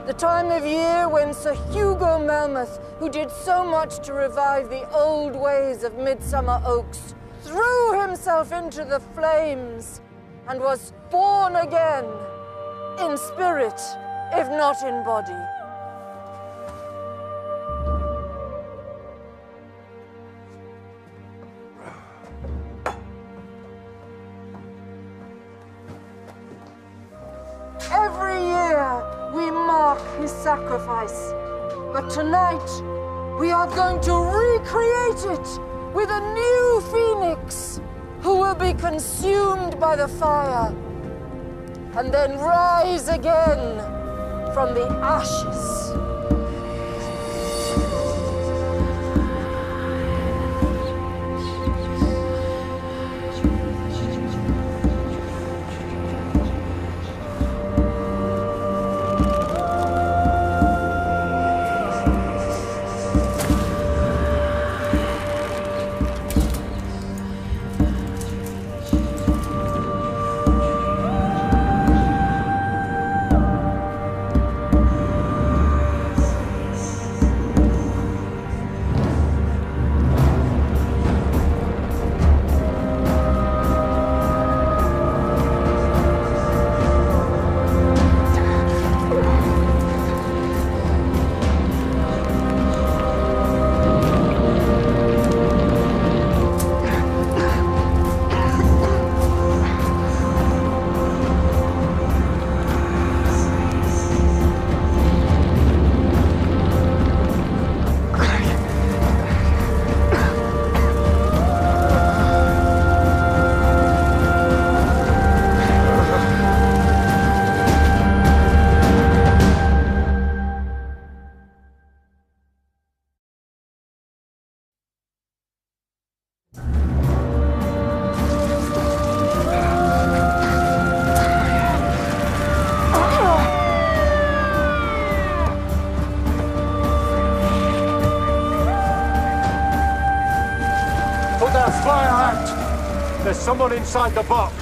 The time of year when Sir Hugo Melmoth, who did so much to revive the old ways of Midsummer Oaks, threw himself into the flames and was born again, in spirit, if not in body. Every year we mark his sacrifice, but tonight we are going to recreate it with a new phoenix who will be consumed by the fire and then rise again from the ashes. There's someone inside the box.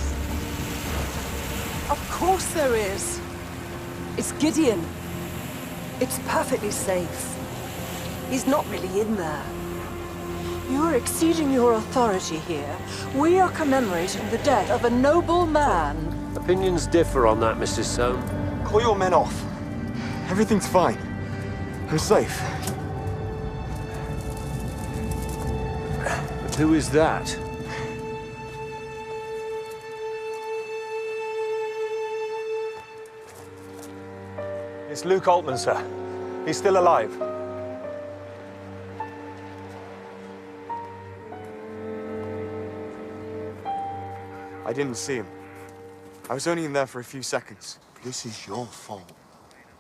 Of course there is. It's Gideon. It's perfectly safe. He's not really in there. You're exceeding your authority here. We are commemorating the death of a noble man. Opinions differ on that, Mrs. Soane. Call your men off. Everything's fine. I'm safe. But who is that? It's Luke Altman, sir. He's still alive. I didn't see him. I was only in there for a few seconds. This is your fault.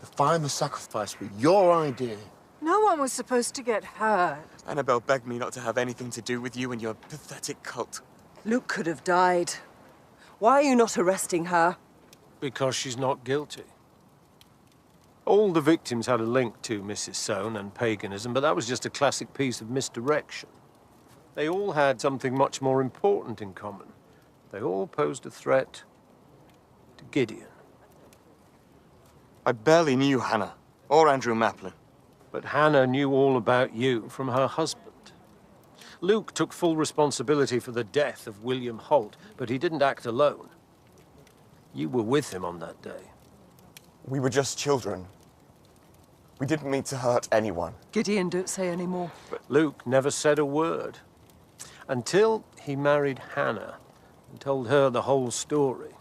The farmer sacrifice was your idea. No one was supposed to get hurt. Annabelle begged me not to have anything to do with you and your pathetic cult. Luke could have died. Why are you not arresting her? Because she's not guilty. All the victims had a link to Mrs. Soane and paganism, but that was just a classic piece of misdirection. They all had something much more important in common. They all posed a threat to Gideon. I barely knew Hannah, or Andrew Maplin. But Hannah knew all about you from her husband. Luke took full responsibility for the death of William Holt, but he didn't act alone. You were with him on that day. We were just children. We didn't mean to hurt anyone. Gideon, don't say any more. But Luke never said a word. Until he married Hannah and told her the whole story.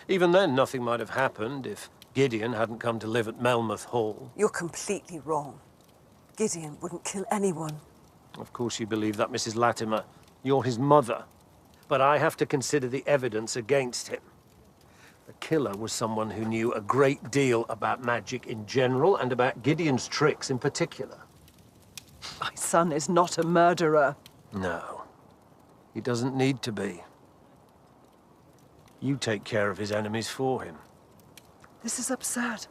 Even then, nothing might have happened if Gideon hadn't come to live at Melmoth Hall. You're completely wrong. Gideon wouldn't kill anyone. Of course you believe that, Mrs. Latimer. You're his mother. But I have to consider the evidence against him. The killer was someone who knew a great deal about magic in general and about Gideon's tricks in particular. My son is not a murderer. No. He doesn't need to be. You take care of his enemies for him. This is absurd.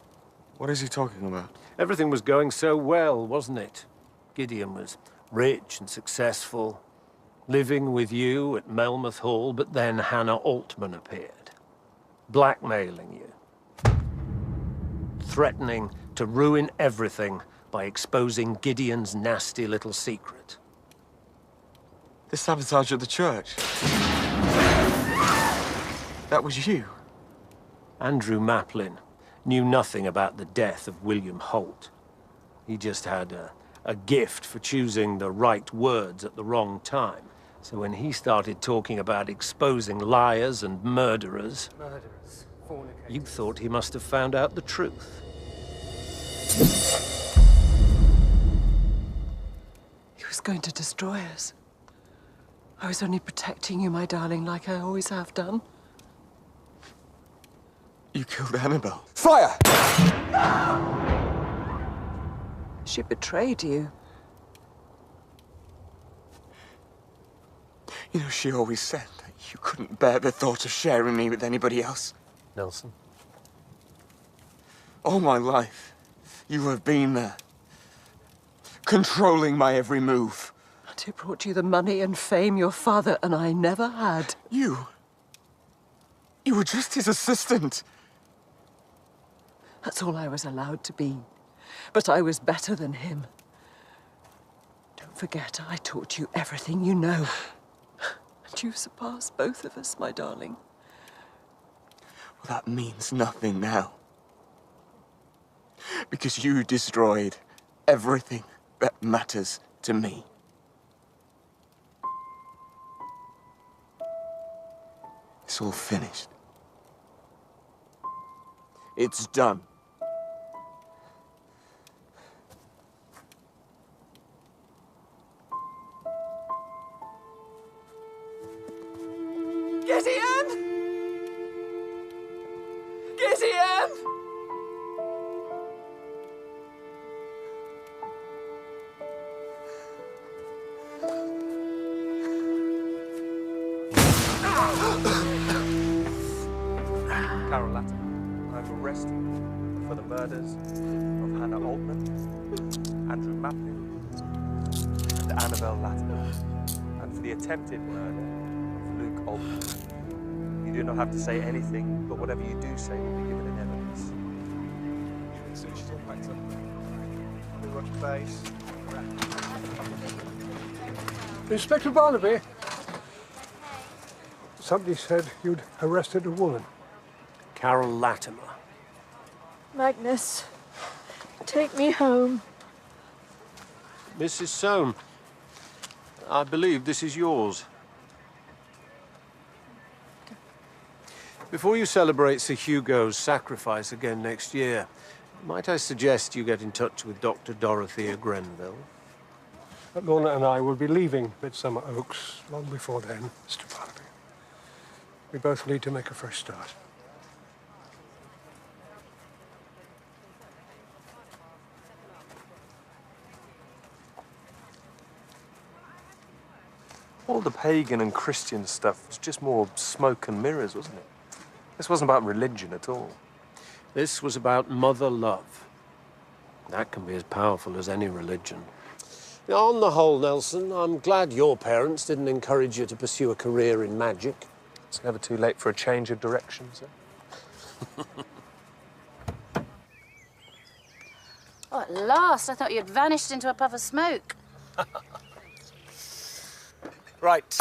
What is he talking about? Everything was going so well, wasn't it? Gideon was rich and successful, living with you at Melmoth Hall, but then Hannah Altman appeared, blackmailing you, threatening to ruin everything by exposing Gideon's nasty little secret. The sabotage at the church. That was you. Andrew Maplin knew nothing about the death of William Holt. He just had a gift for choosing the right words at the wrong time. So when he started talking about exposing liars and murderers, you thought he must have found out the truth. He was going to destroy us. I was only protecting you, my darling, like I always have done. You killed Annabelle. Fire! She betrayed you. You know, she always said that you couldn't bear the thought of sharing me with anybody else. Nelson? All my life, you have been there, controlling my every move. And who brought you the money and fame your father and I never had? You were just his assistant. That's all I was allowed to be. But I was better than him. Don't forget, I taught you everything you know. And you've surpassed both of us, my darling. Well, that means nothing now. Because you destroyed everything that matters to me. It's all finished. It's done. Gideon! Gideon! Carol Latimer, I'm arresting you for the murders of Hannah Altman, Andrew Maplin, and Annabelle Latimer, and for the attempted murder of Luke Altman. You do not have to say anything, but whatever you do say will be given in evidence. She's all packed up. We watch face. Inspector Barnaby, somebody said you'd arrested a woman. Carol Latimer. Magnus, take me home. Mrs. Soane, I believe this is yours. Before you celebrate Sir Hugo's sacrifice again next year, might I suggest you get in touch with Dr. Dorothea Grenville? Lorna and I will be leaving Midsomer Oaks long before then, Mr. Barnaby. We both need to make a fresh start. All the pagan and Christian stuff was just more smoke and mirrors, wasn't it? This wasn't about religion at all. This was about mother love. That can be as powerful as any religion. On the whole, Nelson, I'm glad your parents didn't encourage you to pursue a career in magic. It's never too late for a change of direction, sir. Oh, at last, I thought you'd vanished into a puff of smoke. Right,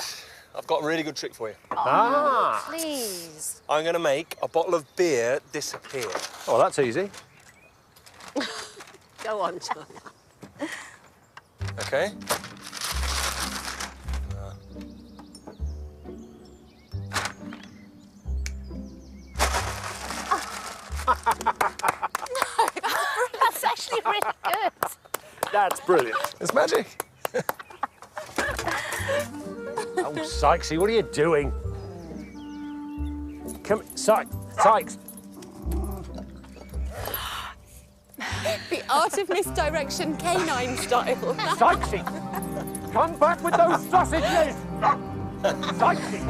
I've got a really good trick for you. Oh, please. I'm going to make a bottle of beer disappear. Oh, that's easy. Go on, John. Okay. That's actually really good. That's brilliant. It's magic. Oh, Sykesy, what are you doing? Come, Sykes. The art of misdirection, canine style. Sykesy, come back with those sausages. Sykesy.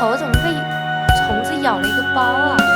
头怎么被虫子咬了一个包啊？